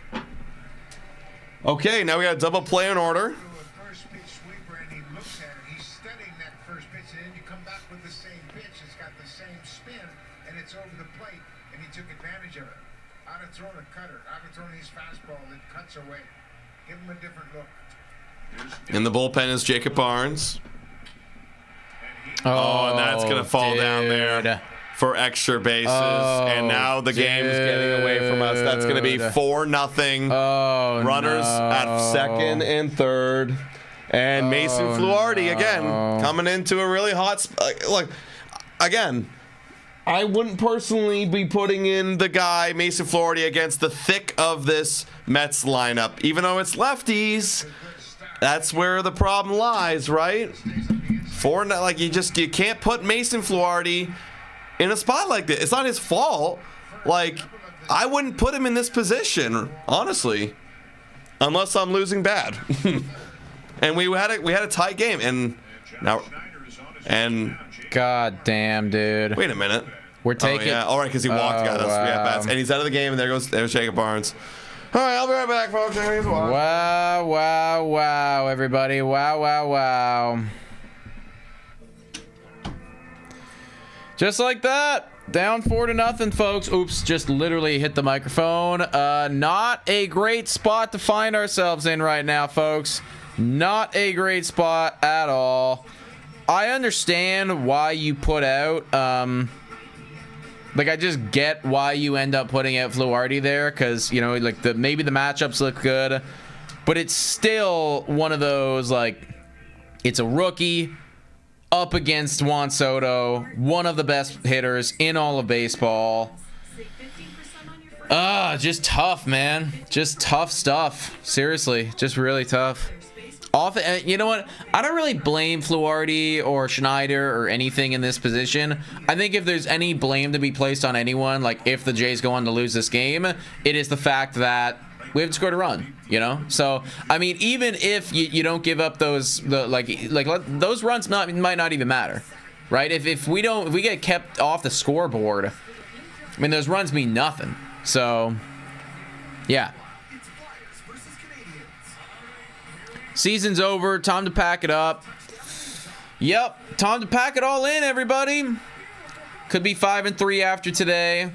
Okay, now we got a double play in order. First pitch sweeper, and he looks at it. He's studying that first pitch, and then you come back with the same pitch. It's got the same spin, and it's over the plate, and he took advantage of it. I'd have thrown a cutter. I'd have thrown his fastball that cuts away. Give him a different look. In the bullpen is Jacob Barnes. Oh, and that's going to fall down there for extra bases. And now the game is getting away from us. That's going to be 4-0. Runners at second and third. And Mason Fluharty, again, coming into a really hot look, again, I wouldn't personally be putting in the guy, Mason Fluharty, against the thick of this Mets lineup. Even though it's lefties, that's where the problem lies, right? You can't put Mason Fluharty in a spot like this. It's not his fault. Like, I wouldn't put him in this position, honestly, unless I'm losing bad. And we had a tight game, and now, and god damn, dude. Wait a minute. We're taking. Oh, yeah. All right, because he walked, got us. Wow. We have bats, and he's out of the game. And there's Jacob Barnes. All right, I'll be right back, folks. Wow, everybody. Wow. Just like that. Down 4-0, folks. Oops, just literally hit the microphone. Not a great spot to find ourselves in right now, folks. Not a great spot at all. I understand why you put out, I just get why you end up putting out Fluharty there, because, you know, like, maybe the matchups look good, but it's still one of those, like, it's a rookie up against Juan Soto, one of the best hitters in all of baseball. Just tough, man. Just tough stuff. Seriously, just really tough. You know what? I don't really blame Fluharty or Schneider or anything in this position. I think if there's any blame to be placed on anyone, like if the Jays go on to lose this game, it is the fact that we haven't scored a run, you know? So, I mean, even if you don't give up those, those runs might not even matter, right? If we get kept off the scoreboard, I mean, those runs mean nothing. So, yeah. Season's over. Time to pack it up. Yep. Time to pack it all in, everybody. Could be 5-3 after today.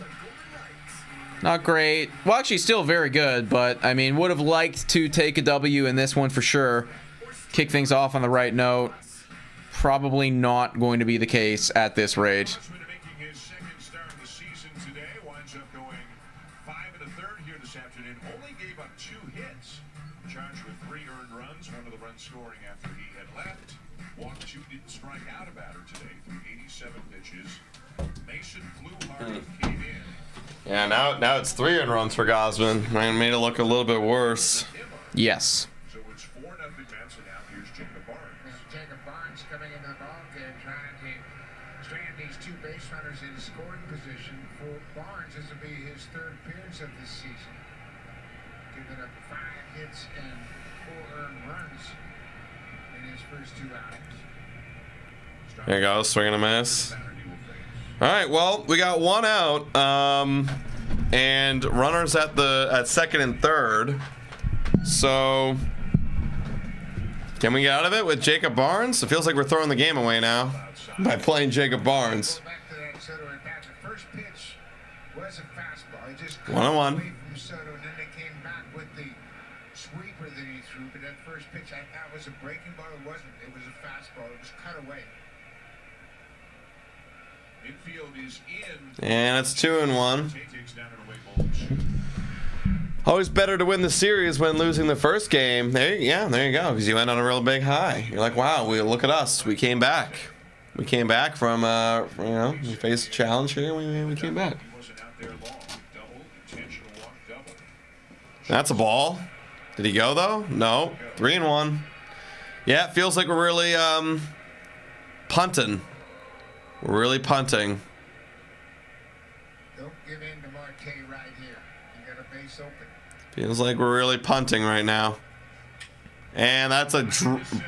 Not great. Well, actually, still very good, but, I mean, would have liked to take a W in this one for sure. Kick things off on the right note. Probably not going to be the case at this rate. Making his second start of the season today, winds up going 5 1/3 here this afternoon. Only gave up 2 hits. Charged with 3 earned runs, one of the runs scoring after he had left. Walked 2, didn't strike out a batter today through 87 pitches. Mason Fluharty came in. Yeah, now it's 3 earned runs for Gosman. I made it look a little bit worse. Yes. So it's 4-0 Mets, and now here's Jacob Barnes. Jacob Barnes coming into the ball game, trying to strand these 2 base runners in scoring position. For Barnes, this will be his 3rd appearance of this season. Giving up 5 hits and 4 earned runs in his first 2 outings. There you go, swing and a miss. All right, well, we got 1 out, and runners at second and third. So, can we get out of it with Jacob Barnes? It feels like we're throwing the game away now by playing Jacob Barnes. Back to that Soto at bat. The first pitch was a fastball. He just 1-1. away from Soto, and then they came back with the sweeper that he threw. But that first pitch, I thought was a breaking ball. It wasn't. It was a fastball. It was cut away. Infield is in. And it's 2-1. Always better to win the series when losing the first game. There you go, because you went on a real big high. You're like, wow, look at us. We came back. We came back from, we faced a challenge here. We came back. That's a ball. Did he go, though? No. 3-1. Yeah, it feels like we're really punting. We're really punting. Don't give in to Marte right here. You got a base open. Feels like we're really punting right now. And that's a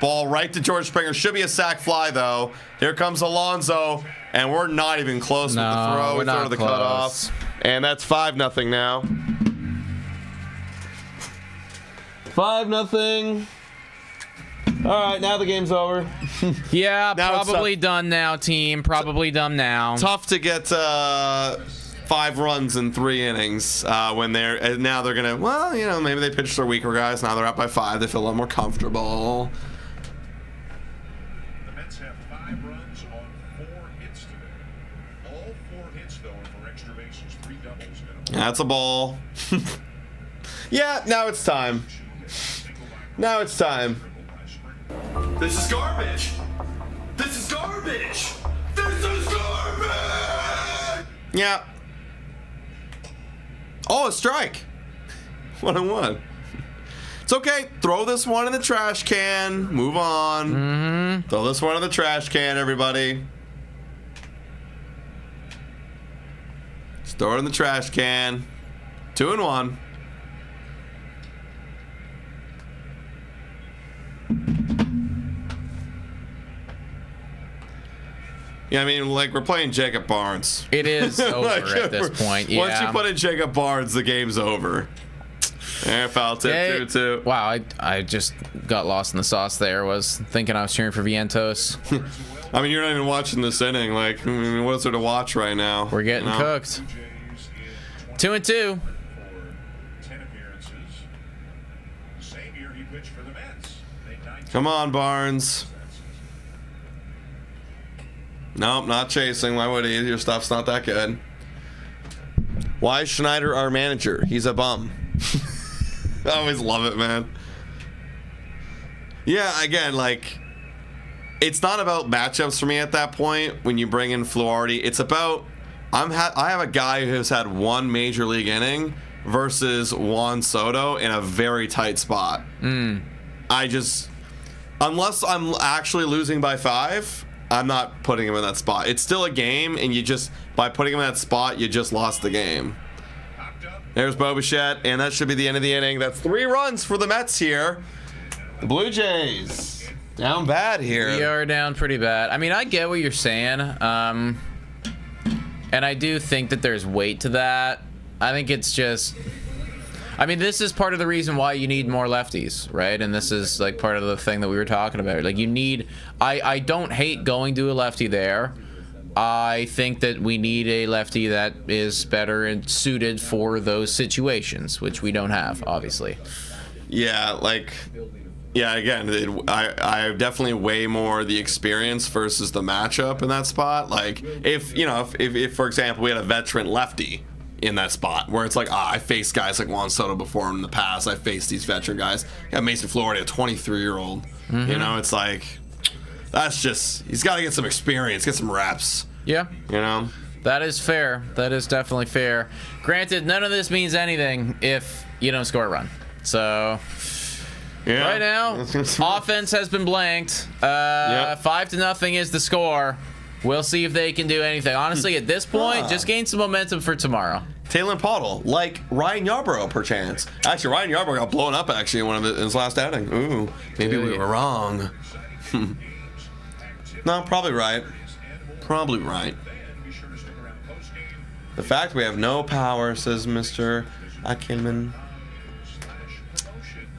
ball right to George Springer. Should be a sac fly, though. Here comes Alonso, and we're not even close with the throw. We're not to the close. cutoff. And that's 5-0 now. 5-0. All right, now the game's over. Yeah, probably done now, team. Probably done now. Tough to get 5 runs in 3 innings when now they're gonna, well, you know, maybe they pitched their weaker guys. Now they're up by 5. They feel a little more comfortable. The Mets have 5 runs on 4 hits today. All 4 hits, though, are for extra bases, 3 doubles. That's a ball. Yeah, now it's time. Now it's time. This is garbage. This is garbage. This is garbage. Yeah. Oh, a strike. 1-1. It's okay. Throw this one in the trash can. Move on. Throw this one in the trash can, everybody. Just throw it in the trash can. 2-1. Yeah, I mean, like, we're playing Jacob Barnes. It is over at this point, yeah. Once you put in Jacob Barnes, the game's over. Foul tip, 2-2. Wow, I just got lost in the sauce there. Was thinking I was cheering for Vientos. I mean, you're not even watching this inning. Like, I mean, what's there to watch right now? We're getting cooked. 2-2. 10 appearances. Same year he pitched for the Mets. Come on, Barnes. Nope, not chasing. Why would he? Your stuff's not that good. Why is Schneider our manager? He's a bum. I always love it, man. Yeah, again, like, it's not about matchups for me at that point when you bring in Fluharty. It's about I have a guy who's had 1 major league inning versus Juan Soto in a very tight spot. I just, unless I'm actually losing by 5, I'm not putting him in that spot. It's still a game, and you just, by putting him in that spot, you just lost the game. There's Bo Bichette, and that should be the end of the inning. That's 3 runs for the Mets here. The Blue Jays down bad here. We are down pretty bad. I mean, I get what you're saying, and I do think that there's weight to that. I think it's just, I mean, this is part of the reason why you need more lefties, right? And this is like part of the thing that we were talking about. Like, you need, I don't hate going to a lefty there. I think that we need a lefty that is better and suited for those situations, which we don't have, obviously. Yeah, like, yeah, again, I definitely weigh more the experience versus the matchup in that spot. Like, if, you know, if for example, we had a veteran lefty in that spot where it's like, I faced guys like Juan Soto before in the past. I faced these veteran guys. Yeah, Mason Fluharty, a 23-year-old. You know, it's like, that's just, he's got to get some experience, get some reps. Yeah. You know? That is fair. That is definitely fair. Granted, none of this means anything if you don't score a run. So, yeah. Right now, offense has been blanked. 5-0 is the score. We'll see if they can do anything. Honestly, at this point, just gain some momentum for tomorrow. Taylor Pottle, like Ryan Yarbrough, perchance. Actually, Ryan Yarbrough got blown up, actually, in one of his last outing. Ooh, maybe we were wrong. No, probably right. Probably right. The fact we have no power, says Mr. Ackerman.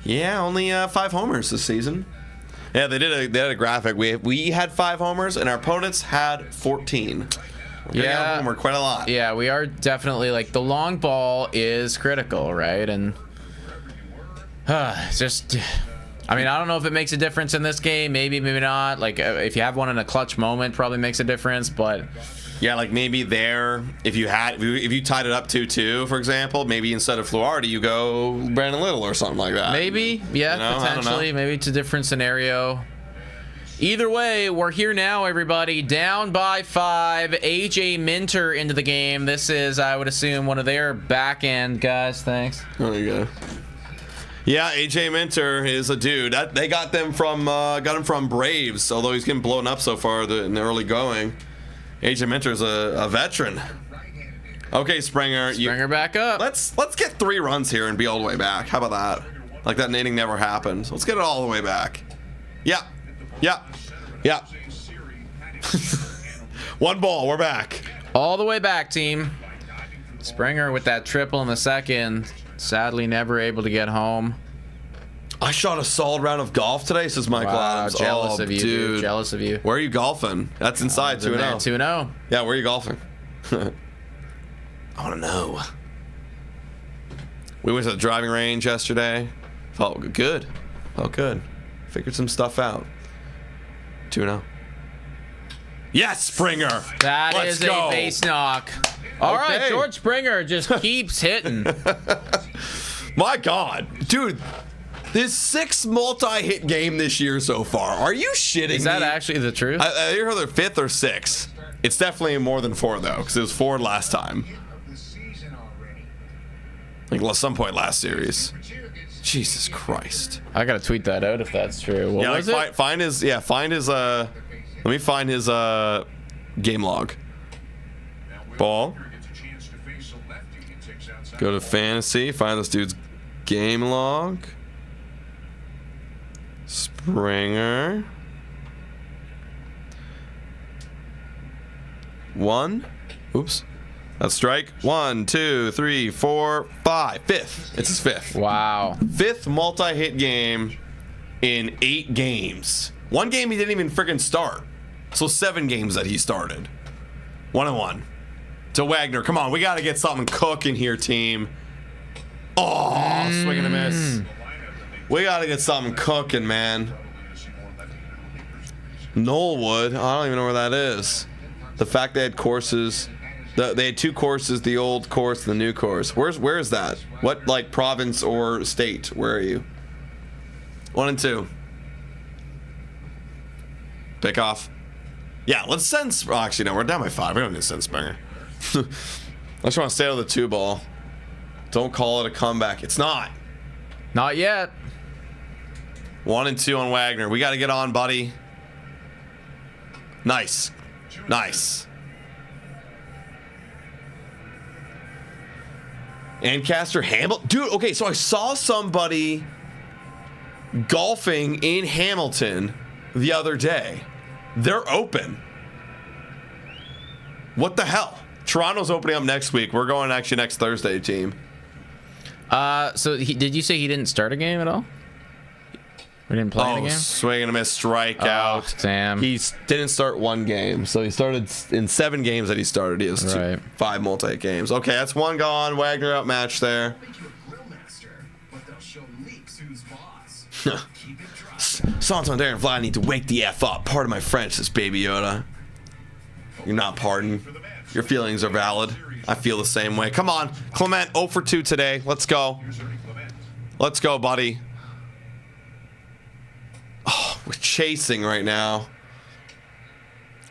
Yeah, only 5 homers this season. Yeah, they had a graphic. We had 5 homers, and our opponents had 14. We're quite a lot. Yeah, we are definitely, like, the long ball is critical, right? And just, I mean, I don't know if it makes a difference in this game. Maybe, maybe not. Like, if you have one in a clutch moment, probably makes a difference. But yeah, like maybe there, if you tied it up 2-2, for example, maybe instead of Fluharty, you go Brandon Little or something like that. Maybe, yeah, you know, potentially. Maybe it's a different scenario. Either way, we're here now, everybody. Down by 5. AJ Minter into the game. This is, I would assume, one of their back end guys. Thanks. There you go. Yeah, AJ Minter is a dude. They got him from Braves, although he's getting blown up so far in the early going. AJ Minter's a veteran. Okay, Springer. Springer back up. Let's get 3 runs here and be all the way back. How about that? Like that inning never happened. So let's get it all the way back. Yeah. Yeah. Yeah. 1 ball. We're back. All the way back, team. Springer with that triple in the second. Sadly, never able to get home. I shot a solid round of golf today, says Michael Adams. Jealous of you, dude. Jealous of you. Where are you golfing? That's inside 2-0. 2-0. Yeah, where are you golfing? I want to know. We went to the driving range yesterday. Felt good. Felt good. Figured some stuff out. 2-0. Yes, Springer. That Let's is go. a base knock. All right, George Springer just keeps hitting. My God, dude. This 6 multi-hit game this year so far. Are you shitting me? Is that actually the truth? I hear they're 5th or 6th. It's definitely more than 4 though, because it was 4 last time. Like some point last series. Jesus Christ. I gotta tweet that out if that's true. What was it? Find his. Yeah, find his. Let me find his game log. Ball. Go to fantasy. Find this dude's game log. Springer. 1. Oops. That's strike. 1, 2, 3, 4, 5. 5th. It's his 5th. Wow. 5th multi-hit game in 8 games. 1 game he didn't even freaking start. So 7 games that he started. 1-1. To Wagner. Come on, we got to get something cooking here, team. Oh, swing and a miss. We got to get something cooking, man. Knollwood. I don't even know where that is. The fact they had courses. They had 2 courses, the old course and the new course. Where is that? What, like, province or state? Where are you? 1 and 2. Pick off. Yeah, let's send... Oh, actually, no, we're down by 5. We don't need to send Springer. I just want to stay out of the 2 ball. Don't call it a comeback. It's not. Not yet. 1 and 2 on Wagner. We got to get on, buddy. Nice. Nice. Ancaster Hamilton. Dude, okay, so I saw somebody golfing in Hamilton the other day. They're open. What the hell? Toronto's opening up next week. We're going actually next Thursday, team. So did you say he didn't start a game at all? We didn't play in a game? Swing and a miss, strikeout. Oh, damn. He didn't start 1 game, so he started in 7 games that he started. He has 5 multi games. Okay, that's 1 gone. Wagner outmatched there. Santander and Vlad need to wake the F up. Pardon my French, says Baby Yoda. You're not pardoned. Your feelings are valid. I feel the same way. Come on, Clement, 0 for 2 today. Let's go. Let's go, buddy. Oh, we're chasing right now.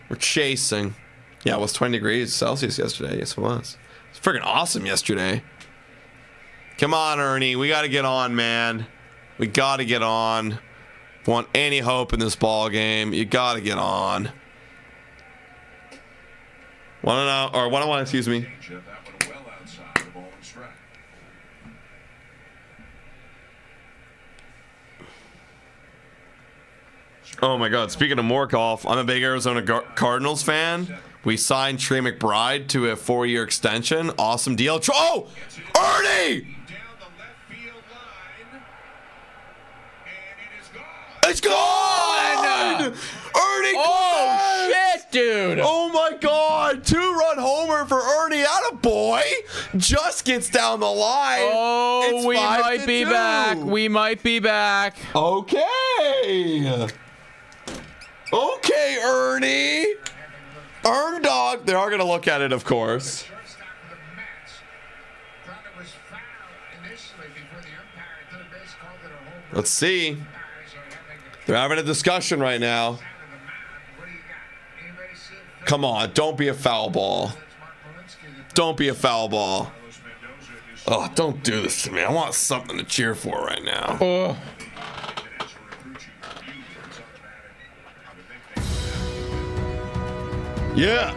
We're chasing. Yeah, it was 20 degrees Celsius yesterday. Yes, it was. It's freaking awesome yesterday. Come on, Ernie. We got to get on, man. We got to get on. If you want any hope in this ball game, you got to get on. 1-1, excuse me. Oh my God! Speaking of more golf, I'm a big Arizona Cardinals fan. We signed Trey McBride to a 4-year extension. Awesome deal. Oh, Ernie! It's gone! Ernie! Oh shit, dude! Oh my God! 2-run homer for Ernie. Attaboy! Just gets down the line. Oh, it's we might be 5-2. back. We might be back. Okay. Okay, Ernie. Earn dog. They are going to look at it, of course. Let's see. They're having a discussion right now. Come on. Don't be a foul ball. Don't be a foul ball. Oh, don't do this to me. I want something to cheer for right now. Oh. Yeah.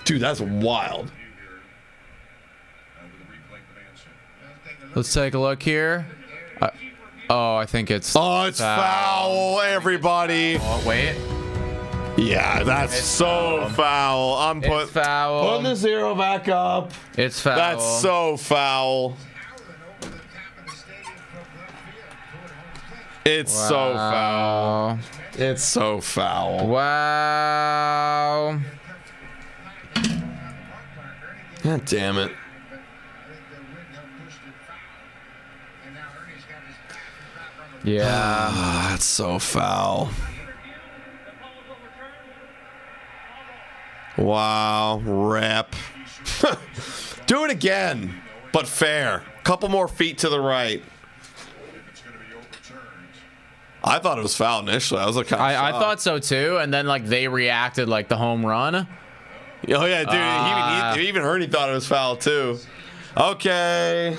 Dude, that's wild. Let's take a look here. I think it's... Oh, it's foul, everybody. Oh, wait. Yeah, that's so foul. I'm putting the 0 back up. It's foul. That's so foul. It's so foul. It's so foul. Wow. God damn it. Yeah. That's so foul. Wow, rep. Do it again, but fair. Couple more feet to the right. I thought it was foul initially. I was like, I thought so too, and then like they reacted like the home run. Oh yeah, dude. Even Ernie thought it was foul too. Okay.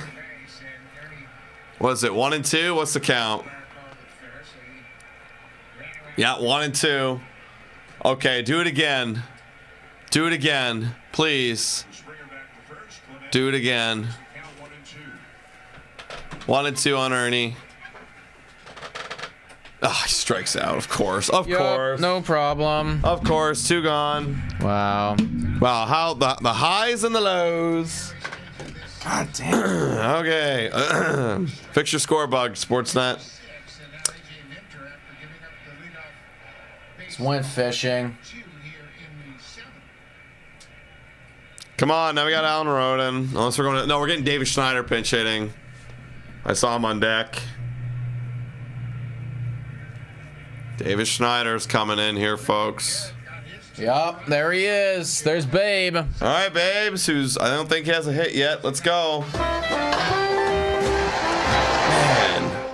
What is it? 1 and 2. What's the count? Yeah, 1 and 2. Okay, do it again. Do it again, please. Do it again. 1 and 2 on Ernie. Ah, he strikes out, of course. Of course. No problem. Of course, 2 gone. Wow. Wow, how the highs and the lows. God damn. Okay. Fix your score bug, Sportsnet. Just went fishing. Come on, now we got Alan Roden. Unless we're going to... No, we're getting David Schneider pinch hitting. I saw him on deck. David Schneider's coming in here, folks. Yup, there he is. There's Babe. All right, Babes, who's... I don't think he has a hit yet. Let's go. Man.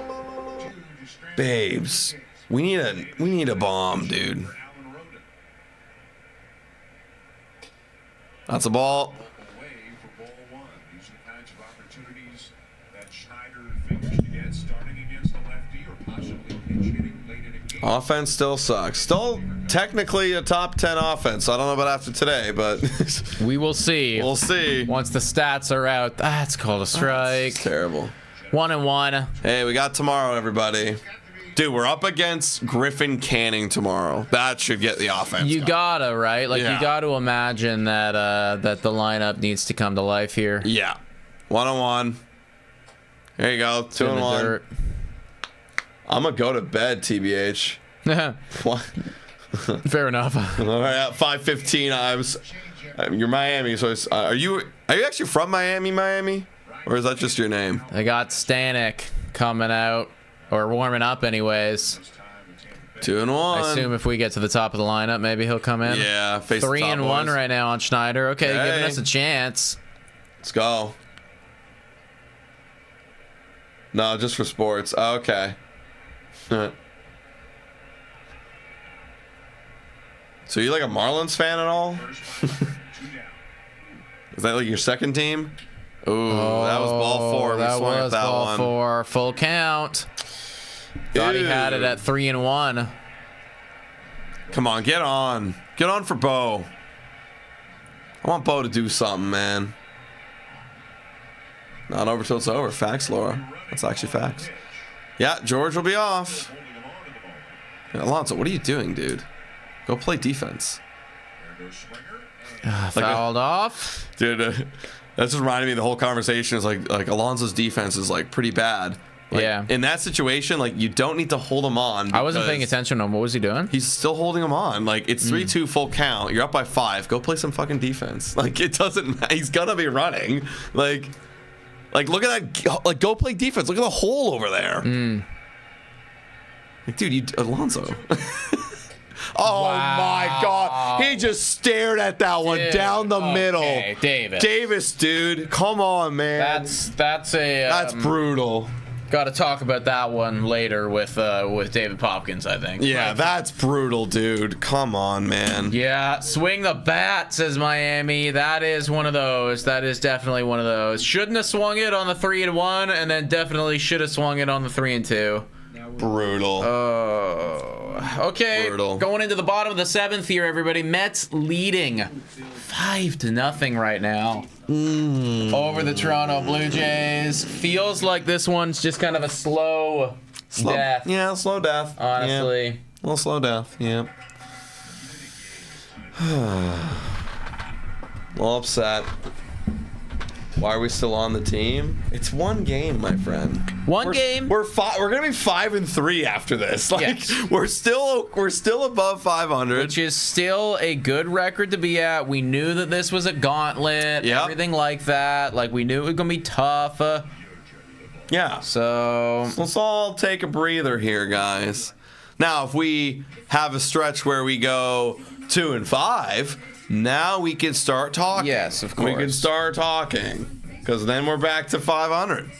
Babes. We need a bomb, dude. That's a ball. Offense still sucks. Still technically a top 10 offense. I don't know about after today, but we will see. We'll see. Once the stats are out, that's called a strike. That's terrible. 1 and 1. Hey, we got tomorrow, everybody. Dude, we're up against Griffin Canning tomorrow. That should get the offense. You gotta, right? Like, you gotta imagine that that the lineup needs to come to life here. Yeah. 1 and 1. There you go. 2 and 1. Dirt. I'm gonna go to bed, TBH. What? Fair enough. All right, at 5:15. You're Miami, so are you actually from Miami, or is that just your name? I got Stanek coming out, or warming up, anyways. 2 and 1. I assume if we get to the top of the lineup, maybe he'll come in. Yeah, face 3 and 1 right now on Schneider. Okay, giving us a chance. Let's go. No, just for sports. Oh, okay. So you like a Marlins fan at all? Is that like your second team? Ooh, that was ball 4. That was ball 4. Full count. Thought he had it at 3 and 1. Come on, get on. Get on for Bo. I want Bo to do something, man. Not over till it's over. Facts, Laura. That's actually facts. Yeah, George will be off. Yeah, Alonso, what are you doing, dude? Go play defense. Fouled off. Dude, that's just reminding me of the whole conversation is like Alonso's defense is like pretty bad. Like, yeah. In that situation, like you don't need to hold him on. I wasn't paying attention to him. What was he doing? He's still holding him on. Like it's 3-2 full count. You're up by 5. Go play some fucking defense. Like it doesn't. He's gonna be running. Like look at that. Like go play defense. Look at the hole over there. Like, dude, Alonso. Oh my God! He just stared at that one down the middle. Davis, dude, come on, man. That's brutal. Got to talk about that one later with David Popkins, I think. Yeah, that's brutal, dude. Come on, man. Yeah, swing the bat, says Miami. That is one of those. That is definitely one of those. Shouldn't have swung it on the 3 and 1, and then definitely should have swung it on the 3 and 2. Brutal. Okay. Brutal. Going into the bottom of the 7th here, everybody. Mets leading 5-0 right now over the Toronto Blue Jays. Feels like this one's just kind of a slow death. Yeah, slow death. Honestly. Yeah. A little slow death. Yeah. A little upset. Why are we still on the team? It's one game, my friend. One game. We're gonna be 5-3 after this. Like yes. we're still above 500, which is still a good record to be at. We knew that this was a gauntlet, everything like that. Like we knew it was gonna be tough. Yeah. So let's all take a breather here, guys. Now, if we have a stretch where we go 2-5, now we can start talking. Yes, of course. We can start talking, because then we're back to 500.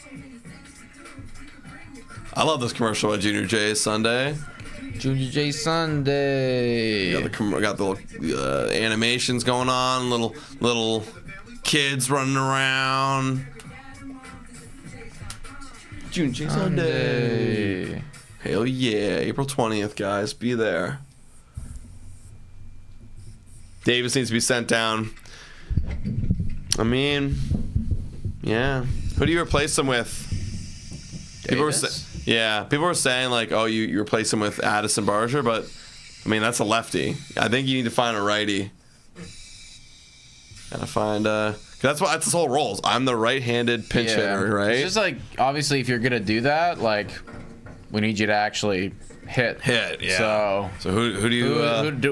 I love this commercial by Junior J's Sunday. Junior J Sunday. Got the animations going on, little kids running around. Junior J Sunday. Hell yeah, April 20th, guys. Be there. Davis needs to be sent down. I mean, yeah. Who do you replace him with? People were saying like, oh, you replace him with Addison Barger, but I mean that's a lefty. I think you need to find a righty. Gotta find that's his whole role. I'm the right-handed pinch hitter, right? It's just like obviously if you're gonna do that, like we need you to actually hit. Yeah. So who do you?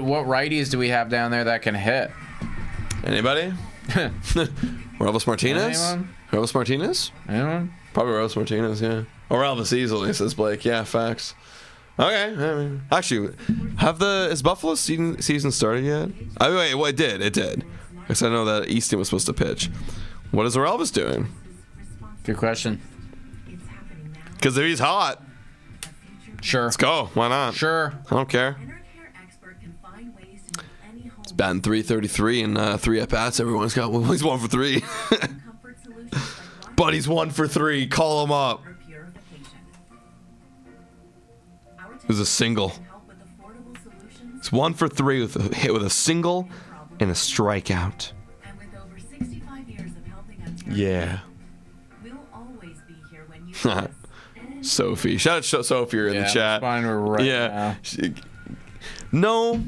What righties do we have down there that can hit? Anybody? Elvis Martinez? Anyone? Elvis Martinez? Anyone? Probably Elvis Martinez, yeah. Or Elvis easily, says Blake. Yeah, facts. Okay. I mean, actually, is Buffalo's season started yet? Well, it did. It did. Because I know that Easton was supposed to pitch. What is Elvis doing? Good question. Because if he's hot, sure. Let's go. Why not? Sure. I don't care. It's batting .333 and 3 at bats. Everyone's got. Well, he's 1 for 3. But he's 1 for 3. Call him up. It was a single. It's 1 for 3 with a hit with a single and a strikeout. Yeah. Sophie. Shout out to Sophie in the chat. Now. No.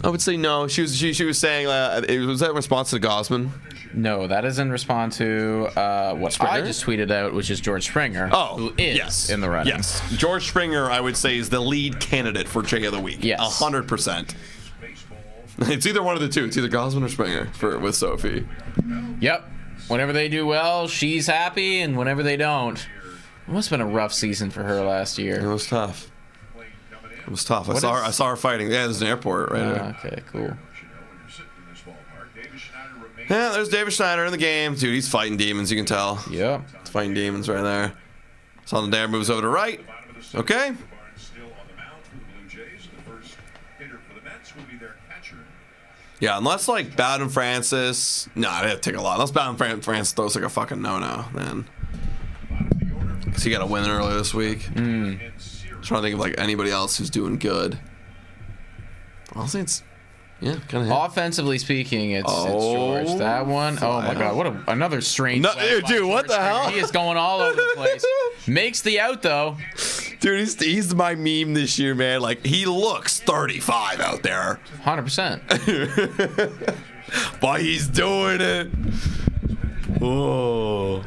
I would say no. She was saying was that in response to Gosman? No, that is in response to what Springer? I just tweeted out, which is George Springer, who is in the running. Yes. George Springer, I would say, is the lead candidate for J of the Week. Yes. 100%. It's either one of the two. It's either Gosman or Springer with Sophie. Yep. Whenever they do well, she's happy, and whenever they don't, it must have been a rough season for her last year. It was tough. It was tough. I saw her fighting. Yeah, there's an airport right there. Okay, cool. Yeah, there's David Schneider in the game. Dude, he's fighting demons, you can tell. Yep. He's fighting demons right there. Santander moves over to right. Okay. Yeah, unless like Bowden Francis. Nah, they have to take a lot. Unless Bowden Francis throws like a fucking no-no, then. Because he got a win earlier this week. Trying to think of like anybody else who's doing good. Honestly, it's kind of. Offensively speaking, it's George. That one, oh my god, what another strange. Dude, what the hell? He is going all over the place. Makes the out though. Dude, he's my meme this year, man. Like he looks 35 out there. 100%. But he's doing it. Oh.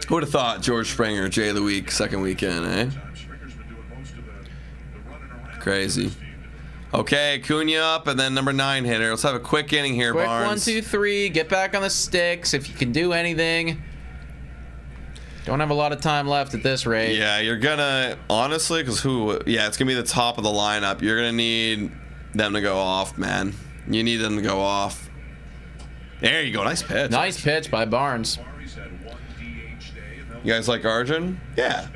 Who would have thought George Springer, J of the Week, second weekend, eh? Crazy. Okay, Cunha up, and then number 9 hitter. Let's have a quick inning here, Quick Barnes. 1, 2, 3. Get back on the sticks if you can do anything. Don't have a lot of time left at this rate. Yeah, you're gonna honestly, because it's gonna be the top of the lineup. You're gonna need them to go off, man. You need them to go off. There you go. Nice pitch. Nice pitch by Barnes. You guys like Arjun? Yeah.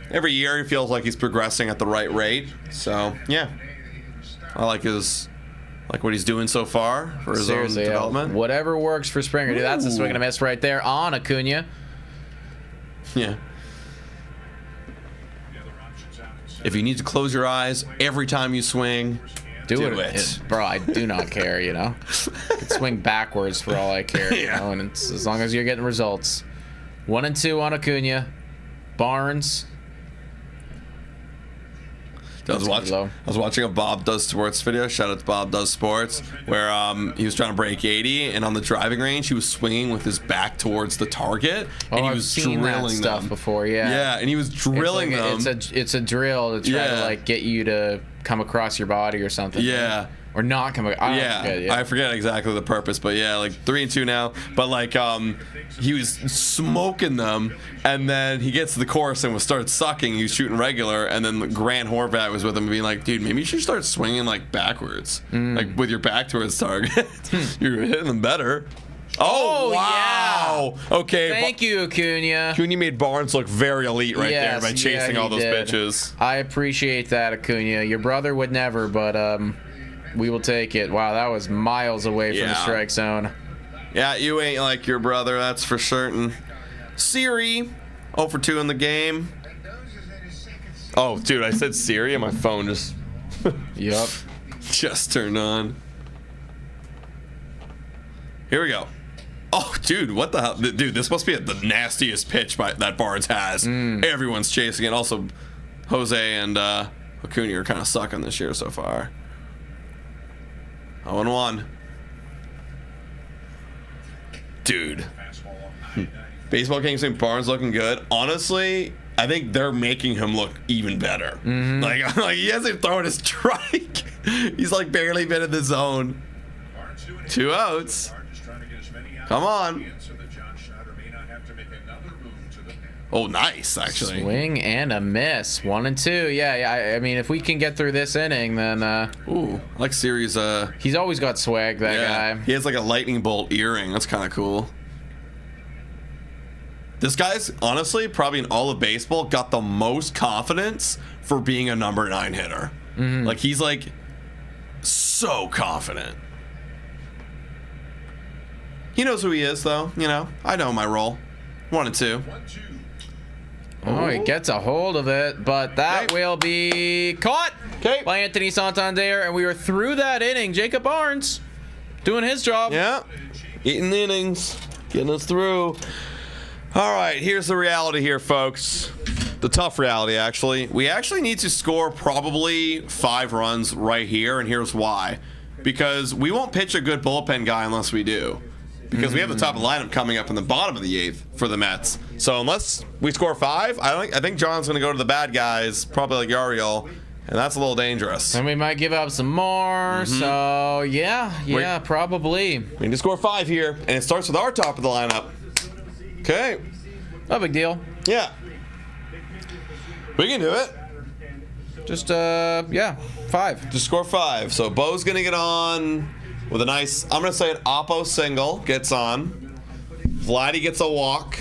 Every year he feels like he's progressing at the right rate. So yeah, I like what he's doing so far for his own development. Whatever works for Springer. Dude, that's a swing and a miss right there on Acuna. Yeah. If you need to close your eyes every time you swing, do it. Bro, I do not care, you know. I can swing backwards for all I care, you know, and it's as long as you're getting results. 1 and 2 on Acuna. Barnes. I was watching a Bob Does Sports video. Shout out to Bob Does Sports, where he was trying to break 80, and on the driving range, he was swinging with his back towards the target, and he was seen drilling that stuff them before. Yeah, and he was drilling them. It's a drill to try to like get you to come across your body or something. Yeah, Or not come back. I forget exactly the purpose, but yeah, like 3-2 now. But like he was smoking them, and then he gets to the course and starts sucking. He was shooting regular, and then Grant Horvat was with him, being like, "Dude, maybe you should start swinging like backwards, like with your back towards target. You're hitting them better." Oh, wow! Yeah. Okay. Thank you, Acuna. Acuna made Barnes look very elite there by chasing all those pitches. I appreciate that, Acuna. Your brother would never, but we will take it. Wow, that was miles away from the strike zone. Yeah, you ain't like your brother, that's for certain. Siri, 0 for 2 in the game. Oh, dude, I said Siri and my phone just... Yup. Just turned on. Here we go. Oh, dude, what the hell? Dude, this must be the nastiest pitch that Barnes has. Everyone's chasing it. Also, Jose and Acuna are kind of sucking this year so far. 0-1. Dude. Baseball Kings think Barnes looking good. Honestly, I think they're making him look even better. Like he hasn't thrown a strike. He's like barely been in the zone. 2 outs. Come on. Oh, nice, actually. Swing and a miss. 1-2. Yeah. I mean, if we can get through this inning, then... Ooh, I like Siri's... He's always got swag, that guy. He has like a lightning bolt earring. That's kind of cool. This guy's, honestly, probably in all of baseball, got the most confidence for being a number 9 hitter. Like, he's like so confident. He knows who he is, though. You know, I know my role. 1-2. Oh, he gets a hold of it, but that will be caught by Anthony Santander, and we are through that inning. Jacob Barnes doing his job. Yeah, eating the innings, getting us through. All right, here's the reality here, folks. The tough reality, actually. We actually need to score probably 5 runs right here, and here's why. Because we won't pitch a good bullpen guy unless we do. Because we have the top of the lineup coming up in the bottom of the 8th for the Mets. So unless we score 5, I think John's going to go to the bad guys, probably like Yariel, and that's a little dangerous. And we might give up some more. So yeah, probably. We need to score 5 here, and it starts with our top of the lineup. Okay. No big deal. Yeah. We can do it. Just 5. Just score 5. So Bo's going to get on with a nice, I'm going to say an Oppo single, gets on. Vladdy gets a walk.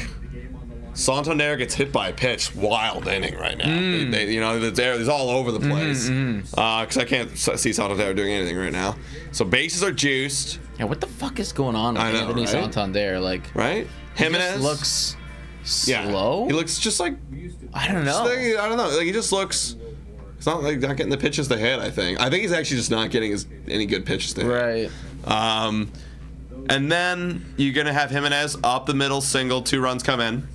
Santander gets hit by a pitch. Wild inning right now. He's all over the place. Because I can't see Santander doing anything right now. So bases are juiced. Yeah, what the fuck is going on with Anthony Santander? Like, right? Jimenez looks slow. He looks just like, I don't know. I don't know. Like, he just looks... It's not like not getting the pitches to hit, I think. I think he's actually just not getting any good pitches to hit. Right. And then you're going to have Jimenez up the middle, single, 2 runs come in.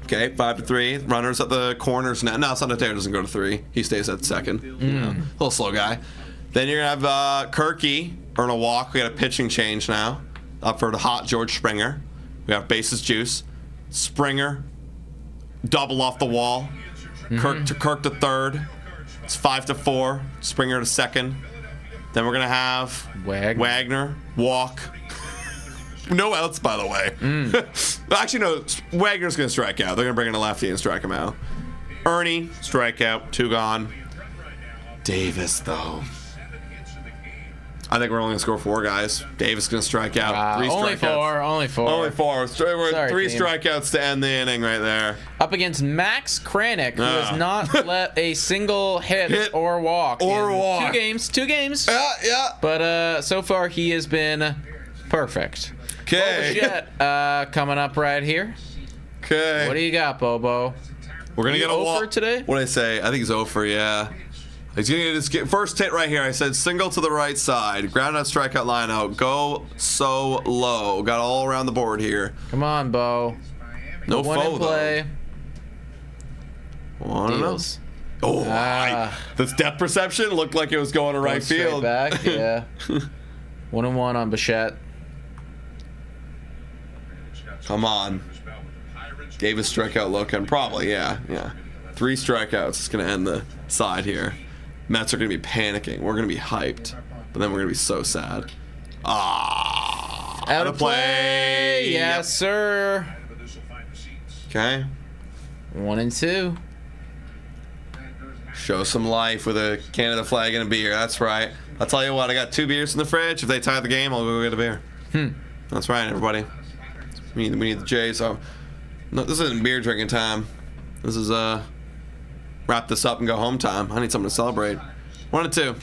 Okay, 5-3. Runners at the corners now. No, Santander doesn't go to 3. He stays at second. A little slow guy. Then you're going to have Kirky earn a walk. We got a pitching change now. Up for the hot George Springer. We have bases juice. Springer, double off the wall. Kirk to third. It's 5-4. Springer to second. Then we're gonna have Wagner walk. No outs, by the way. Actually, no. Wagner's gonna strike out. They're gonna bring in a lefty and strike him out. Ernie strikeout, 2 gone. Davis though. I think we're only gonna score 4 guys. Davis gonna strike out. 3 strikeouts. Only four. Only 4. We're 3 strikeouts to end the inning right there. Up against Max Kranick, who has not let a single hit or walk. 2 games. Yeah. But so far he has been perfect. Okay. Coming up right here. Okay. What do you got, Bobo? We're gonna get a walk today. What did I say? I think he's over. Yeah. He's gonna get first hit right here. I said single to the right side. Ground out, strikeout, line out. Go so low. Got all around the board here. Come on, Bo. No foe play. Though. I don't know. Oh, this depth perception looked like it was going to right field. Back, yeah. 1-1 on Bichette. Come on. Davis strikeout looking. Probably, yeah. 3 strikeouts. It's gonna end the side here. Mets are going to be panicking. We're going to be hyped. But then we're gonna be so sad. Out of play. Yes, sir. Okay. 1 and 2. Show some life with a Canada flag and a beer. That's right. I'll tell you what, I got 2 beers in the fridge. If they tie the game, I'll go get a beer. That's right, everybody. We need the Jays. So, no, this isn't beer drinking time. This is wrap this up and go home time. I need something to celebrate. 1 and 2.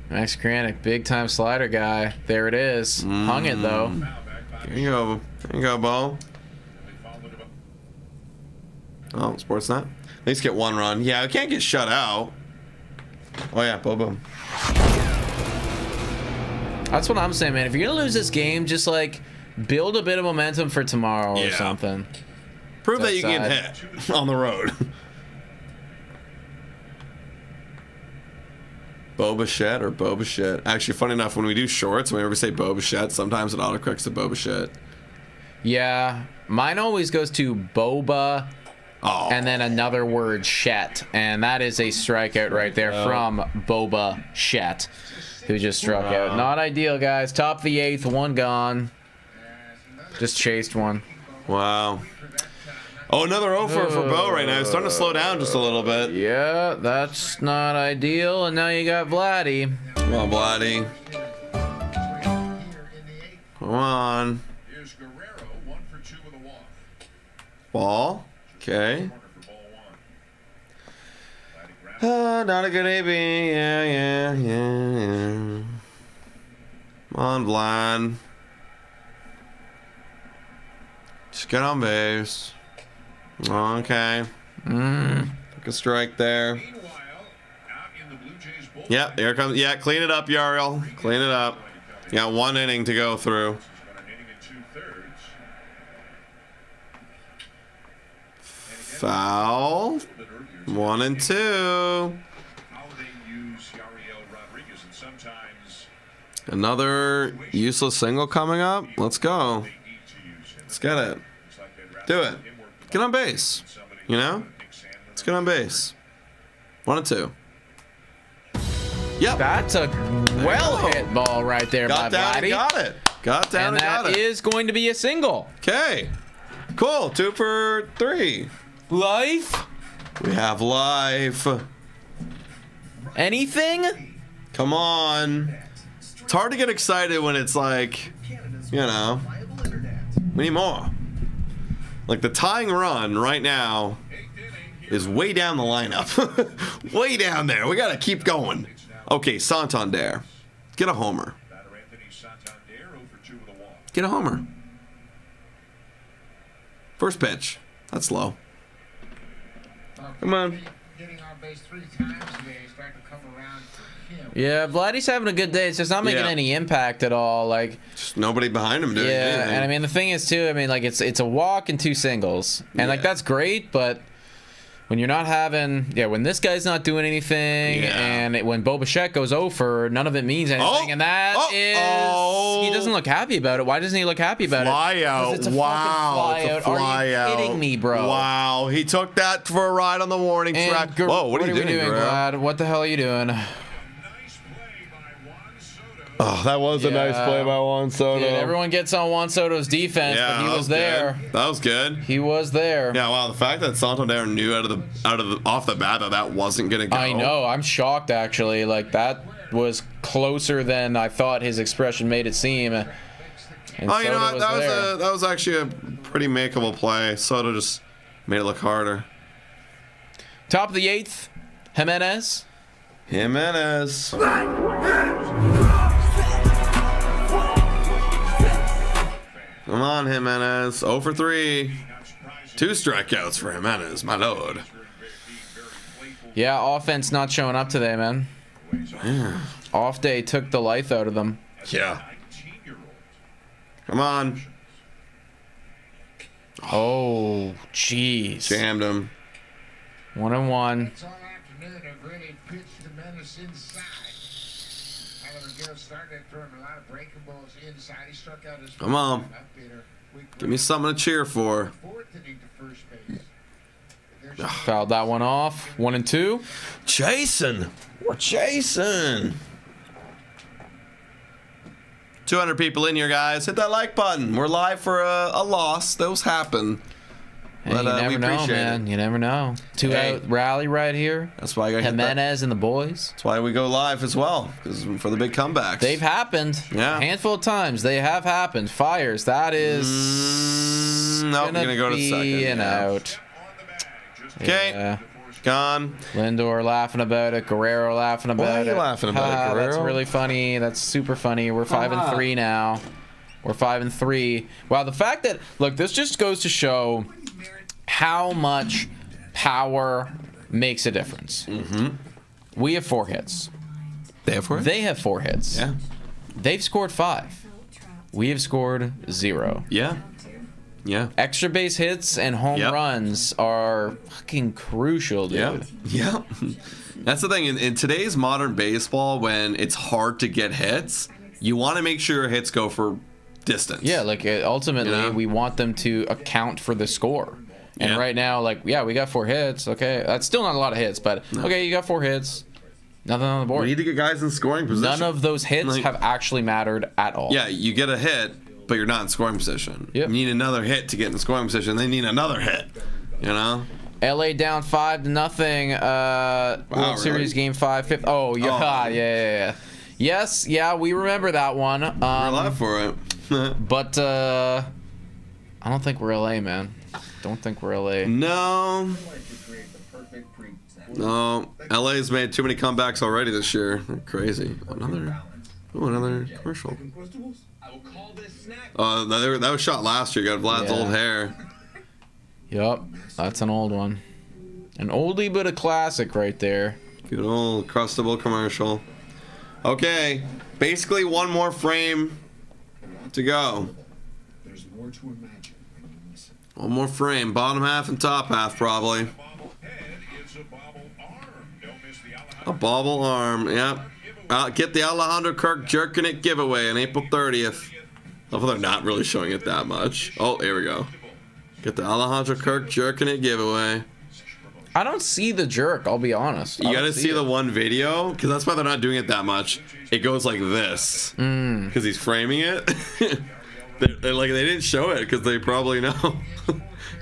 Max Kranick, big time slider guy. There it is. Hung it though. There you go. There you go, Bo. Oh, Sportsnet. At least get 1 run. Yeah, we can't get shut out. Oh yeah, boom. That's what I'm saying, man. If you're gonna lose this game, just like build a bit of momentum for tomorrow or something. Prove that you can get hit on the road. Boba Shett or Boba Shett. Actually, funny enough, when we do shorts, whenever we say Boba Shett, sometimes it autocorrects to Boba Shett. Yeah, mine always goes to Boba and then another word, Shett. And that is a strikeout right there from Boba Shett, who just struck out. Not ideal, guys. Top of the 8th, 1 gone. Just chased 1. Wow. Oh, another offer for Bo right now. He's starting to slow down just a little bit. Yeah, that's not ideal. And now you got Vladdy. Come on, Vladdy. Come on. Here's Guerrero, 1 for 2 with a walk. Ball. Okay. Not a good AB. Yeah. Come on, Vlad. Just get on base. Okay. Took a strike there. Yep, here comes. Yeah, clean it up, Yariel. Clean it up. You got 1 inning to go through. Foul. 1 and 2. Another useless single coming up. Let's go. Let's get it. Do it. Get on base. You know? Let's get on base. 1 and 2. Yep. That's a well-hit ball right there by Vladdy. Got it. Got down and got it. And that is going to be a single. Okay. Cool. 2 for 3. Life? We have life. Anything? Come on. It's hard to get excited when it's like, you know, we need more. Like the tying run right now is way down the lineup. Way down there. We got to keep going. Okay, Santander. Get a homer. Get a homer. First pitch. That's low. Come on. Yeah, Vladdy's having a good day. It's just not making any impact at all. Like, just nobody behind him doing anything. And I mean the thing is too. I mean, like it's a walk and 2 singles, and like that's great. But when you're not having, when this guy's not doing anything, and when Boba Shett goes over, none of it means anything, and that is he doesn't look happy about it. Why doesn't he look happy about it? Fly out! It's a Wow! fucking It's a fly out. Are you kidding me, bro? Wow! He took that for a ride on the warning track. Whoa! What are you doing, Vlad? What the hell are you doing? Oh, that was a nice play by Juan Soto. Dude, everyone gets on Juan Soto's defense, but he was there. Good. That was good. He was there. Yeah, wow. The fact that Santander knew off the bat that wasn't gonna go. I know. I'm shocked actually. Like that was closer than I thought his expression made it seem. And you know what? That was actually a pretty makeable play. Soto just made it look harder. Top of the 8th, Jimenez. Come on, Jimenez. 0 for 3. 2 strikeouts for Jimenez, my lord. Yeah, offense not showing up today, man. Yeah. Off day took the life out of them. Yeah. Come on. Oh, jeez. Jammed him. 1-1. Come on. Give me something to cheer for. Fouled that one off. 1 and 2. Jason. We're chasing. 200 people in here, guys. Hit that like button. We're live for a loss. Those happen. Hey, But you never we know, appreciate man. it. You never know. Two-out rally right here. That's why I got hit that. Jimenez and the boys. That's why we go live as well, because for the big comebacks. They've happened. Yeah. A handful of times. They have happened. Fires. That is nope, gonna go to second. And out. Okay. Yeah. Gone. Lindor laughing about it. Guerrero laughing about Why are it. you laughing about it, Guerrero? That's really funny. That's super funny. We're 5-3 now. We're 5-3. Wow, the fact that look, this just goes to show how much power makes a difference. We have 4 hits. They have 4 hits? They have 4 hits. Yeah. They've scored 5. We have scored 0. Yeah. Yeah. Extra base hits and home runs are fucking crucial, dude. Yeah. That's the thing. In today's modern baseball, when it's hard to get hits, you want to make sure your hits go for distance. Yeah, like ultimately, we want them to account for the score. And right now, like, we got 4 hits. Okay, that's still not a lot of hits, but okay, you got 4 hits. Nothing on the board. We need to get guys in scoring position. None of those hits have actually mattered at all. Yeah, you get a hit, but you're not in scoring position. Yep. You need another hit to get in scoring position. They need another hit. You know? LA down 5-0. World Series Game 5. Fifth. Oh, yeah. Yes, we remember that one. We're alive for it. But I don't think we're LA, man. Don't think we're LA. No. No. LA's made too many comebacks already this year. They're crazy. Another commercial. That was shot last year. Got Vlad's old hair. Yup, that's an old one. An oldie but a classic right there. Good old Crustable commercial. Okay, basically one more frame to go. There's more to imagine. One more frame, bottom half and top half probably. A bobble arm, yep. Get the Alejandro Kirk jerking it giveaway on April 30th. Although they're not really showing it that much. Oh, here we go. Get the Alejandro Kirk jerking it giveaway. I don't see the jerk, I'll be honest. You gotta see the one video, because that's why they're not doing it that much. It goes like this. Because he's framing it. They're like, they didn't show it because they probably know.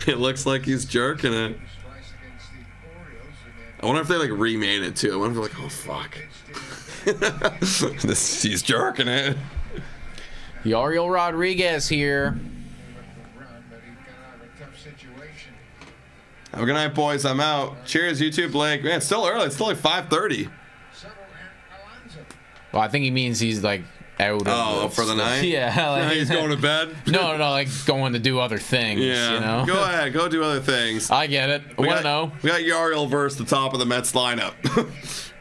It looks like he's jerking it. I wonder if they like remade it too. I wonder if they're like, oh fuck. He's jerking it. Yariel Rodriguez here. Have a good night, boys. I'm out. Cheers, YouTube, Blake. Man, it's still early. It's still like 5:30. Well, I think he means he's like out. Oh, for the night? Yeah. Like, he's going to bed? No, like going to do other things. Yeah. You know? Go ahead. Go do other things. I get it. I want to know. We got Yariel versus the top of the Mets lineup.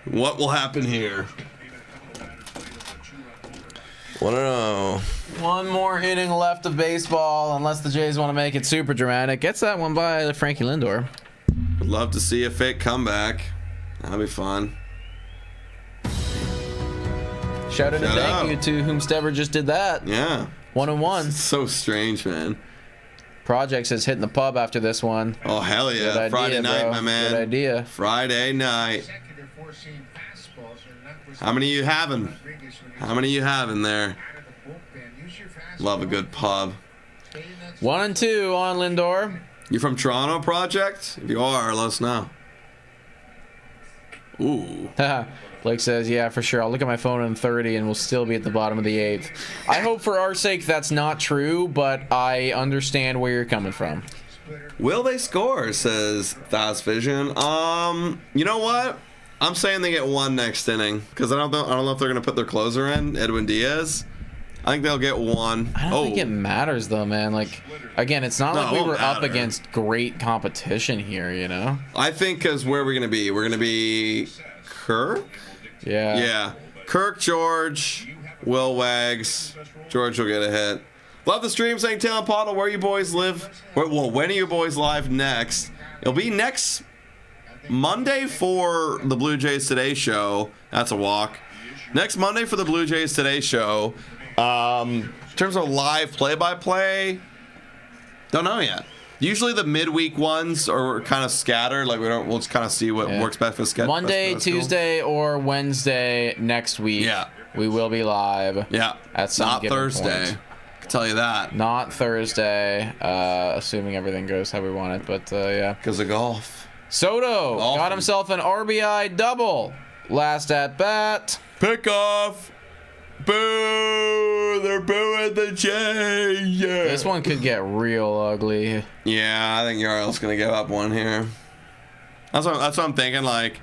What will happen here? Want to know. One more inning left of baseball, unless the Jays want to make it super dramatic. Gets that one by Frankie Lindor. Would love to see a fake comeback. That'd be fun. Shout out and thank you to whomstever just did that. Yeah. 1-1. It's so strange, man. Project says hitting the pub after this one. Oh, hell yeah. Good idea, Friday night, bro. my man. Good idea. Friday night. How many you having? How many you having there? Love a good pub. 1-2 on Lindor. You from Toronto, Project? If you are, let us know. Ooh. Blake says, yeah, for sure. I'll look at my phone in 30 and we'll still be at the bottom of the 8th. I hope for our sake that's not true, but I understand where you're coming from. Will they score, says Thas Vision. You know what? I'm saying they get 1 next inning because I don't know if they're going to put their closer in, Edwin Diaz. I think they'll get 1. I don't think it matters, though, man. Like, again, it's not like we were up against great competition here, you know? I think because where are we going to be? We're going to be Kirk? Yeah. Yeah. Kirk, George, Will Wags. George will get a hit. Love the stream, saying Talon Pottle, where you boys live? Well, when are you boys live next? It'll be next Monday for the Blue Jays Today Show. That's a walk. Next Monday for the Blue Jays Today Show. In terms of live play-by-play, don't know yet. Usually the midweek ones are kind of scattered. Like we'll just kind of see what works best for the schedule. Monday, Tuesday, or Wednesday next week. Yeah. We will be live. Yeah. At some not given Thursday. point. I can tell you that. Not Thursday, assuming everything goes how we want it. But yeah. Because of golf. Soto Golfing. got himself an RBI double. Last at bat. Pick off. Boo! They're booing the Jays. Yeah. This one could get real ugly. Yeah, I think Yarl's gonna give up one here. That's what I'm thinking. Like,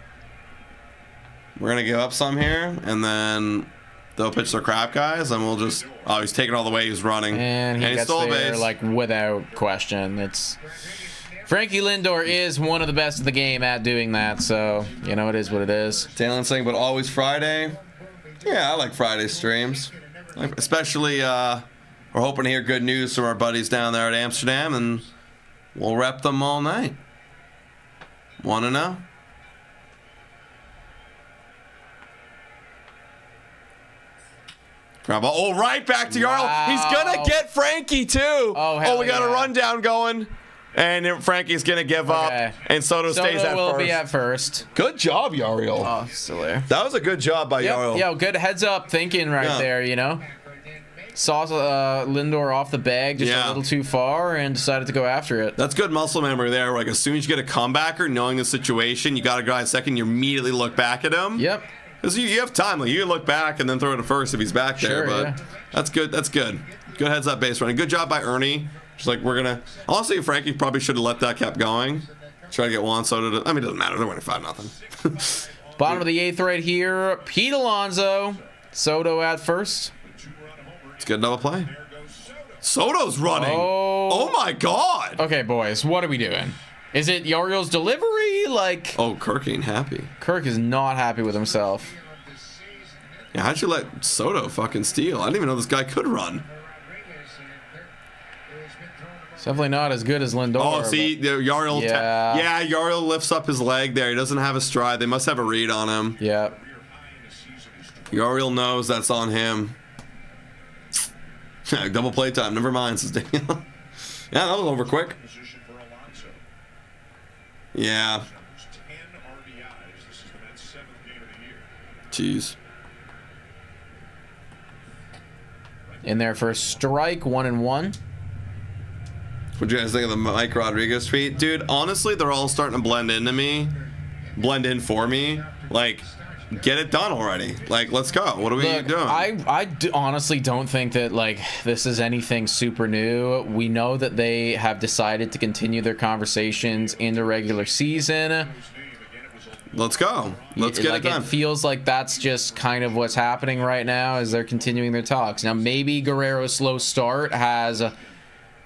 we're gonna give up some here, and then they'll pitch their crap guys, and we'll just. Oh, he's taking all the way. He's running, And he gets stole a there base. like without question. It's Frankie Lindor is one of the best in the game at doing that. So you know it is what it is. Talon saying, but always Friday. Yeah, I like Friday streams. Especially, we're hoping to hear good news from our buddies down there at Amsterdam, and we'll rep them all night. Want to know? Grab ball. Oh, right back to Yarl. Wow. He's going to get Frankie, too. Oh, we got a rundown going. And Frankie's going to give up. And Soto stays at will first. be at first. Good job, Yariel. Oh, still there. That was a good job by Yariel. Yeah, good heads up thinking right there, you know. Saw Lindor off the bag just a little too far and decided to go after it. That's good muscle memory there. Like, as soon as you get a comebacker, knowing the situation, you got a guy second, you immediately look back at him. Yep. Because you have time. Like, you can look back and then throw it to first if he's back there. But that's good. That's good. Good heads up base running. Good job by Ernie. Just like we're gonna. Honestly, Frankie probably should have let that kept going. Try to get Juan Soto to. I mean, it doesn't matter. They're winning 5-0. Bottom of the 8th right here. Pete Alonso. Soto at first. It's a good double play. Soto's running. Oh my God. Okay, boys, what are we doing? Is it Yariel's delivery? Like. Oh, Kirk ain't happy. Kirk is not happy with himself. Yeah, how'd you let Soto fucking steal? I didn't even know this guy could run. It's definitely not as good as Lindor. Oh, see, Yariel. Yeah, Yariel lifts up his leg there. He doesn't have a stride. They must have a read on him. Yeah. Yariel knows that's on him. Double play time. Never mind, says Daniel. Yeah, that was over quick. Yeah. Jeez. In there for a strike, 1-1. What'd you guys think of the Mike Rodriguez tweet? Dude, honestly, they're all starting to blend in for me. Like, get it done already. Like, let's go. What are we doing? I honestly don't think that, like, this is anything super new. We know that they have decided to continue their conversations in the regular season. Let's go. Let's get it done. It feels like that's just kind of what's happening right now as they're continuing their talks. Now, maybe Guerrero's slow start has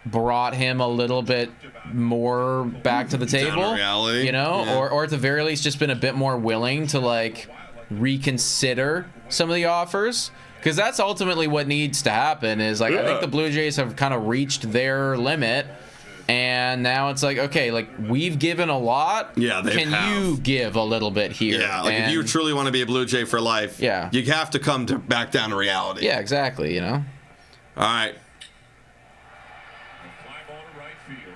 brought him a little bit more back to the table, reality, you know, or at the very least just been a bit more willing to, like, reconsider some of the offers, because that's ultimately what needs to happen is, like, I think the Blue Jays have kind of reached their limit, and now it's like, okay, like, we've given a lot. Yeah, they have. You give a little bit here? Yeah, like, if you truly want to be a Blue Jay for life, you have to come back down to reality. Yeah, exactly, you know. All right.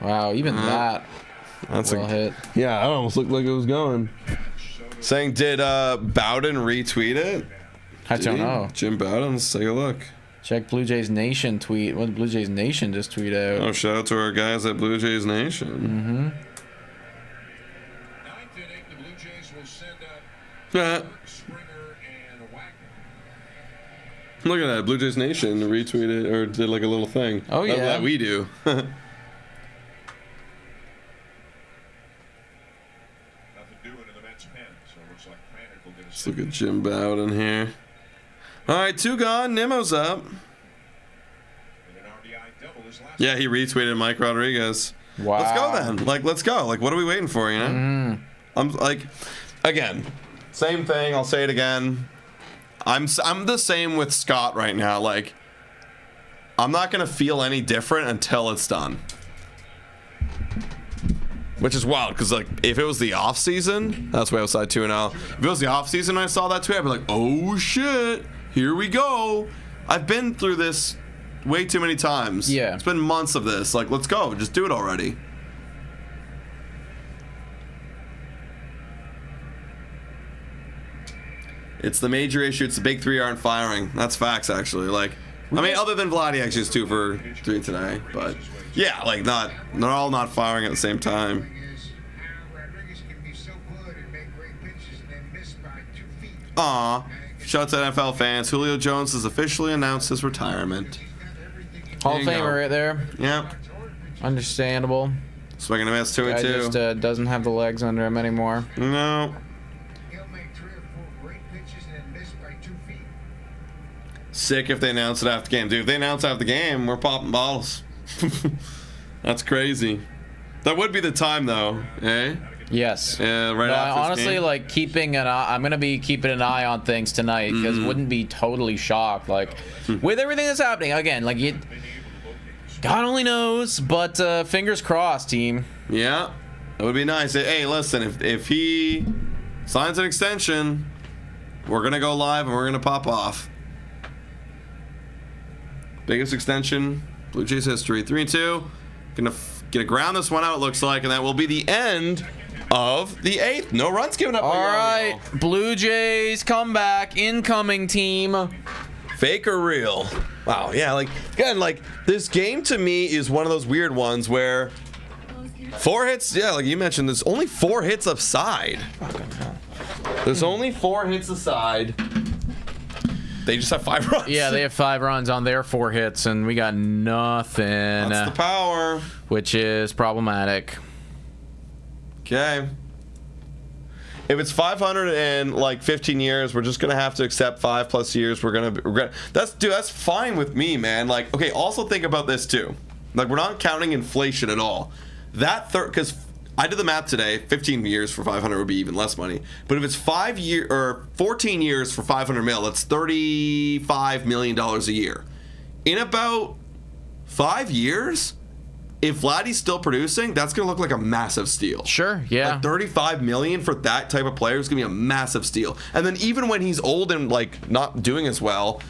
Wow, even that's a hit. Yeah, it almost looked like it was going. Saying, did Bowden retweet it? I don't know. Jim Bowden, let's take a look. Check Blue Jays Nation tweet. What did Blue Jays Nation just tweet out? Oh, shout out to our guys at Blue Jays Nation. Yeah. Look at that. Blue Jays Nation retweeted or did like a little thing. Oh, yeah. That we do. Let's look at Jim Bowden here. All right, 2 gone. Nemo's up. Yeah, he retweeted Mike Rodriguez. Wow. Let's go then. Like, let's go. Like, what are we waiting for, you know? I'm like, again, same thing. I'll say it again. I'm the same with Scott right now. Like, I'm not going to feel any different until it's done. Which is wild, because, like, if it was the off season, that's way outside 2-0. If it was the off season and I saw that tweet, I'd be like, oh shit, here we go. I've been through this way too many times. Yeah. It's been months of this. Like, let's go. Just do it already. It's the major issue. It's the big three aren't firing. That's facts, actually. Like, I mean, other than Vladdy actually is 2 for 3 today, but yeah, like they're all not firing at the same time. Aw. Shout out to NFL fans. Julio Jones has officially announced his retirement. Hall of Famer right there. Yeah. Understandable. Swinging a miss 2 and Guy 2. just doesn't have the legs under him anymore. No. Sick if they announce it after the game. Dude, if they announce after the game, we're popping bottles. That's crazy. That would be the time, though, eh? Yes. Yeah, right after honestly, this game. like, keeping an eye, I'm going to be keeping an eye on things tonight because wouldn't be totally shocked. Like, with everything that's happening, again, like, God only knows, but fingers crossed, team. Yeah, it would be nice. Hey, listen, if he signs an extension, we're going to go live and we're going to pop off. Biggest extension, Blue Jays history. 3 and 2. Gonna ground this one out, looks like, and that will be the end of the 8th. No runs given up. All right, Blue Jays comeback, incoming team. Fake or real? Wow, yeah, like, again, like, this game to me is one of those weird ones where 4 hits, yeah, like you mentioned, there's only 4 hits aside. There's only 4 hits aside. They just have 5 runs. Yeah, they have 5 runs on their 4 hits, and we got nothing. That's the power. Which is problematic. Okay. If it's 500 in like 15 years, we're just gonna have to accept 5+ years. We're gonna regret. That's fine with me, man. Like, okay. Also think about this too. Like, we're not counting inflation at all. That because I did the math today. 15 years for 500 would be even less money. But if it's 14 years for 500 mil, that's $35 million a year. In about 5 years, if Vladdy's still producing, that's gonna look like a massive steal. Sure, yeah. Like $35 million for that type of player is gonna be a massive steal. And then even when he's old and like not doing as well,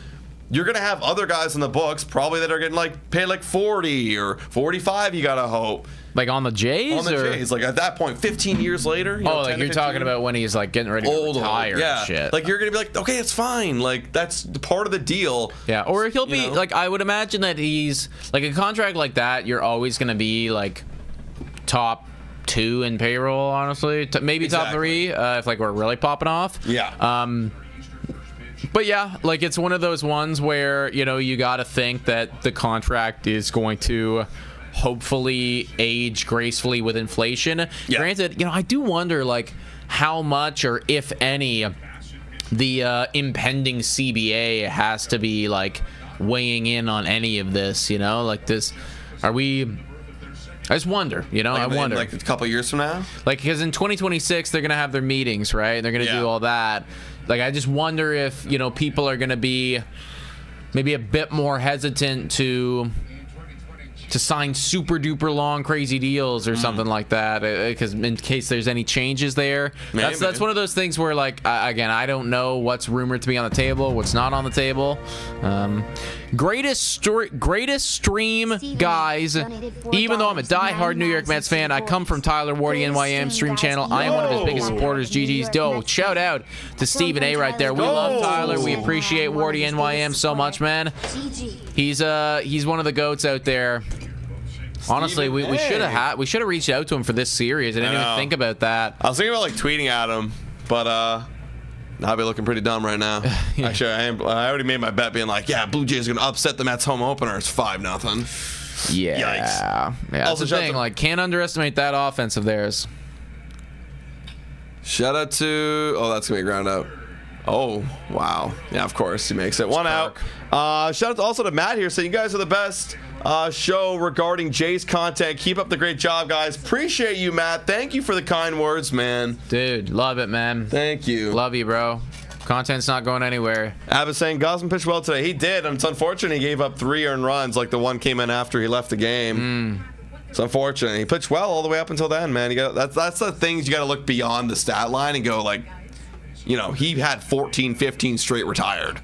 you're gonna have other guys in the books probably that are getting like paid like 40 or 45. You gotta hope. Like on the Jays? On the Jays, like at that point, 15 years later. Like you're talking about when he's like getting ready to retire yeah. and shit. Like you're gonna be like, okay, it's fine. Like that's part of the deal. Yeah, or he'll be like, I would imagine that he's like a contract like that. You're always gonna be like top 2 in payroll, honestly. Maybe top 3 if like we're really popping off. Yeah. But yeah, like it's one of those ones where you got to think that the contract is going to hopefully age gracefully with inflation. Yeah. Granted, I do wonder like how much or if any the impending CBA has to be like weighing in on any of this. Like this, I just wonder, I wonder. Like a couple years from now? Like, because in 2026, they're going to have their meetings, right? They're going to do all that. Like, I just wonder if, people are going to be maybe a bit more hesitant to sign super duper long crazy deals or something like that, because in case there's any changes there. That's one of those things where, like, again, I don't know what's rumored to be on the table, what's not on the table. Greatest stream, guys. Even though I'm a diehard New York Mets fan, I come from Tyler Wardy NYM stream channel. I am one of his biggest supporters. GG's dough. Shout out to Stephen A right there. We love Tyler. We appreciate Wardy NYM so much, man. He's one of the goats out there. Honestly, we should have reached out to him for this series. I didn't even think about that. I was thinking about like tweeting at him, but I'll be looking pretty dumb right now. Actually, I already made my bet, being like, yeah, Blue Jays are gonna upset the Mets home opener. It's 5-0. Yeah. Yikes. Yeah, that's Also, the thing. Like, can't underestimate that offense of theirs. Shout out to that's gonna be a ground out. Oh, wow. Yeah, of course. He makes it. 1 out. Shout out also to Matt here saying you guys are the best show regarding Jays content. Keep up the great job, guys. Appreciate you, Matt. Thank you for the kind words, man. Dude, love it, man. Thank you. Love you, bro. Content's not going anywhere. Abbott saying Gosman pitched well today. He did, and it's unfortunate he gave up 3 earned runs, like the one came in after he left the game. It's unfortunate. He pitched well all the way up until then, man. That's the things you got to look beyond the stat line and go like, he had 14, 15 straight retired.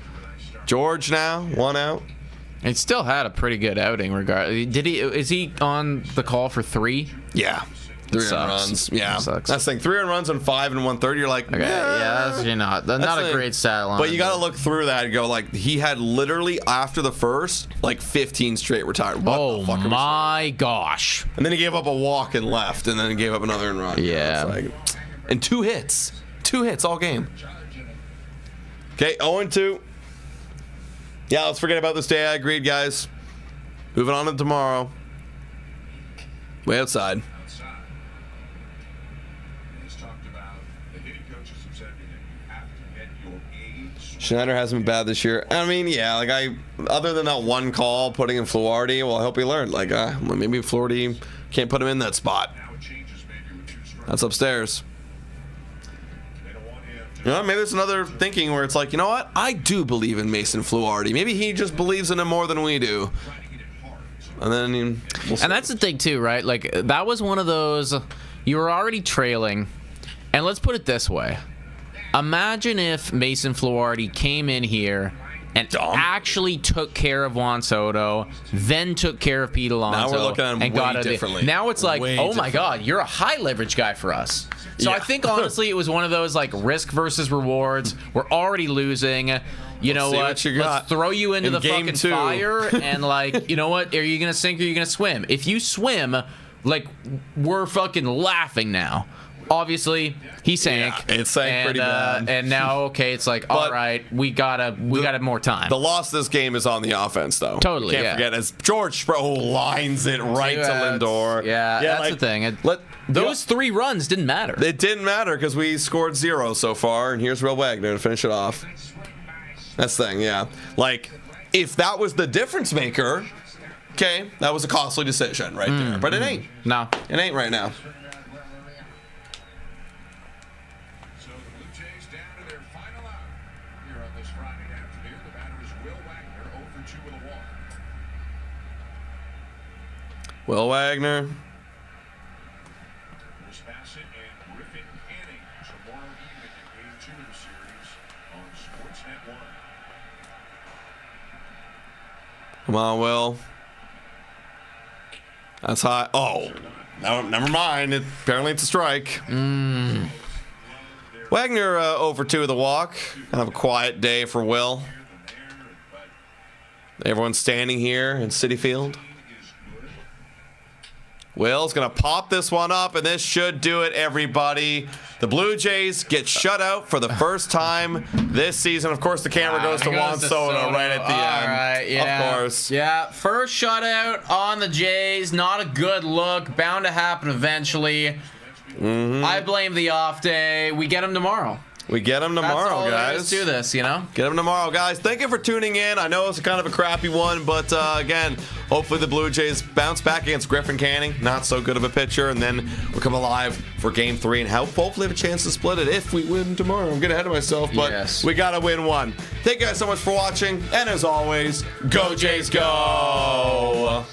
George now, 1 out. He still had a pretty good outing regardless. Is he on the call for 3? Yeah. 3 earned Sucks. runs. Yeah. Sucks. That's the thing. 3 earned runs and 5 and 1/3. You're like, Okay, yeah, that's not a great stat line. But you got to look through that and go, like, he had literally, after the first, like 15 straight retired. What the fuck are we my gosh. And then he gave up a walk and left, and then he gave up another earned run. Yeah. Like, and 2 hits. 2 hits all game. Okay, 0-2. Yeah, let's forget about this day. I agreed, guys. Moving on to tomorrow. Way outside. Schneider hasn't been bad this year. I mean, yeah, like other than that one call putting in Fluharty, well, I hope he learned. Like, maybe Fluharty can't put him in that spot. That's upstairs. You know, maybe there's another thinking where it's like, you know what? I do believe in Mason Fluharty. Maybe he just believes in him more than we do. And then, we'll see. And that's the thing too, right? Like, that was one of those, you were already trailing, and let's put it this way. Imagine if Mason Fluharty came in here and actually took care of Juan Soto, then took care of Pete Alonso. Now we're looking at him way differently. Now it's like, oh my God, you're a high leverage guy for us. So I think honestly it was one of those like risk versus rewards. We're already losing. You know what? Let's throw you into the fucking fire and like, you know what? Are you gonna sink or are you gonna swim? If you swim, like, we're fucking laughing now. Obviously, he sank. Yeah, it sank pretty bad. And now, okay, it's like, all right, we gotta more time. The loss of this game is on the offense, though. Totally, Can't forget, as George Sproul lines it right to Lindor. Yeah, that's like, the thing. Those 3 runs didn't matter. It didn't matter because we scored 0 so far, and here's Will Wagner to finish it off. That's the thing, yeah. Like, if that was the difference maker, okay, that was a costly decision right there. But it ain't. No. It ain't right now. Will Wagner. Come on, Will. That's high. Oh, no, never mind. Apparently it's a strike. Wagner over 2 of the walk. Kind of a quiet day for Will. Everyone's standing here in Citi Field. Will's going to pop this one up, and this should do it, everybody. The Blue Jays get shut out for the first time this season. Of course, the camera goes to Juan Soto right at the end. All right, yeah. Of course. Yeah, first shutout on the Jays. Not a good look. Bound to happen eventually. I blame the off day. We get him tomorrow. We get them tomorrow, guys. Let's do this, you know? Get them tomorrow, guys. Thank you for tuning in. I know it's kind of a crappy one, but again, hopefully the Blue Jays bounce back against Griffin Canning. Not so good of a pitcher, and then we'll come alive for Game 3 and hopefully have a chance to split it if we win tomorrow. I'm getting ahead of myself, but we got to win one. Thank you guys so much for watching, and as always, go Jays, go!